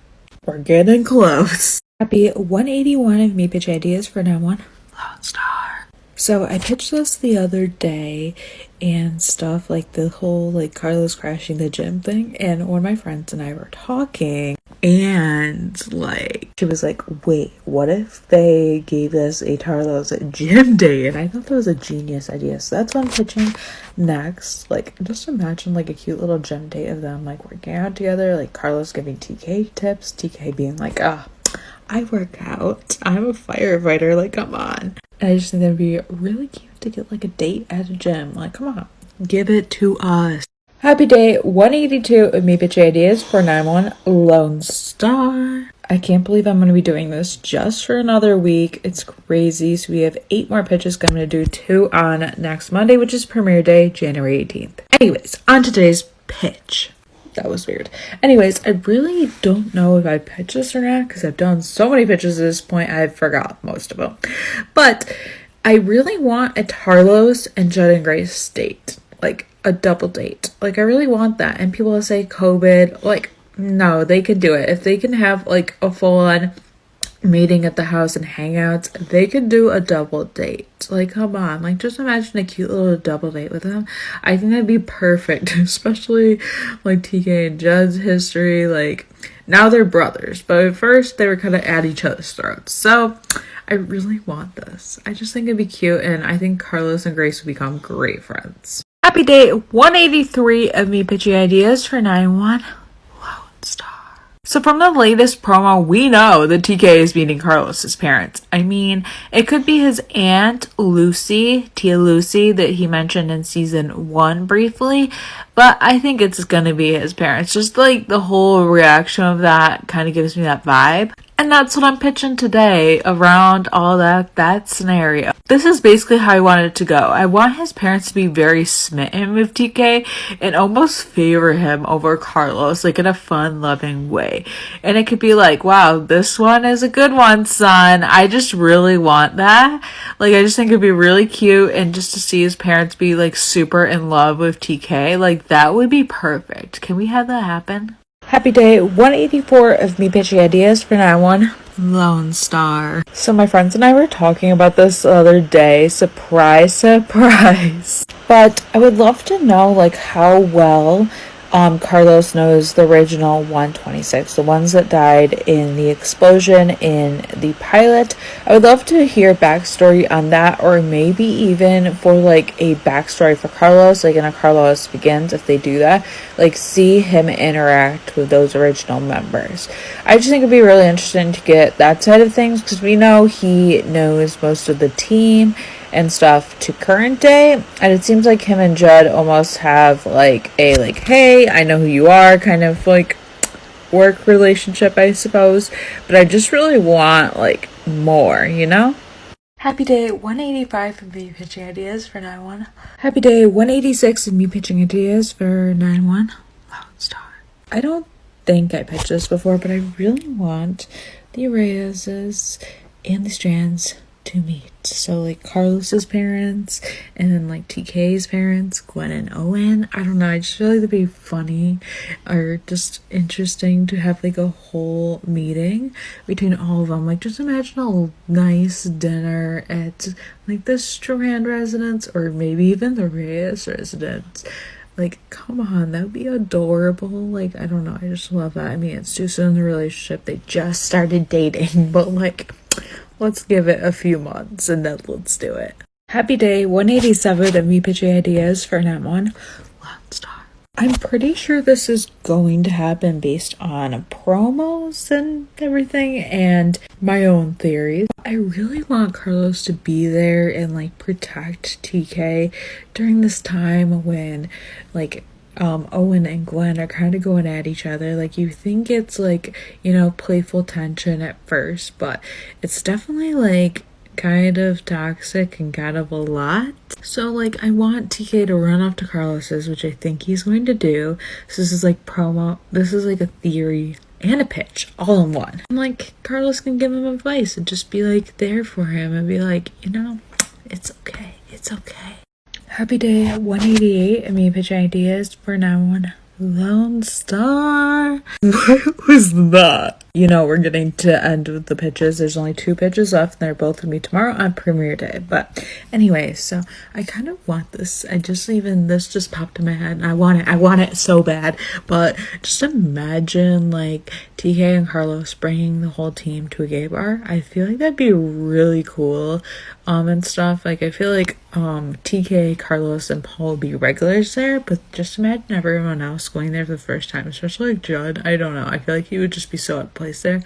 we're getting close. Happy 181 of me pitch ideas for now one Lone Star. So I pitched this the other day and stuff, like the whole like Carlos crashing the gym thing, and one of my friends and I were talking and like she was like, wait, what if they gave us a Tarlos gym day? And I thought that was a genius idea, so that's what I'm pitching next. Like just imagine like a cute little gym date of them like working out together, like Carlos giving TK tips, TK being like, I work out, I'm a firefighter, like come on. And I just think that'd be really cute to get like a date at a gym. Like come on, give it to us. Happy day 182 of me pitching ideas for 9-1 Lone Star. I can't believe I'm going to be doing this just for another week. It's crazy. So we have 8 more pitches. I'm going to do 2 on next Monday, which is premiere day, January 18th. Anyways, on today's pitch. That was weird. Anyways, I really don't know if I pitch this or not because I've done so many pitches at this point, I forgot most of them. But I really want a Tarlos and Judd and Grace date. Like a double date. Like I really want that. And people will say COVID, like no, they can do it. If they can have like a full-on meeting at the house and hangouts, they could do a double date. Like come on, like just imagine a cute little double date with them. I think that'd be perfect, especially like TK and Judd's history. Like now they're brothers, but at first they were kind of at each other's throats. So I really want this. I just think it'd be cute, and I think Carlos and Grace would become great friends. Happy day 183 of me pitching ideas for 9-1 Lone Star. So from the latest promo, we know that TK is meeting Carlos's parents. I mean, it could be his aunt Lucy, Tia Lucy, that he mentioned in season 1 briefly, but I think it's gonna be his parents. Just like the whole reaction of that kind of gives me that vibe. And that's what I'm pitching today around all that scenario. This is basically how I want it to go. I want his parents to be very smitten with TK and almost favor him over Carlos, like in a fun, loving way. And it could be like, wow, this one is a good one, son. I just really want that. Like, I just think it'd be really cute, and just to see his parents be like super in love with TK, like that would be perfect. Can we have that happen? Happy day 184 of me pitching ideas for 9-1 Lone Star. So my friends and I were talking about this the other day. Surprise, surprise. But I would love to know like how well Carlos knows the original 126, the ones that died in the explosion in the pilot. I would love to hear backstory on that, or maybe even for like a backstory for Carlos, like in a Carlos Begins, if they do that, like see him interact with those original members. I just think it'd be really interesting to get that side of things, because we know he knows most of the team and stuff to current day, and it seems like him and Judd almost have like a like, hey, I know who you are kind of like work relationship, I suppose. But I just really want like more, you know? Happy day 185 of me pitching ideas for 9-1. Happy day 186 of me pitching ideas for 9-1 Lone Star. I don't think I pitched this before, but I really want the Reyes's and the Strands to meet. So like Carlos's parents, and then like TK's parents, Gwen and Owen. I don't know, I just feel like that'd be funny or just interesting to have like a whole meeting between all of them. Like just imagine a nice dinner at like the Strand residence, or maybe even the Reyes residence. Like, come on, that would be adorable. Like, I don't know, I just love that. I mean, it's too soon in the relationship, they just started dating, but like, let's give it a few months and then let's do it. Happy day 187 of me pitching ideas for 9-1 Lone Star. I'm pretty sure this is going to happen based on promos and everything and my own theories. I really want Carlos to be there and like protect TK during this time when like Owen and Glenn are kind of going at each other. Like, you think it's like, you know, playful tension at first, but it's definitely like kind of toxic and kind of a lot. So like, I want TK to run off to Carlos's, which I think he's going to do. So this is like promo, this is like a theory and a pitch all in one. And like, Carlos can give him advice and just be like there for him and be like, you know, it's okay, it's okay. Happy day 188 of me pitching ideas for 911 Lone Star. What was that? You know, we're getting to end with the pitches. There's only 2 pitches left, and they're both gonna be tomorrow on premiere day. But anyway, so I kind of want this. This just popped in my head, and I want it so bad. But just imagine like TK and Carlos bringing the whole team to a gay bar. I feel like that'd be really cool. And stuff. Like, I feel like TK, Carlos, and Paul would be regulars there, but just imagine everyone else going there for the first time, especially like Judd. I don't know. I feel like he would just be so out of place there,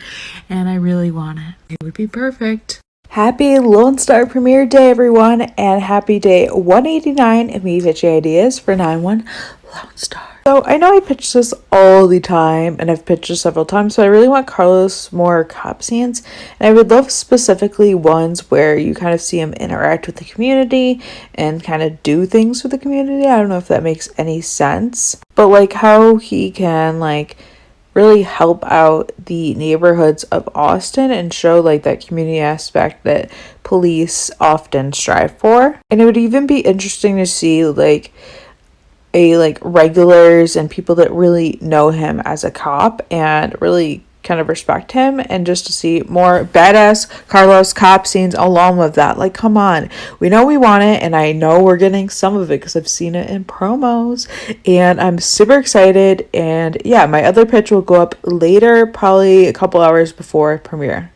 and I really want it. It would be perfect. Happy Lone Star premiere day, everyone, and happy day 189 of me pitching ideas for 9-1 Lone Star. So I know I pitch this all the time, and I've pitched this several times, so I really want Carlos more cop scenes, and I would love specifically ones where you kind of see him interact with the community and kind of do things with the community. I don't know if that makes any sense, but like how he can like really help out the neighborhoods of Austin and show like that community aspect that police often strive for. And it would even be interesting to see like regulars and people that really know him as a cop and really kind of respect him, and just to see more badass Carlos cop scenes along with that. Like, come on, we know we want it, and I know we're getting some of it because I've seen it in promos, and I'm super excited. And yeah, my other pitch will go up later, probably a couple hours before premiere.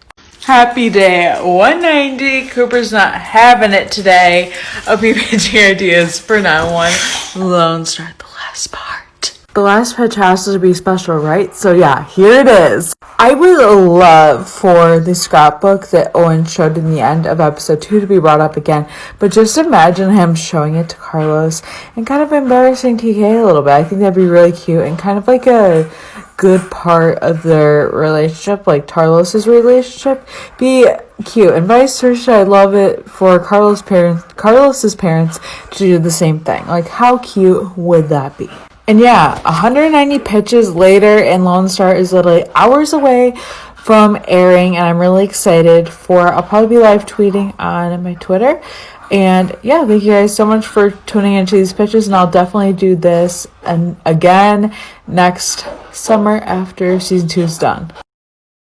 Happy day 190. Cooper's not having it today. I'll be pitching ideas for 9-1 Lone Star. The last part. The last pitch has to be special, right? So yeah, here it is. I would love for the scrapbook that Owen showed in the end of episode 2 to be brought up again, but just imagine him showing it to Carlos and kind of embarrassing TK a little bit. I think that'd be really cute and kind of like a good part of their relationship, like Tarlos's relationship, be cute, and vice versa. I love it for Carlos's parents to do the same thing. Like, how cute would that be? And yeah, 190 pitches later, and Lone Star is literally hours away from airing, and I'm really excited I'll probably be live tweeting on my Twitter. And yeah, thank you guys so much for tuning into these pitches, and I'll definitely do this and again next summer after season 2 is done.